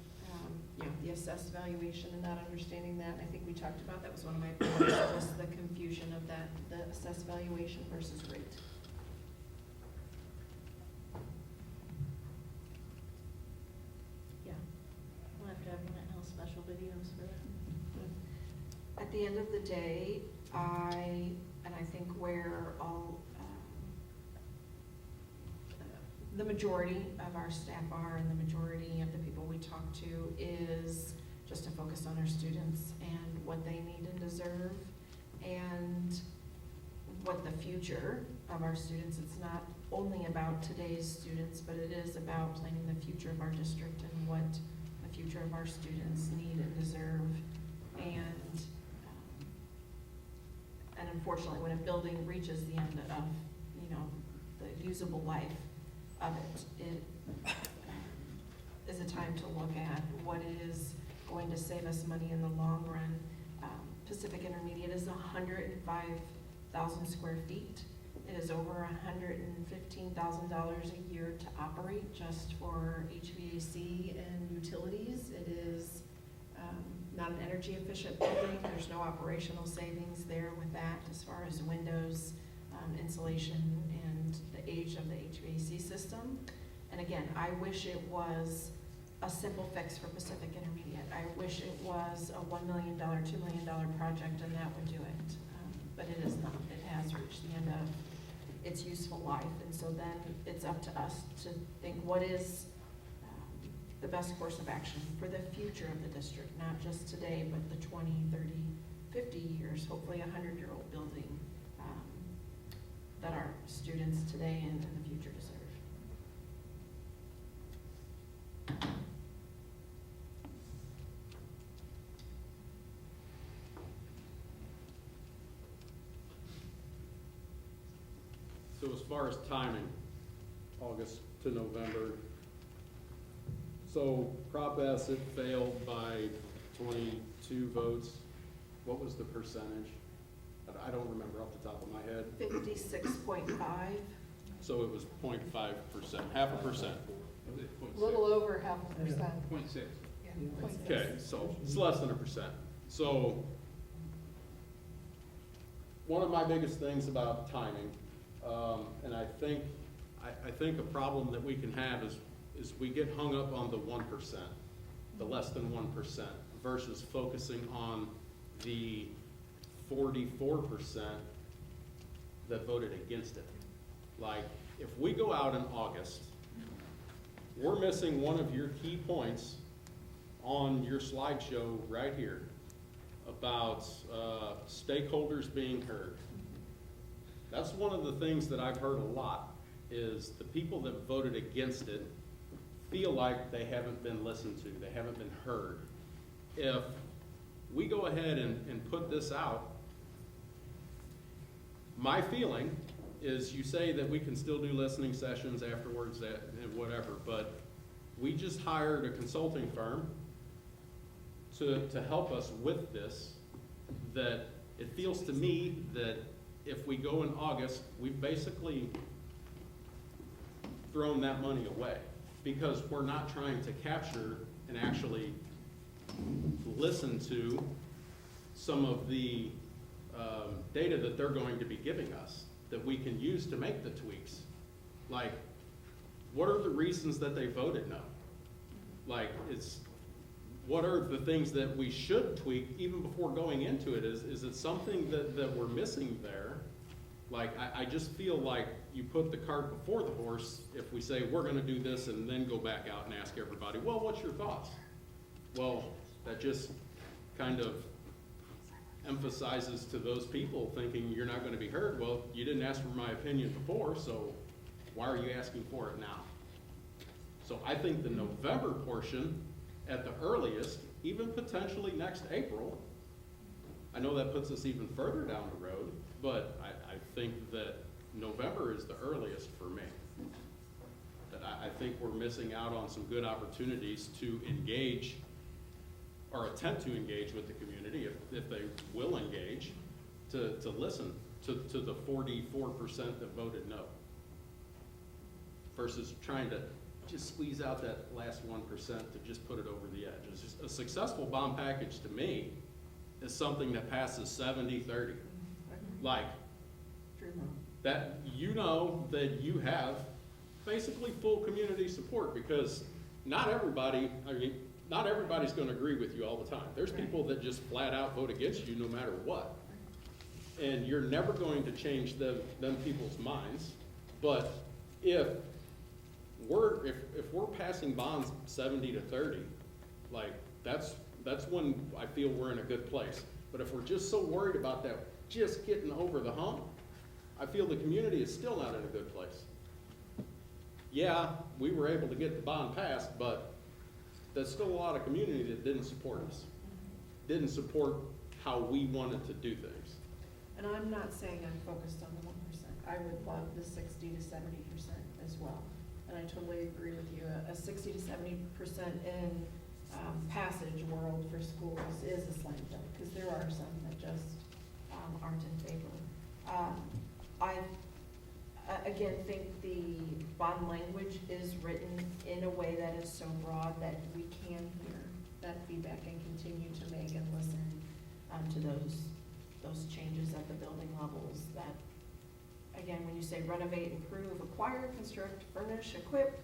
S2: the assessed valuation and not understanding that. I think we talked about, that was one of my points, just the confusion of that, the assessed valuation versus rate.
S15: Yeah, we'll have to have one else special videos for that.
S2: At the end of the day, I think where all, the majority of our staff are and the majority of the people we talk to is just to focus on our students and what they need and deserve and what the future of our students, it's not only about today's students, but it is about planning the future of our district and what the future of our students need and deserve. And unfortunately, when a building reaches the end of, the usable life of it, it is a time to look at what is going to save us money in the long run. Pacific Intermediate is 105,000 square feet. It is over $115,000 a year to operate just for HVAC and utilities. It is not an energy efficient building. There's no operational savings there with that as far as windows, insulation, and the age of the HVAC system. And again, I wish it was a simple fix for Pacific Intermediate. I wish it was a $1 million, $2 million project and that would do it. But it is not. It has reached the end of its useful life. And so then it's up to us to think what is the best course of action for the future of the district, not just today, but the 20, 30, 50 years, hopefully a 100-year-old building that our students today and in the future deserve.
S18: So as far as timing, August to November, so Prop S, it failed by 22 votes. What was the percentage? I don't remember off the top of my head.
S2: 56.5.
S18: So it was 0.5%, 0.5%.
S1: A little over 0.5%.
S3: 0.6.
S1: Yeah, 0.6.
S18: Okay, so it's less than 1%. So one of my biggest things about timing, and I think a problem that we can have is we get hung up on the 1%, the less than 1%, versus focusing on the 44% that voted against it. Like, if we go out in August, we're missing one of your key points on your slideshow right here about stakeholders being heard. That's one of the things that I've heard a lot, is the people that voted against it feel like they haven't been listened to, they haven't been heard. If we go ahead and put this out, my feeling is you say that we can still do listening sessions afterwards and whatever, but we just hired a consulting firm to help us with this, that it feels to me that if we go in August, we've basically thrown that money away, because we're not trying to capture and actually listen to some of the data that they're going to be giving us that we can use to make the tweaks. Like, what are the reasons that they voted no? Like, what are the things that we should tweak even before going into it? Is it something that we're missing there? Like, I just feel like you put the cart before the horse if we say we're gonna do this and then go back out and ask everybody, well, what's your thoughts? Well, that just kind of emphasizes to those people thinking you're not gonna be heard. Well, you didn't ask for my opinion before, so why are you asking for it now? So I think the November portion at the earliest, even potentially next April, I know that puts us even further down the road, but I think that November is the earliest for me. but I think we're missing out on some good opportunities to engage or attempt to engage with the community, if they will engage, to listen to the 44% that voted no, versus trying to just squeeze out that last 1% to just put it over the edge. It's just a successful bond package to me is something that passes 70-30. Like, that you know that you have basically full community support, because not everybody's gonna agree with you all the time. There's people that just flat out vote against you no matter what. And you're never going to change them people's minds. But if we're passing bonds 70-30, like that's when I feel we're in a good place. But if we're just so worried about that just getting over the hump, I feel the community is still not in a good place. Yeah, we were able to get the bond passed, but there's still a lot of community that didn't support us, didn't support how we wanted to do things.
S2: And I'm not saying I'm focused on the 1%. I would love the 60 to 70% as well. And I totally agree with you. A 60 to 70% in passage world for schools is a slam dunk, because there are some that just aren't in favor. I again think the bond language is written in a way that is so broad that we can hear that feedback and continue to make and listen to those changes at the building levels. That, again, when you say renovate, improve, acquire, construct, furnish, equip,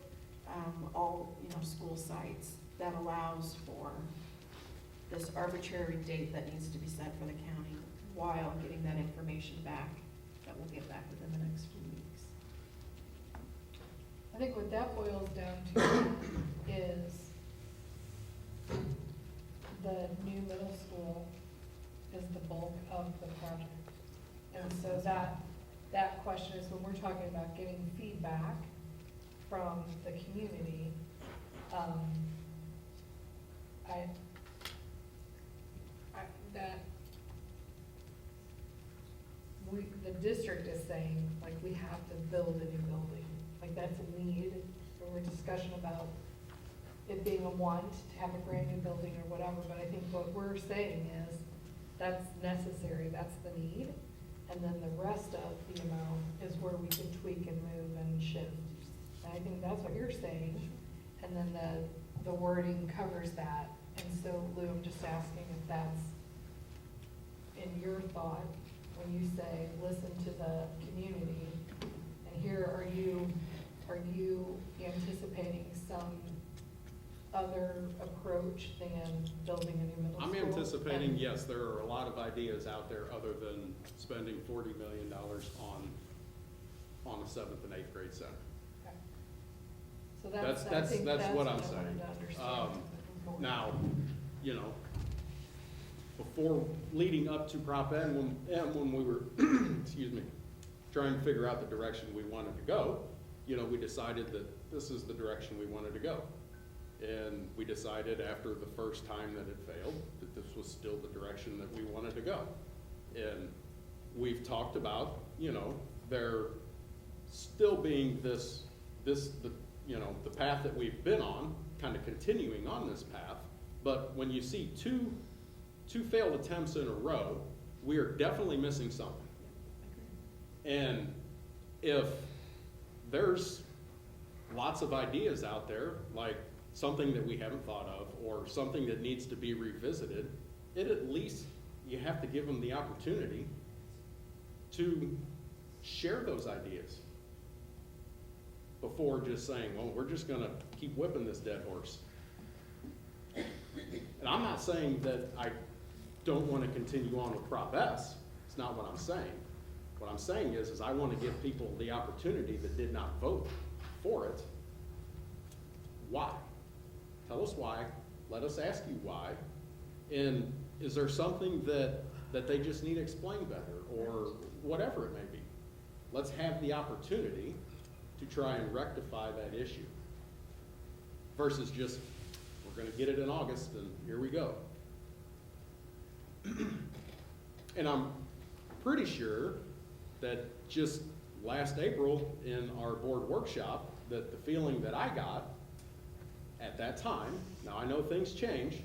S2: all school sites, that allows for this arbitrary date that needs to be set for the county while getting that information back that we'll get back within the next few weeks.
S1: I think what that boils down to is the new middle school is the bulk of the project. And so that question is, when we're talking about getting feedback from the community, the district is saying, like, we have to build a new building. Like, that's a need. There were discussion about it being a want to have a brand new building or whatever, but I think what we're saying is that's necessary, that's the need. And then the rest of the amount is where we can tweak and move and shift. And I think that's what you're saying. And then the wording covers that. And so, Lou, I'm just asking if that's in your thought when you say, listen to the community. And here, are you anticipating some other approach than building a new middle school?
S18: I'm anticipating, yes, there are a lot of ideas out there other than spending $40 million on a 7th and 8th grade center.
S1: Okay. So that's
S18: what I'm
S1: I
S18: saying.
S1: wanted to understand.
S18: Now, before leading up to Prop N, when we were, excuse me, trying to figure out the direction we wanted to go, we decided that this is the direction we wanted to go. And we decided after the first time that it failed that this was still the direction that we wanted to go. And we've talked about, there still being the path that we've been on, kind of continuing on this path. But when you see two failed attempts in a row, we are definitely missing something. And if there's lots of ideas out there, like something that we haven't thought of or something that needs to be revisited, at least you have to give them the opportunity to share those ideas before just saying, well, we're just going to keep whipping this dead horse. And I'm not saying that I don't want to continue on with Prop S. It's not what I'm saying. What I'm saying is I want to give people the opportunity that did not vote for it. Why? Tell us why. Let us ask you why. And is there something that they just need explained better or whatever it may be? Let's have the opportunity to try and rectify that issue versus just, we're going to get it in August and here we go. And I'm pretty sure that just last April in our board workshop, that the feeling that I got at that time, now I know things change,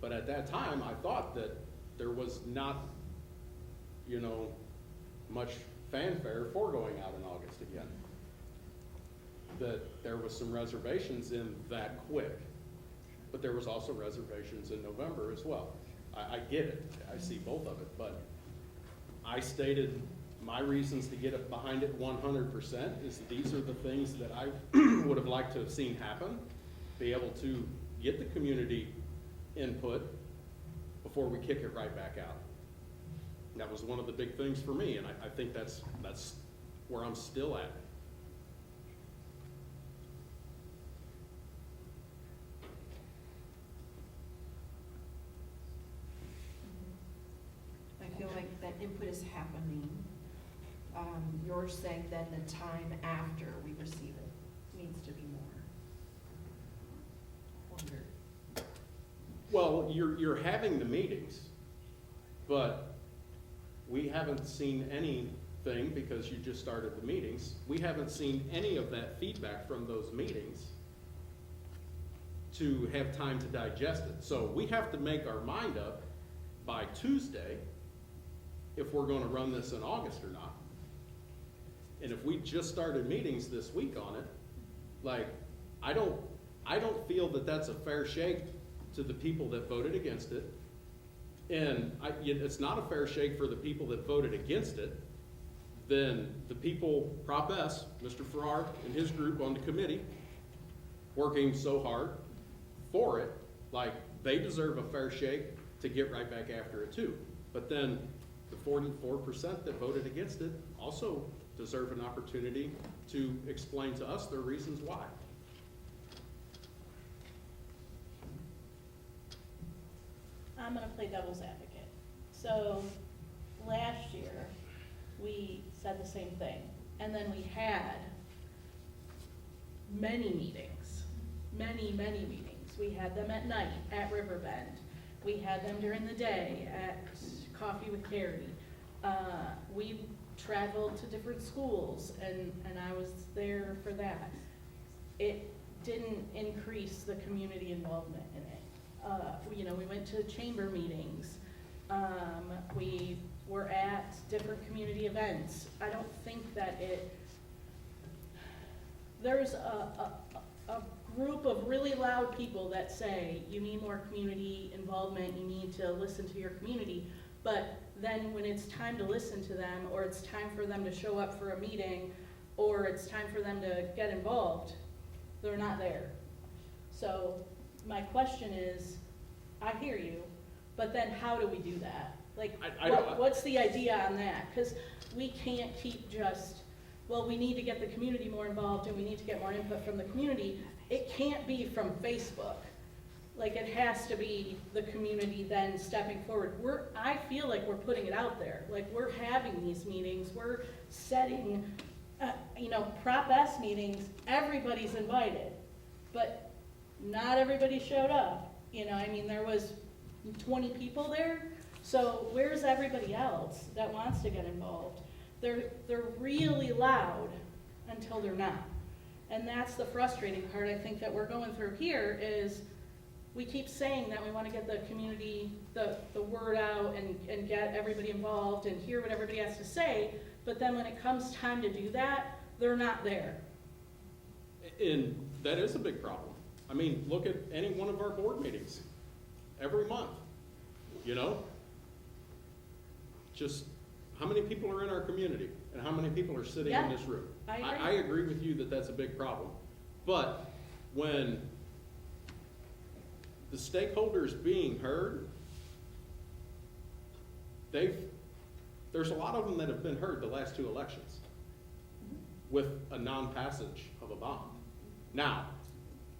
S18: but at that time, I thought that there was not, you know, much fanfare for going out in August again. That there was some reservations in that quick, but there was also reservations in November as well. I get it, I see both of it, but I stated my reasons to get behind it 100% is these are the things that I would have liked to have seen happen, be able to get the community input before we kick it right back out. That was one of the big things for me, and I think that's where I'm still at.
S2: I feel like that input is happening. You're saying then the time after we receive it needs to be more. Wonder.
S18: Well, you're having the meetings, but we haven't seen anything because you just started the meetings. We haven't seen any of that feedback from those meetings to have time to digest it. So we have to make our mind up by Tuesday if we're going to run this in August or not. And if we just started meetings this week on it, like, I don't feel that that's a fair shake to the people that voted against it. And it's not a fair shake for the people that voted against it. Then the people, Prop S, Mr. Farrar and his group on the committee, working so hard for it, like, they deserve a fair shake to get right back after it too. But then the 44% that voted against it also deserve an opportunity to explain to us their reasons why.
S15: I'm gonna play devil's advocate. So last year, we said the same thing. And then we had many meetings, many meetings. We had them at night at Riverbend. We had them during the day at Coffee with Carrie. We traveled to different schools and I was there for that. It didn't increase the community involvement in it. You know, we went to chamber meetings. We were at different community events. I don't think that there's a group of really loud people that say you need more community involvement, you need to listen to your community, but then when it's time to listen to them, or it's time for them to show up for a meeting, or it's time for them to get involved, they're not there. So my question is, I hear you, but then how do we do that? Like, what's the idea on that? Because we can't keep just, well, we need to get the community more involved and we need to get more input from the community. It can't be from Facebook. Like, it has to be the community then stepping forward. I feel like we're putting it out there. Like, we're having these meetings, we're setting, Prop S meetings, everybody's invited, but not everybody showed up. There was 20 people there, so where's everybody else that wants to get involved? They're really loud until they're not. And that's the frustrating part, I think, that we're going through here is we keep saying that we want to get the community, the word out and get everybody involved and hear what everybody has to say, but then when it comes time to do that, they're not there.
S18: And that is a big problem. I mean, look at any one of our board meetings every month, Just how many people are in our community and how many people are sitting in this room? I agree with you that that's a big problem. But when the stakeholders being heard, there's a lot of them that have been heard the last 2 elections with a non-passage of a bond. Now,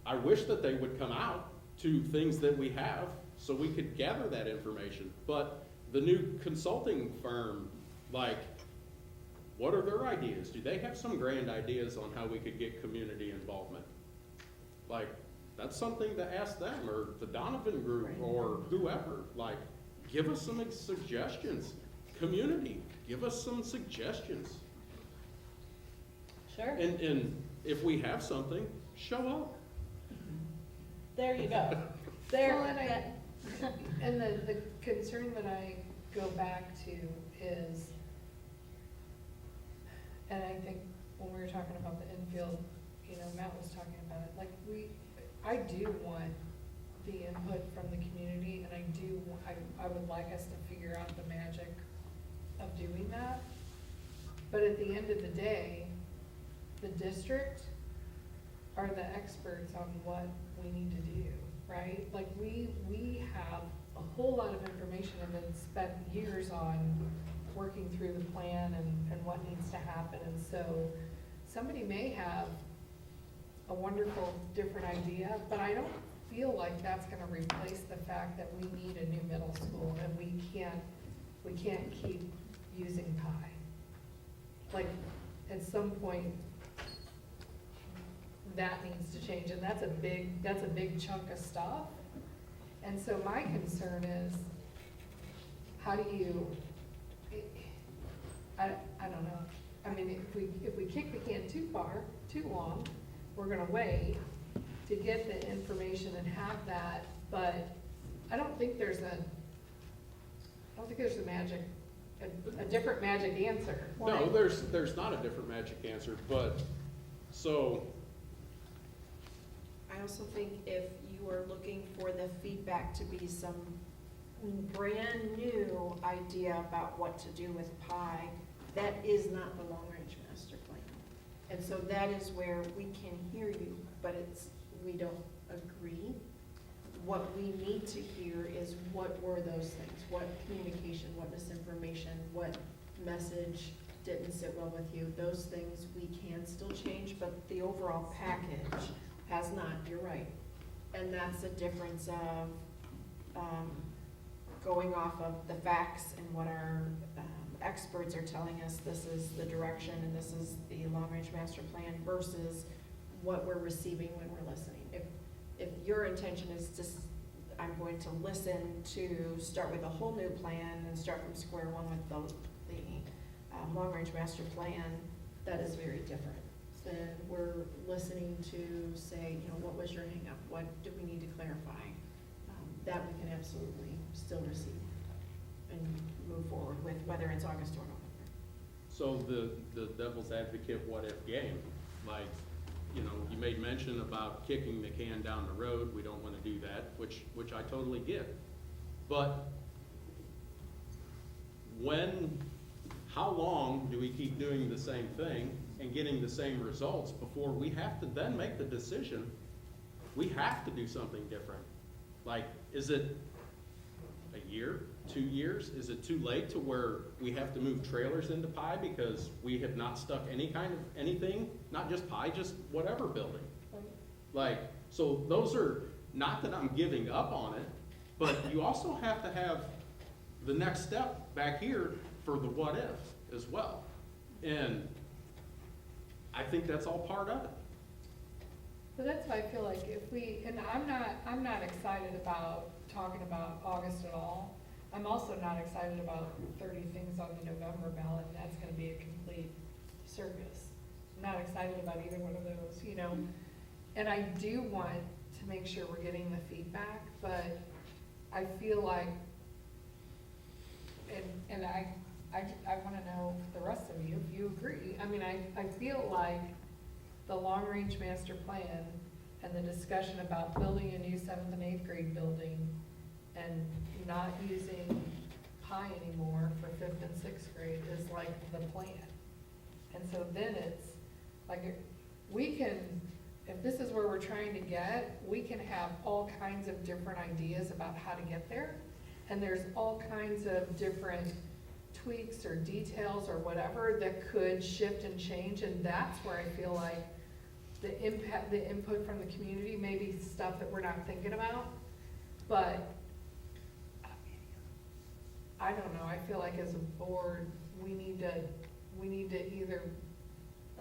S18: I wish that they would come out to things that we have so we could gather that information. But the new consulting firm, what are their ideas? Do they have some grand ideas on how we could get community involvement? That's something to ask them, or the Donovan Group, or whoever. Give us some suggestions. Community, give us some suggestions.
S15: Sure.
S18: And if we have something, show up.
S15: There you go. There,
S1: Well, and
S15: that-
S1: And the concern that I go back to is, and I think when we were talking about the infield, you know, Matt was talking about it, like I do want the input from the community, and I would like us to figure out the magic of doing that. But at the end of the day, the district are the experts on what we need to do, right? Like we have a whole lot of information and then spent years on working through the plan and what needs to happen. And so somebody may have a wonderful different idea, but I don't feel like that's gonna replace the fact that we need a new middle school and we can't keep using pie. Like, at some point, that needs to change, and that's a big chunk of stuff. And so my concern is, how do you, I don't know. I mean, if we kick the can too long, we're gonna wait to get the information and have that, but I don't think there's a magic, a different magic answer.
S18: No, there's not a different magic answer, but, so,
S2: I also think if you are looking for the feedback to be some brand new idea about what to do with pie, that is not the long-range master plan. And so that is where we can hear you, but we don't agree. What we need to hear is what were those things? What communication, what misinformation, what message didn't sit well with you? Those things we can still change, but the overall package has not, you're right. And that's the difference of going off of the facts and what our experts are telling us, this is the direction and this is the long-range master plan versus what we're receiving when we're listening. If your intention is just, I'm going to listen to start with a whole new plan and start from square one with the long-range master plan, that is very different. Then we're listening to say, you know, what was your hang-up? What do we need to clarify? That we can absolutely still receive and move forward with, whether it's August or November.
S18: so the devil's advocate what if game, like, you know, you made mention about kicking the can down the road, we don't wanna do that, which I totally get. But how long do we keep doing the same thing and getting the same results before we have to then make the decision, we have to do something different? Like, is it a year, 2 years? Is it too late to where we have to move trailers into pie because we have not stuck any kind of anything, not just pie, just whatever building? Like, so those are, not that I'm giving up on it, but you also have to have the next step back here for the what if as well. And I think that's all part of it.
S1: But that's why I feel like if we, and I'm not excited about talking about August at all. I'm also not excited about 30 things on the November ballot, and that's gonna be a complete circus. I'm not excited about either one of those, you know? And I do want to make sure we're getting the feedback, but I feel like, and I wanna know the rest of you, if you agree. I mean, I feel like the long-range master plan and the discussion about building a new 7th and 8th grade building and not using pie anymore for 5th and 6th grade is like the plan. And so then it's, like, we can, if this is where we're trying to get, we can have all kinds of different ideas about how to get there. And there's all kinds of different tweaks or details or whatever that could shift and change, and that's where I feel like the input from the community may be stuff that we're not thinking about, but I don't know, I feel like as a board, we need to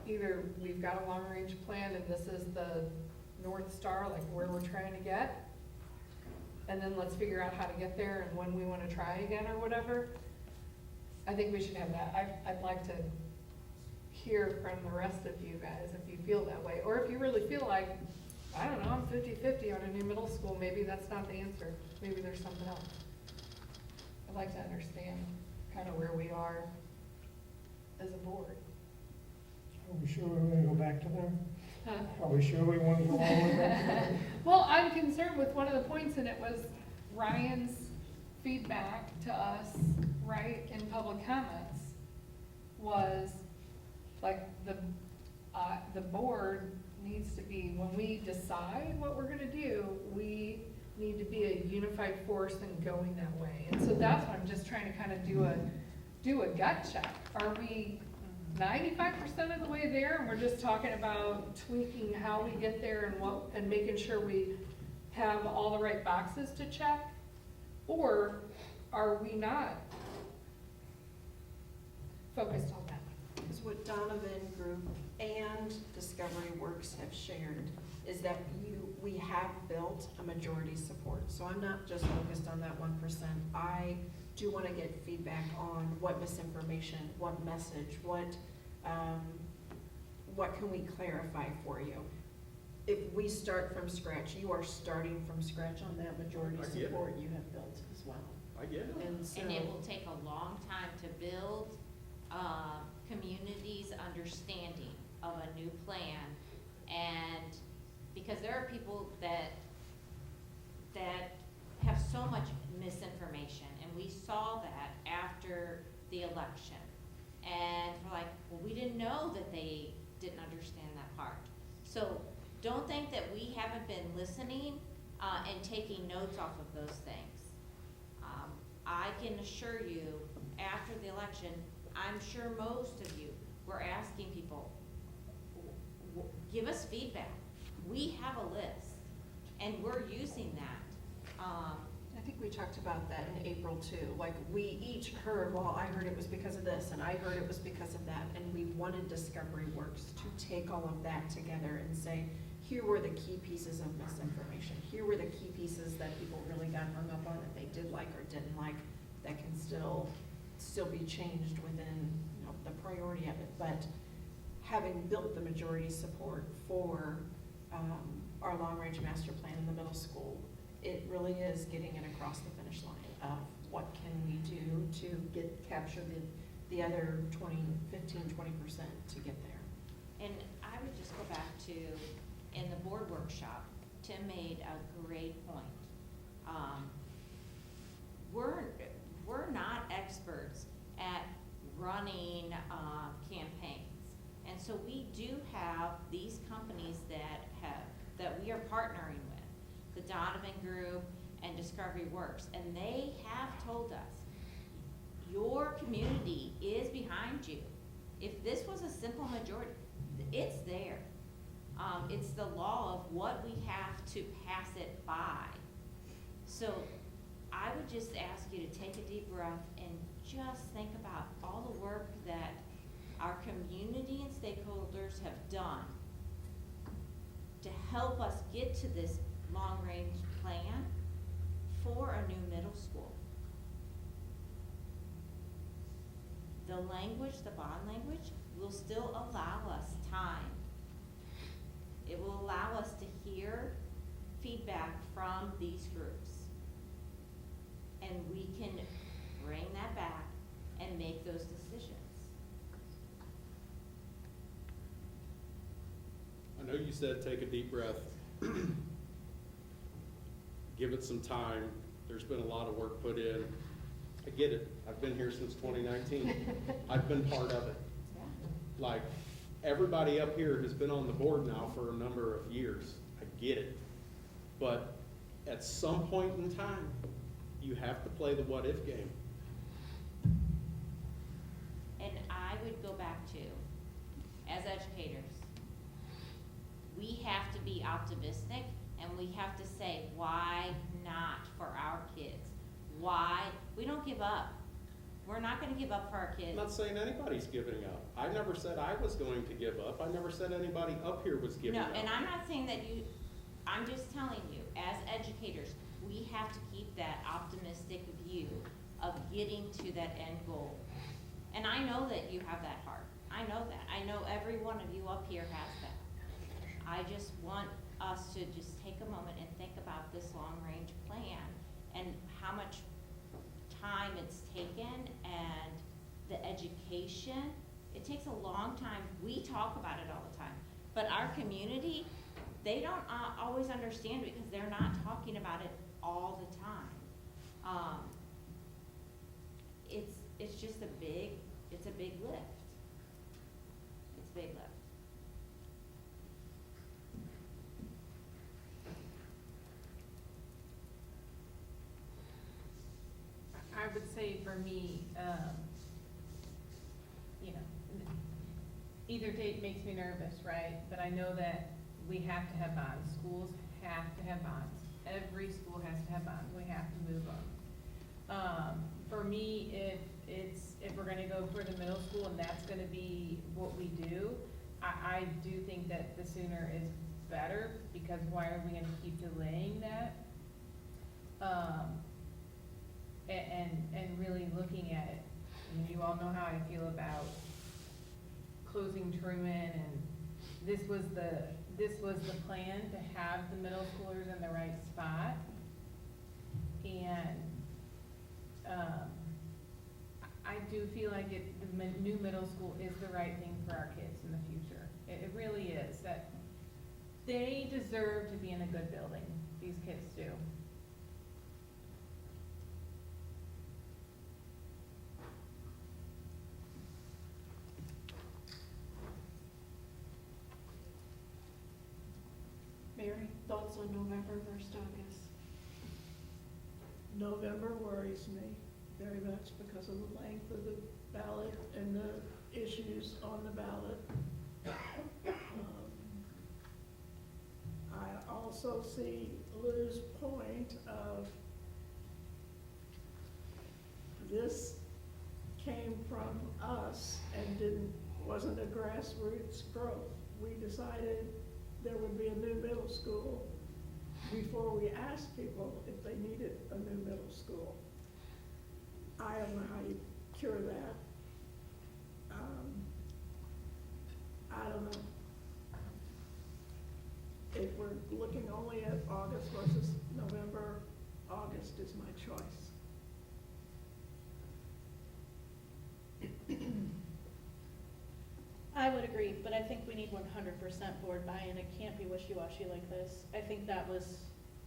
S1: either we've got a long-range plan and this is the North Star, like where we're trying to get, and then let's figure out how to get there and when we wanna try again or whatever. I think we should have that. I'd like to hear from the rest of you guys if you feel that way. Or if you really feel like, I don't know, I'm 50-50 on a new middle school, maybe that's not the answer. Maybe there's something else. I'd like to understand kind of where we are as a board.
S14: Are we sure we're gonna go back to them?
S1: Huh?
S14: Are we sure we want to go all the way back to them?
S1: Well, I'm concerned with one of the points, and it was Ryan's feedback to us, right, in public comments, was like the board needs to be, when we decide what we're gonna do, we need to be a unified force and going that way. And so that's what I'm just trying to kind of do a gut check. Are we 95% of the way there, and we're just talking about tweaking how we get there and making sure we have all the right boxes to check? Or are we not focused on that?
S2: Because what Donovan Group and Discovery Works have shared is that we have built a majority support. So I'm not just focused on that 1%. I do want to get feedback on what misinformation, what message, what can we clarify for you. If we start from scratch, you are starting from scratch on that majority support you have built as well.
S18: I get it.
S2: And so,
S4: And it will take a long time to build community's understanding of a new plan. And because there are people that have so much misinformation, and we saw that after the election. And we're like, well, we didn't know that they didn't understand that part. So don't think that we haven't been listening and taking notes off of those things. I can assure you, after the election, I'm sure most of you were asking people, give us feedback. We have a list, and we're using that.
S2: I think we talked about that in April too. Like, we each heard, well, I heard it was because of this, and I heard it was because of that, and we wanted Discovery Works to take all of that together and say, here were the key pieces of misinformation. Here were the key pieces that people really got hung up on that they did like or didn't like, that can still be changed within, you know, the priority of it. But having built the majority support for our long-range master plan in the middle school, it really is getting it across the finish line of what can we do to capture the other 15-20% to get there.
S4: And I would just go back to, in the board workshop, Tim made a great point. We're not experts at running campaigns. And so we do have these companies that we are partnering with, the Donovan Group and Discovery Works, and they have told us, your community is behind you. If this was a simple majority, it's there. It's the law of what we have to pass it by. So I would just ask you to take a deep breath and just think about all the work that our community and stakeholders have done to help us get to this long-range plan for a new middle school. The language, the bond language, will still allow us time. It will allow us to hear feedback from these groups. And we can bring that back and make those decisions.
S18: I know you said take a deep breath. Give it some time. There's been a lot of work put in. I get it. I've been here since 2019. I've been part of it.
S4: Yeah.
S18: Like, everybody up here has been on the board now for a number of years. I get it. But at some point in time, you have to play the what-if game.
S4: And I would go back to, as educators, we have to be optimistic, and we have to say, why not for our kids? Why? We don't give up. We're not going to give up for our kids.
S18: I'm not saying anybody's giving up. I never said I was going to give up. I never said anybody up here was giving up.
S4: No, and I'm not saying that you, I'm just telling you, as educators, we have to keep that optimistic view of getting to that end goal. And I know that you have that heart. I know that. I know every one of you up here has that. I just want us to just take a moment and think about this long-range plan and how much time it's taken and the education. It takes a long time. We talk about it all the time, but our community, they don't always understand it because they're not talking about it all the time. It's just it's a big lift. It's a big lift.
S8: I would say for me, you know, either date makes me nervous, right? But I know that we have to have bonds. Schools have to have bonds. Every school has to have bonds. We have to move them. For me, if we're gonna go for the middle school and that's gonna be what we do, I do think that the sooner is better, because why are we gonna keep delaying that? And really looking at it. I mean, you all know how I feel about closing Truman, and this was the plan to have the middle schoolers in the right spot. And I do feel like the new middle school is the right thing for our kids in the future. It really is. That they deserve to be in a good building. These kids do.
S2: Mary, thoughts on November versus August?
S17: November worries me very much because of the length of the ballot and the issues on the ballot. I also see Lou's point of this came from us and wasn't a grassroots growth. We decided there would be a new middle school before we asked people if they needed a new middle school. I don't know how you cure that. I don't know. If we're looking only at August versus November, August is my choice.
S15: I would agree, but I think we need 100% board buy-in. It can't be wishy-washy like this.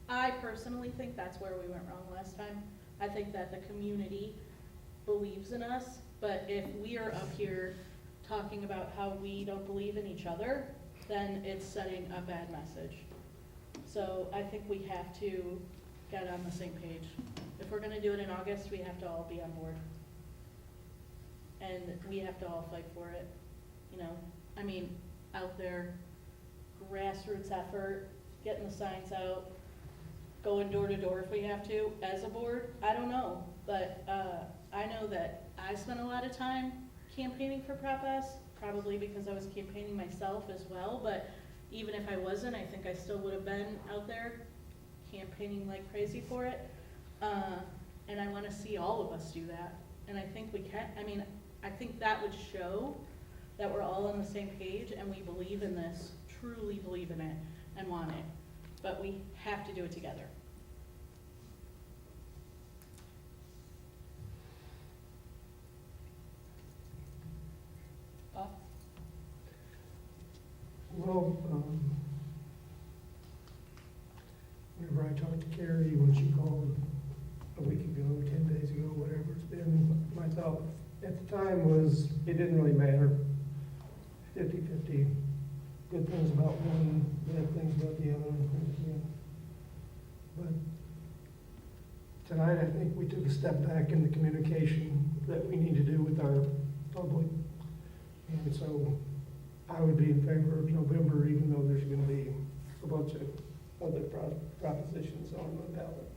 S15: I personally think that's where we went wrong last time. I think that the community believes in us, but if we are up here talking about how we don't believe in each other, then it's setting a bad message. So I think we have to get on the same page. If we're gonna do it in August, we have to all be on board. And we have to all fight for it. You know, I mean, out there, grassroots effort, getting the signs out, going door to door if we have to, as a board, I don't know. But I know that I spent a lot of time campaigning for Prop S, probably because I was campaigning myself as well, but even if I wasn't, I think I still would have been out there campaigning like crazy for it. And I wanna see all of us do that. And I think we can, I think that would show that we're all on the same page and we believe in this, truly believe in it and want it. But we have to do it together.
S14: Well, whenever I talked to Carrie when she called a week ago, 10 days ago, whatever it's been, my thought at the time was it didn't really matter. 50-50. Good things about one, bad things about the other. But tonight, I think we took a step back in the communication that we need to do with our public. And so I would be in favor of November, even though there's going to be a bunch of other propositions on the ballot.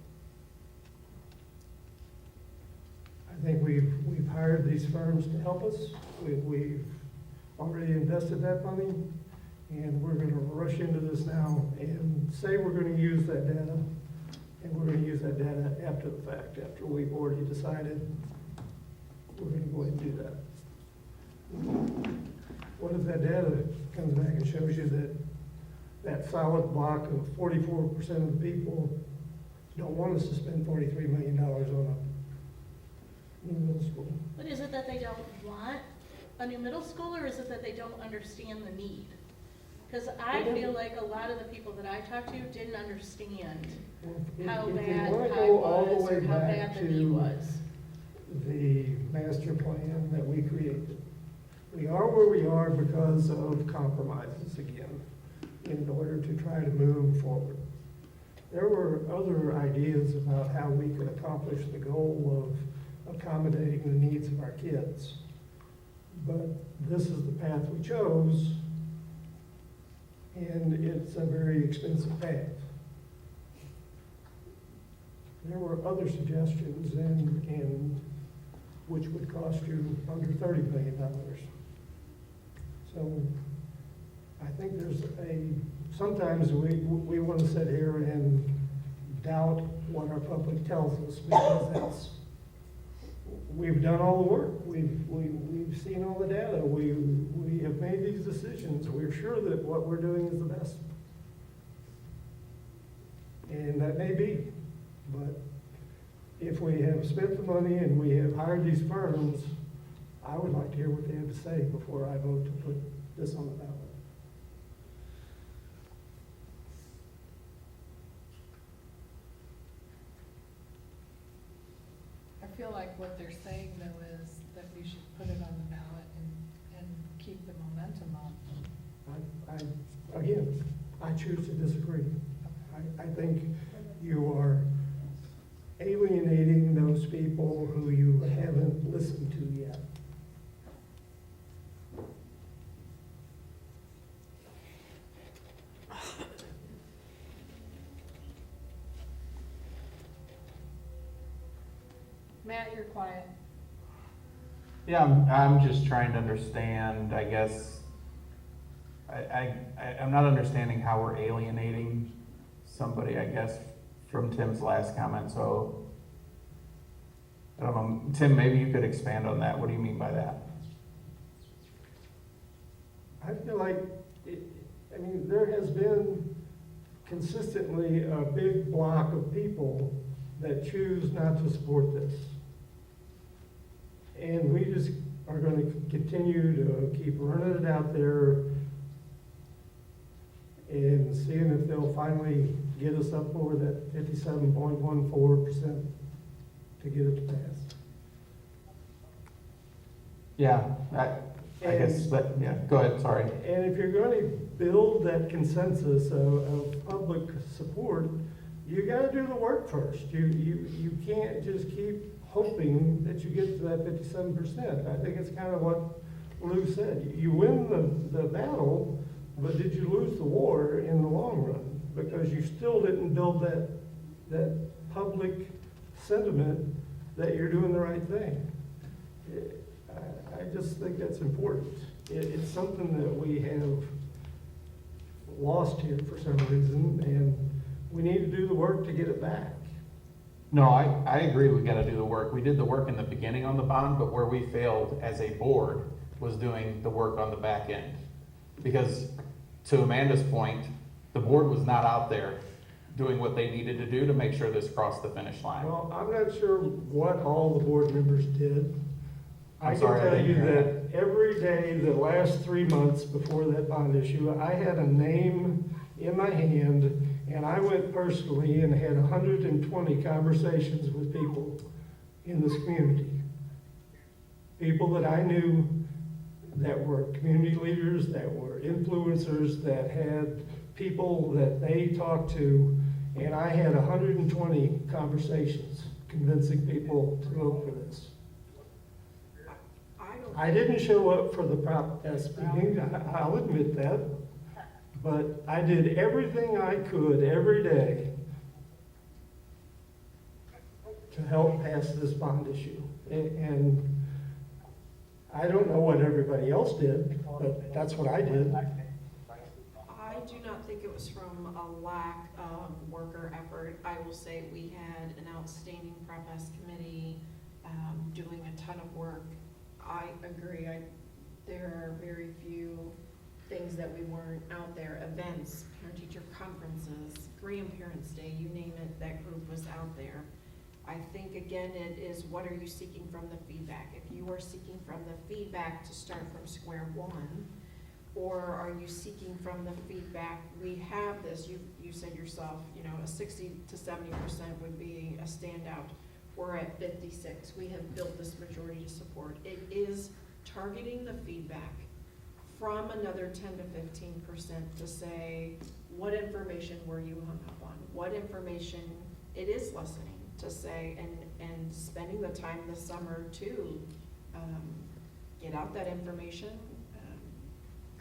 S14: I think we've hired these firms to help us. We've already invested that money, and we're going to rush into this now and say we're going to use that data, and we're going to use that data after the fact, after we've already decided we're going to go ahead and do that. what if that data comes back and shows you that that solid block of 44% of the people don't want us to spend $43 million on a new middle school?
S15: But is it that they don't want a new middle school, or is it that they don't understand the need? Because I feel like a lot of the people that I talked to didn't understand how
S14: If we
S15: bad
S14: wanna
S15: High
S14: go all the
S15: was,
S14: way
S15: or how
S14: back
S15: bad the
S14: to
S15: need was.
S14: the master plan that we created, we are where we are because of compromises again, in order to try to move forward. There were other ideas about how we could accomplish the goal of accommodating the needs of our kids. But this is the path we chose, and it's a very expensive path. There were other suggestions and which would cost you under $30 million. So I think sometimes we want to sit here and doubt what our public tells us, because we've done all the work. We've seen all the data. We have made these decisions. We're sure that what we're doing is the best. And that may be, but if we have spent the money and we have hired these firms, I would like to hear what they have to say before I vote to put this on the ballot.
S1: I feel like what they're saying though is that we should put it on the ballot and keep the momentum up.
S14: Again, I choose to disagree. I think you are alienating those people who you haven't listened to yet.
S1: Matt, you're quiet.
S19: Yeah, I'm just trying to understand, I guess, I'm not understanding how we're alienating somebody, I guess, from Tim's last comment, so, I don't know, Tim, maybe you could expand on that. What do you mean by that?
S14: I feel like, there has been consistently a big block of people that choose not to support this. And we just are going to continue to keep running it out there and seeing if they'll finally get us up over that 57.14% to get it to pass.
S19: Yeah, I guess, but, yeah, go ahead, sorry.
S14: And if you're going to build that consensus of public support, you got to do the work first. You can't just keep hoping that you get to that 57%. I think it's kind of what Lou said. You win the battle, but did you lose the war in the long run? Because you still didn't build that public sentiment that you're doing the right thing. I just think that's important. It's something that we have lost here for some reason, and we need to do the work to get it back.
S19: No, I agree, we gotta do the work. We did the work in the beginning on the bond, but where we failed as a board was doing the work on the back end. Because to Amanda's point, the board was not out there doing what they needed to do to make sure this crossed the finish line.
S14: Well, I'm not sure what all the board members did. I can
S19: sorry, I
S14: tell
S19: didn't
S14: you
S19: hear
S14: that every day, the last 3 months before that bond issue, I had a name in my hand, and I went personally and had 120 conversations with people in this community. People that I knew that were community leaders, that were influencers, that had people that they talked to, and I had 120 conversations convincing people to vote for this. I didn't show up for the protest meeting, I'll admit that, but I did everything I could every day to help pass this bond issue. And I don't know what everybody else did, but that's what I did.
S2: I do not think it was from a lack of worker effort. I will say we had an outstanding protest committee doing a ton of work. I agree. there are very few things that we weren't out there, events, parent-teacher conferences, Grandparents' Day, you name it, that group was out there. I think, again, it is what are you seeking from the feedback? If you are seeking from the feedback to start from square one, or are you seeking from the feedback, we have this, you said yourself, you know, a 60 to 70% would be a standout. We're at 56. We have built this majority to support. It is targeting the feedback from another 10 to 15% to say, what information were you hung up on? What information, it is listening to say, and spending the time this summer to get out that information,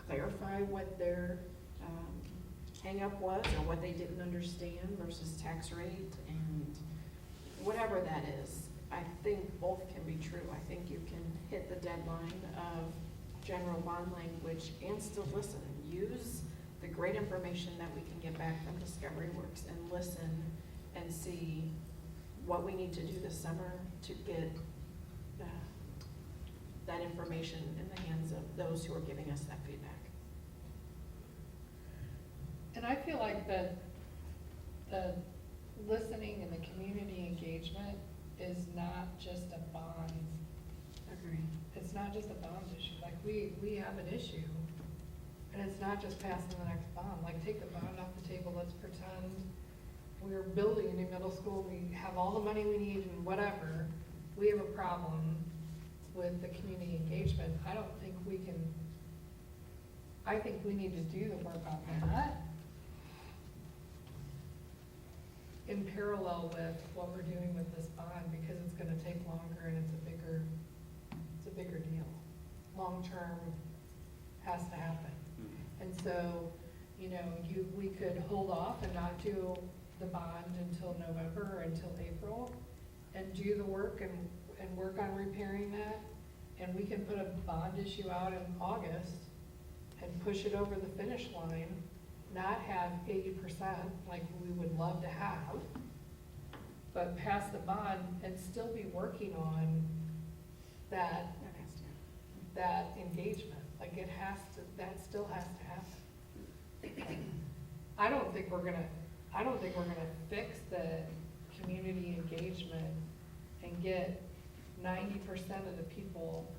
S2: clarify what their hang up was or what they didn't understand versus tax rate and whatever that is. I think both can be true. I think you can hit the deadline of general bond language and still listen and use the great information that we can get back from Discovery Works and listen and see what we need to do this summer to get that information in the hands of those who are giving us that feedback.
S1: And I feel like the listening and the community engagement is not just a bond.
S2: Agree.
S1: It's not just a bond issue. Like we have an issue, and it's not just passing the next bond. Like take the bond off the table. Let's pretend we're building a new middle school. We have all the money we need and whatever. We have a problem with the community engagement. I don't think we can. I think we need to do the work on that in parallel with what we're doing with this bond, because it's gonna take longer and it's a bigger deal. Long-term has to happen. And so, you know, we could hold off and not do the bond until November or until April and do the work and work on repairing that. And we can put a bond issue out in August and push it over the finish line, not have 80% like we would love to have, but pass the bond and still be working on that engagement. Like that still has to happen. I don't think we're gonna fix the community engagement and get 90% of the people.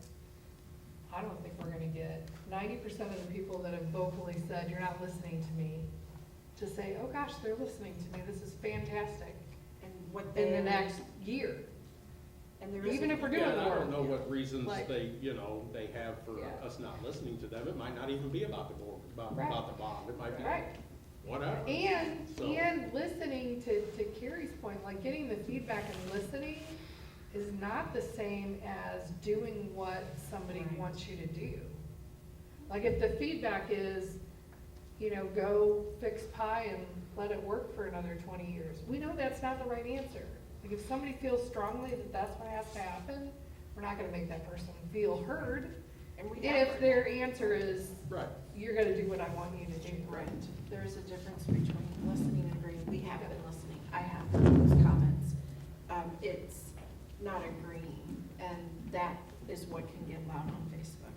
S1: I don't think we're gonna get 90% of the people that have vocally said, you're not listening to me, to say, oh gosh, they're listening to me, this is fantastic,
S2: and what
S1: in the next year.
S2: And there
S1: Even if we're doing
S18: Yeah,
S1: the
S18: and I
S1: work.
S18: don't know what reasons
S1: Like-
S18: they have for
S1: Yeah.
S18: us not listening to them. It might not even be about the board, about
S1: Right.
S18: the bond. It might be
S1: Right.
S18: whatever.
S1: And
S18: So-
S1: listening to Carrie's point, like getting the feedback and listening is not the same as doing what somebody wants you to do. Like if the feedback is, you know, go fix pie and let it work for another 20 years, we know that's not the right answer. Like if somebody feels strongly that that's what has to happen, we're not gonna make that person feel heard.
S2: And we
S1: If
S2: have-
S1: their answer is,
S18: Right.
S1: you're gonna do what I want you to do.
S2: Right. There's a difference between listening and agreeing. We have been listening. I have heard those comments. It's not agreeing, and that is what can get loud on Facebook,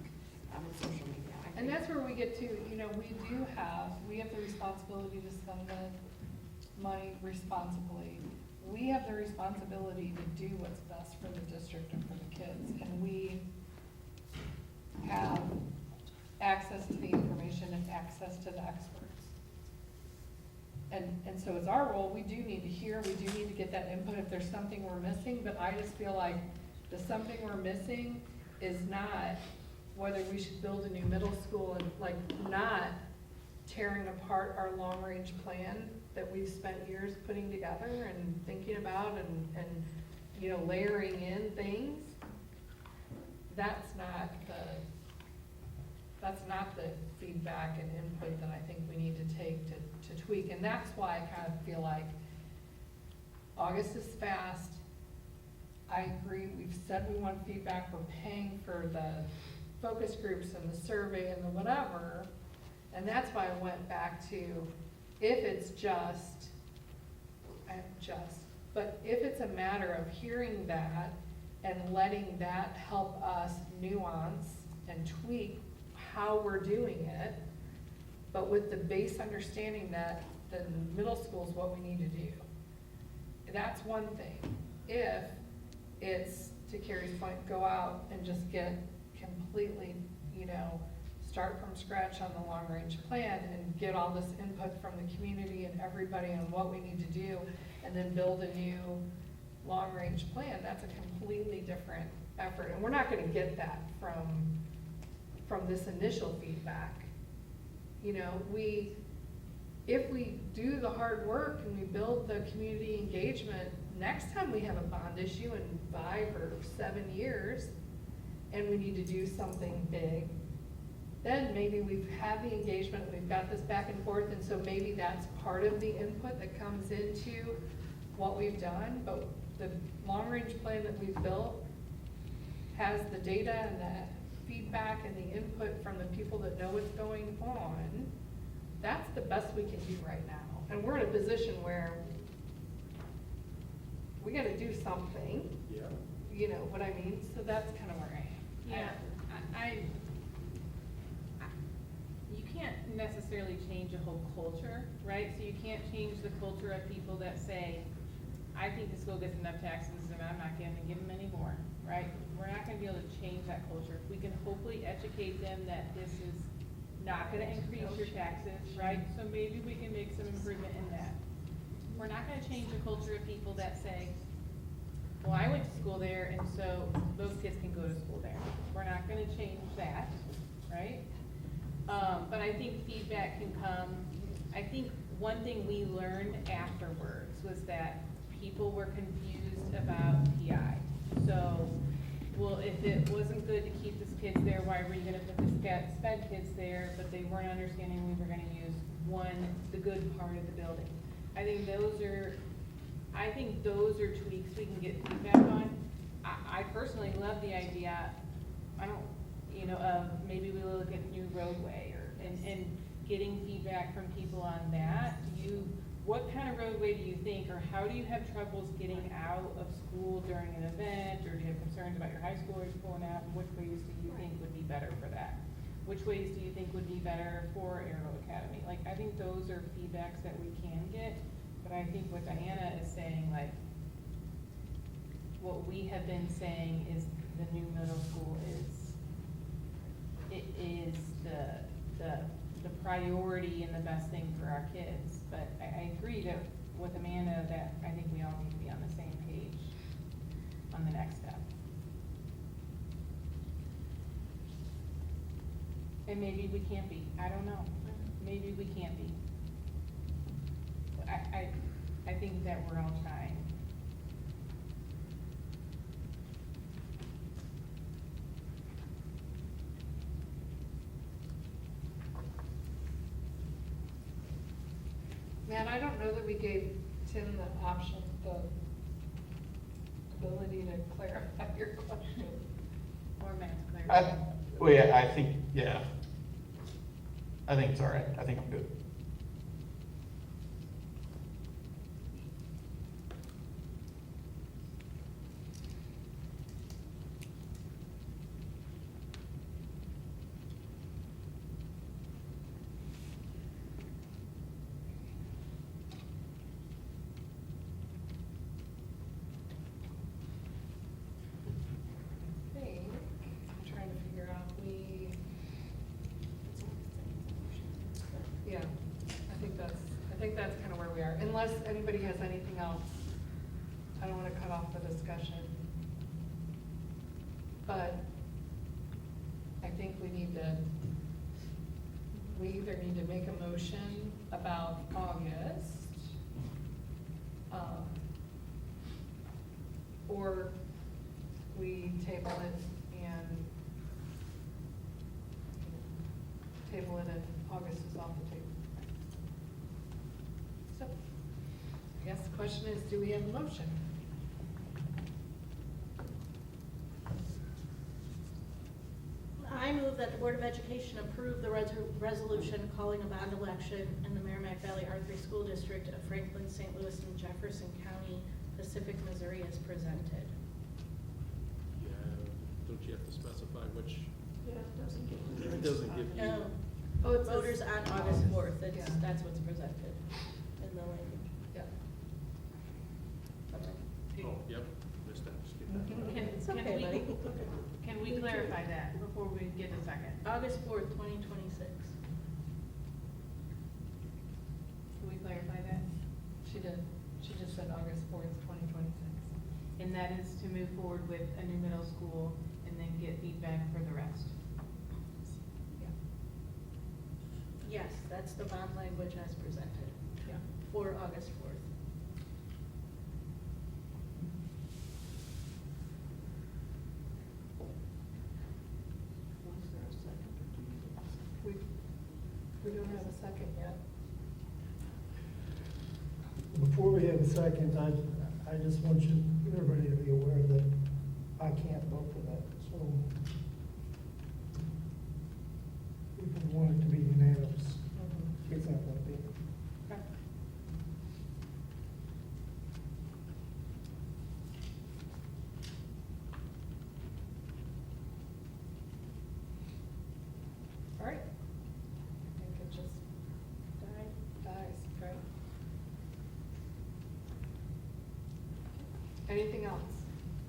S2: and social media. I
S1: And
S2: think.
S1: that's where we get to, you know, we have the responsibility to spend the money responsibly. We have the responsibility to do what's best for the district and for the kids, and we have access to the information and access to the experts. And so it's our role, we do need to hear, we do need to get that input if there's something we're missing, but I just feel like the something we're missing is not whether we should build a new middle school and like not tearing apart our long-range plan that we've spent years putting together and thinking about and you know, layering in things. That's not the feedback and input that I think we need to take to tweak. And that's why I kind of feel like August is fast. I agree, we've said we want feedback, we're paying for the focus groups and the survey and the whatever. And that's why I went back to, if it's but if it's a matter of hearing that and letting that help us nuance and tweak how we're doing it, but with the base understanding that the middle school is what we need to do. That's one thing. If it's, to Carrie's point, go out and just get completely, start from scratch on the long-range plan and get all this input from the community and everybody on what we need to do, and then build a new long-range plan, that's a completely different effort. And we're not gonna get that from this initial feedback. If we do the hard work and we build the community engagement, next time we have a bond issue in 5 or 7 years, and we need to do something big, then maybe we've had the engagement, we've got this back and forth, and so maybe that's part of the input that comes into what we've done. But the long-range plan that we've built has the data and the feedback and the input from the people that know what's going on. That's the best we can do right now. And we're in a position where we gotta do something.
S18: Yeah.
S1: You know what I mean? So that's kind of where I am.
S8: Yeah, you can't necessarily change a whole culture, right? So you can't change the culture of people that say, I think the school gets enough taxes and I'm not gonna give them any more, right? We're not gonna be able to change that culture. We can hopefully educate them that this is not gonna increase your taxes, right? So maybe we can make some improvement in that. We're not gonna change the culture of people that say, well, I went to school there and so those kids can go to school there. We're not gonna change that, right? But I think feedback can come. I think one thing we learned afterwards was that people were confused about PI. So, well, if it wasn't good to keep these kids there, why were you gonna put the sped kids there? But they weren't understanding we were gonna use the good part of the building. I think those are tweaks we can get feedback on. I personally love the idea, of maybe we look at new roadway and getting feedback from people on that. What kind of roadway do you think, or how do you have troubles getting out of school during an event, or do you have concerns about your high schoolers pulling out? And which ways do you think would be better for that? Which ways do you think would be better for Aero Academy? Like, I think those are feedbacks that we can get, but I think what Diana is saying, like, what we have been saying is the new middle school is the priority and the best thing for our kids. But I agree that with Amanda that I think we all need to be on the same page on the next step. And maybe we can't be, I don't know, maybe we can't be. I think that we're all trying.
S1: Man, I don't know that we gave Tim the option, the ability to clarify your question.
S8: Or Matt to clarify.
S19: I think it's all right. I think I'm good.
S1: I'm trying to figure out, yeah, I think that's kind of where we are. Unless anybody has anything else, I don't want to cut off the discussion. But I think we either need to make a motion about August, or we table it and August is off the table. So, I guess the question is, do we have a motion?
S15: I move that the Board of Education approve the resolution calling a bond election in the Merrimack Valley R3 School District of Franklin, St. Louis, and Jefferson County, Pacific, Missouri as presented.
S18: Yeah, don't you have to specify which It doesn't give you.
S15: No,
S1: Oh, it says-
S15: voters on August 4th,
S1: Yeah.
S15: that's what's presented in the language.
S1: Yeah.
S18: Oh, yep, missed that. Skip that.
S15: It's
S8: Can
S15: okay,
S8: we-
S15: buddy.
S8: Can we clarify that before we get a second?
S15: August 4th, 2026.
S8: Can we clarify that?
S1: She did. She just said August 4th, 2026.
S8: And that is to move forward with a new middle school and then get feedback for the rest.
S15: Yes, that's the bond language as presented.
S1: Yeah.
S15: For August 4th.
S1: We don't have a second yet.
S14: Before we have a second, I just want you, everybody to be aware that I can't vote for that, so if we want it to be unanimous, it's not gonna be.
S1: All right. I think it just dies, right? Anything else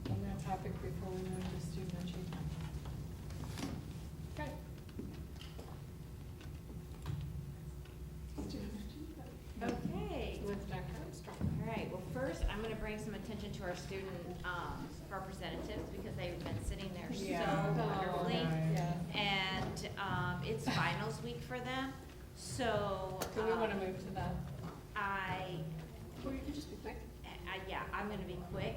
S1: on that topic before we move to student achievement? Okay. Student achievement.
S4: Okay.
S1: With Dr. Armstrong.
S4: All right, well, first, I'm gonna bring some attention to our student representatives because they've been sitting there
S1: Yeah.
S4: so
S1: Oh,
S4: wonderfully.
S1: yeah.
S4: And it's finals week for them, so.
S1: Do we want to move to that?
S15: Or you could just be quick.
S4: Yeah, I'm gonna be quick.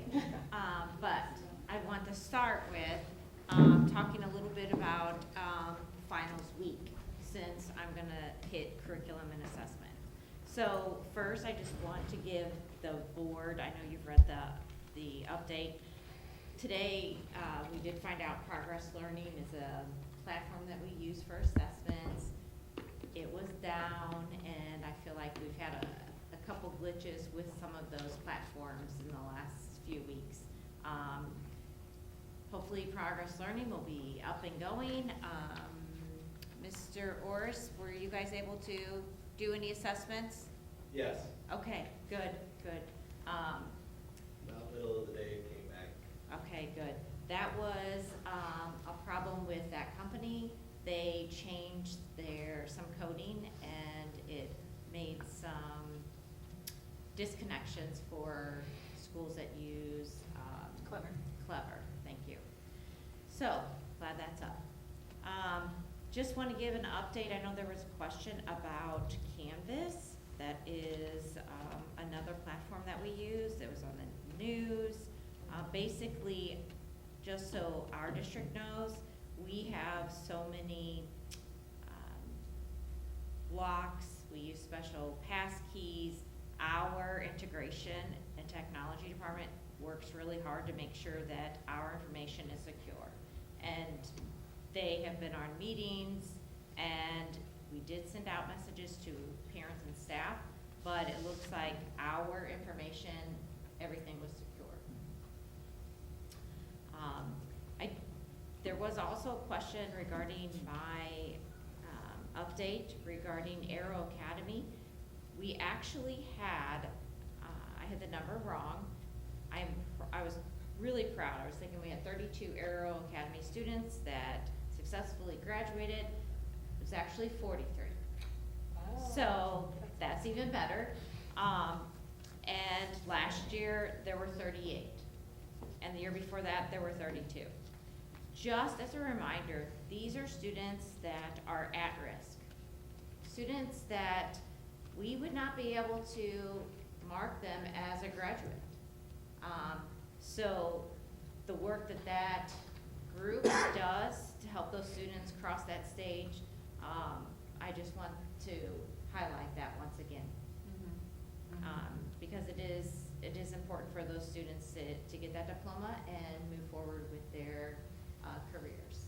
S4: But I want to start with talking a little bit about finals week, since I'm gonna hit curriculum and assessment. So first, I just want to give the board, I know you've read the update. Today, we did find out Progress Learning is a platform that we use for assessments. It was down, and I feel like we've had a couple glitches with some of those platforms in the last few weeks. Hopefully Progress Learning will be up and going. Mr. Orris, were you guys able to do any assessments?
S5: Yes.
S4: Okay, good.
S5: About middle of the day it came back.
S4: Okay, good. That was a problem with that company. They changed some coding, and it made some disconnections for schools that use Clever, thank you. So, glad that's up. Just want to give an update. I know there was a question about Canvas. That is another platform that we use. It was on the news. Basically, just so our district knows, we have so many blocks. We use special pass keys. Our integration and technology department works really hard to make sure that our information is secure. And they have been on meetings, and we did send out messages to parents and staff, but it looks like our information, everything was secure. There was also a question regarding my update regarding Aero Academy. We actually had, I had the number wrong. I was really proud. I was thinking we had 32 Aero Academy students that successfully graduated. It was actually 43.
S1: Oh,
S4: So that's even better. And last year there were 38. And the year before that there were 32. Just as a reminder, these are students that are at risk. Students that we would not be able to mark them as a graduate. So the work that group does to help those students cross that stage, I just want to highlight that once again. Because it is important for those students to get that diploma and move forward with their careers.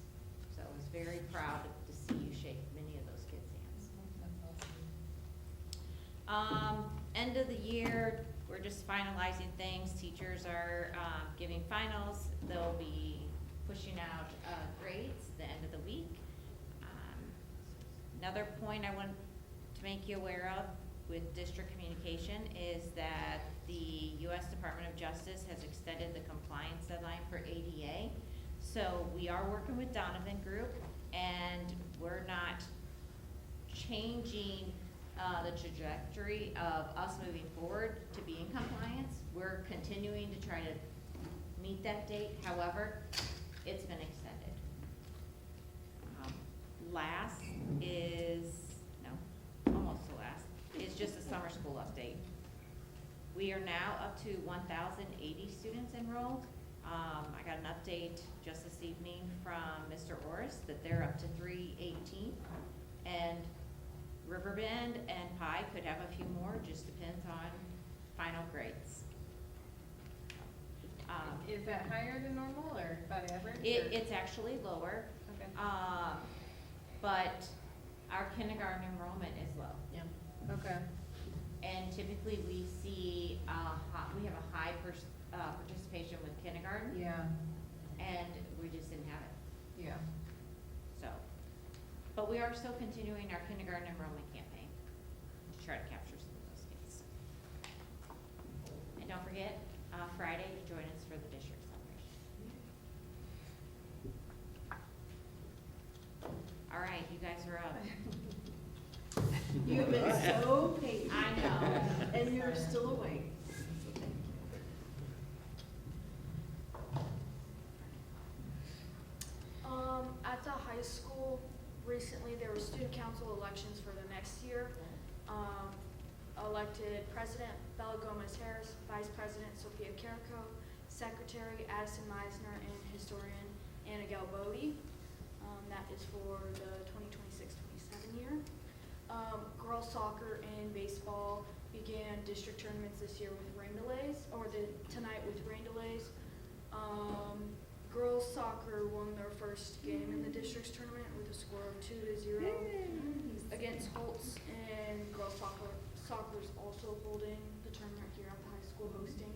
S4: So I was very proud to see you shake many of those kids' hands. End of the year, we're just finalizing things. Teachers are giving finals. They'll be pushing out grades the end of the week. Another point I want to make you aware of with district communication is that the U.S. Department of Justice has extended the compliance deadline for ADA. So we are working with Donovan Group, and we're not changing the trajectory of us moving forward to be in compliance. We're continuing to try to meet that date. However, it's been extended. Last is, no, almost the last, is just a summer school update. We are now up to 1,080 students enrolled. I got an update just this evening from Mr. Orris that they're up to 318. And Riverbend and Pie could have a few more, just depends on final grades.
S8: Is that higher than normal or about average?
S4: It's actually lower.
S8: Okay.
S4: But our kindergarten enrollment is low.
S8: Yeah. Okay.
S4: And typically we see, we have a high participation with kindergarten.
S8: Yeah.
S4: And we just didn't have it.
S8: Yeah.
S4: So, but we are still continuing our kindergarten enrollment campaign to try to capture some of those kids. And don't forget, Friday to join us for the district celebration. All right, you guys are up.
S2: You've been so patient.
S4: I know.
S2: And you're still awake.
S20: At the high school, recently there were student council elections for the next year. Elected President Bella Gomez-Harris, Vice President Sophia Carrico, Secretary Addison Meisner, and Historian Anna Galbodi. That is for the 2026-27 year. Girls soccer and baseball began district tournaments this year with rain delays, or tonight with rain delays. Girls soccer won their first game in the district's tournament with a score of 2-0 against Holtz, and girls soccer is also holding the tournament here at the high school hosting.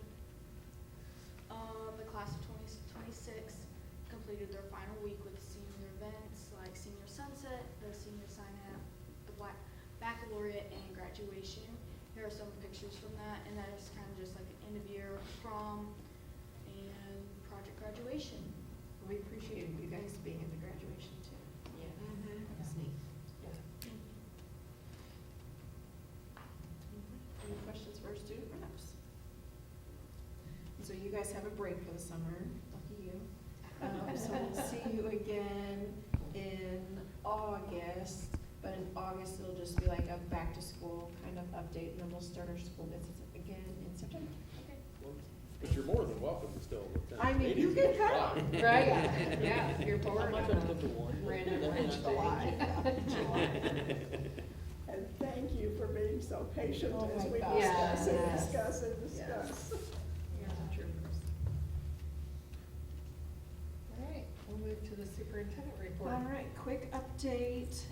S20: The class of 2026 completed their final week with senior events like senior sunset, the senior sign-up, the baccalaureate, and graduation. Here are some pictures from that, and that is kind of just like an end-of-year prom and project graduation.
S1: We appreciate you guys being at the graduation too.
S4: Yeah.
S1: That's neat. Yeah.
S2: Any questions for our student reps? So you guys have a break for the summer, lucky you. So we'll see you again in August, but in August it'll just be like a back to school kind of update, and then we'll start our school visits again in September. Okay.
S18: But you're more than welcome still.
S2: I mean, you can come.
S1: Right, yeah, you're bored.
S14: I'm not gonna come to one.
S1: Random
S14: That may not
S1: July.
S17: And thank you for being so patient
S1: Oh
S17: as
S1: my
S17: we
S1: gosh.
S17: discuss and
S1: Yes.
S17: discuss and discuss.
S1: You're the troopers. All right, we'll move to the superintendent report.
S2: All right, quick update.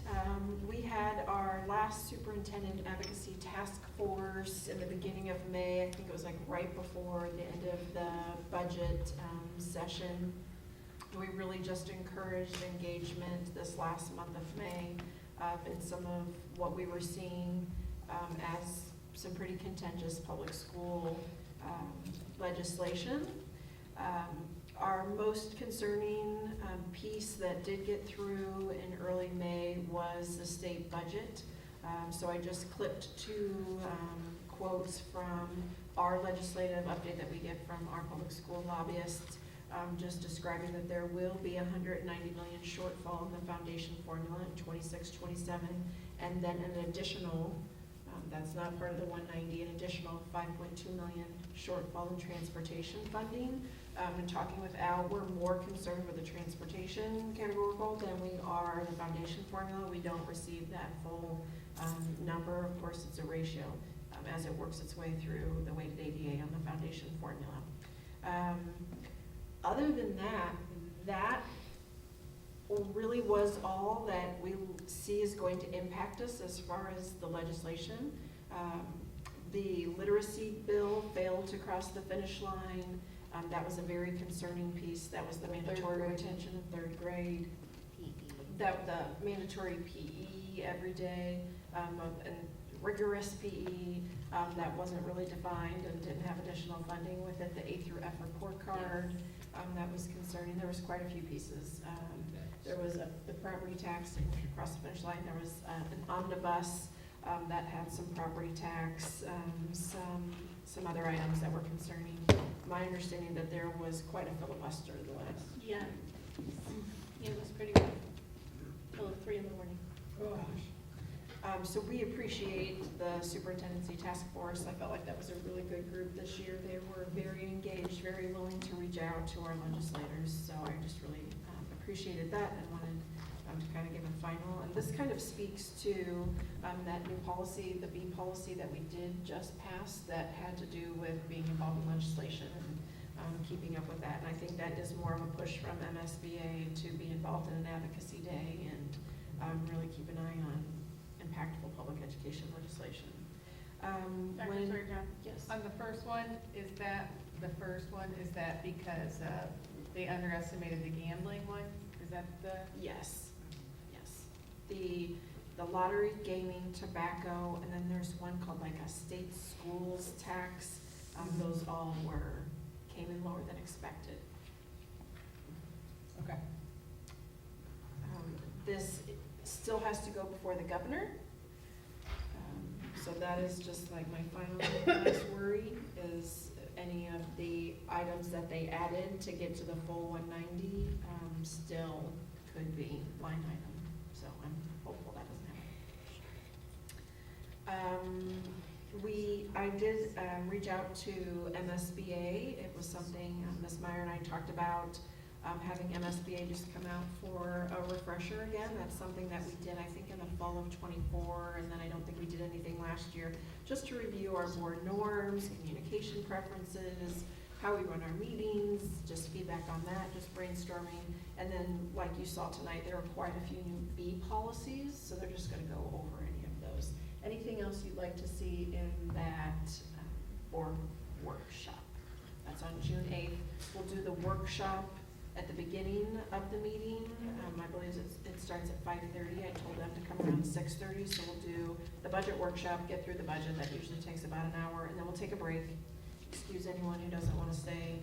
S2: We had our last superintendent advocacy task force in the beginning of May. I think it was like right before the end of the budget session. We really just encouraged engagement this last month of May in some of what we were seeing as some pretty contentious public school legislation. Our most concerning piece that did get through in early May was the state budget. So I just clipped two quotes from our legislative update that we get from our public school lobbyists, just describing that there will be $190 million shortfall in the foundation formula in 26-27, and then an additional, that's not part of the 190, an additional $5.2 million shortfall in transportation funding. And talking with Al, we're more concerned with the transportation categorical than we are the foundation formula. We don't receive that full number. Of course, it's a ratio as it works its way through the weighted ADA on the foundation formula. Other than that, that really was all that we see is going to impact us as far as the legislation. The literacy bill failed to cross the finish line. That was a very concerning piece. That was the mandatory retention in third grade. That the mandatory PE every day, and rigorous PE, that wasn't really defined and didn't have additional funding with it. The A through F report card, that was concerning. There was quite a few pieces. There was the property tax across the finish line. There was an omnibus that had some property tax, some other items that were concerning. My understanding that there was quite a filibuster the last.
S15: Yeah. It was pretty good. Till 3 in the morning.
S2: So we appreciate the superintendency task force. I felt like that was a really good group this year. They were very engaged, very willing to reach out to our legislators. So I just really appreciated that and wanted to kind of give a final. And this kind of speaks to that new policy, the B policy that we did just pass that had to do with being involved in legislation and keeping up with that. And I think that is more of a push from MSBA to be involved in an advocacy day and really keep an eye on impactful public education legislation.
S8: Secretary John?
S2: Yes.
S8: On the first one, is that because they underestimated the gambling one? Is that the?
S2: Yes, yes. The lottery, gaming, tobacco, and then there's one called like a state schools tax. Those all came in lower than expected.
S8: Okay.
S2: This still has to go before the governor. So that is just like my final last worry is any of the items that they added to get to the full 190 still could be line item. So I'm hopeful that doesn't happen. I did reach out to MSBA. It was something Ms. Meyer and I talked about. Having MSBA just come out for a refresher again. That's something that we did, I think, in the fall of '24, and then I don't think we did anything last year, just to review our board norms, communication preferences, how we run our meetings, just feedback on that, just brainstorming. And then, like you saw tonight, there are quite a few new B policies, so they're just gonna go over any of those. Anything else you'd like to see in that board workshop? That's on June 8th. We'll do the workshop at the beginning of the meeting. I believe it starts at 5:30. I told them to come around 6:30, so we'll do the budget workshop, get through the budget. That usually takes about an hour, and then we'll take a break. Excuse anyone who doesn't want to stay.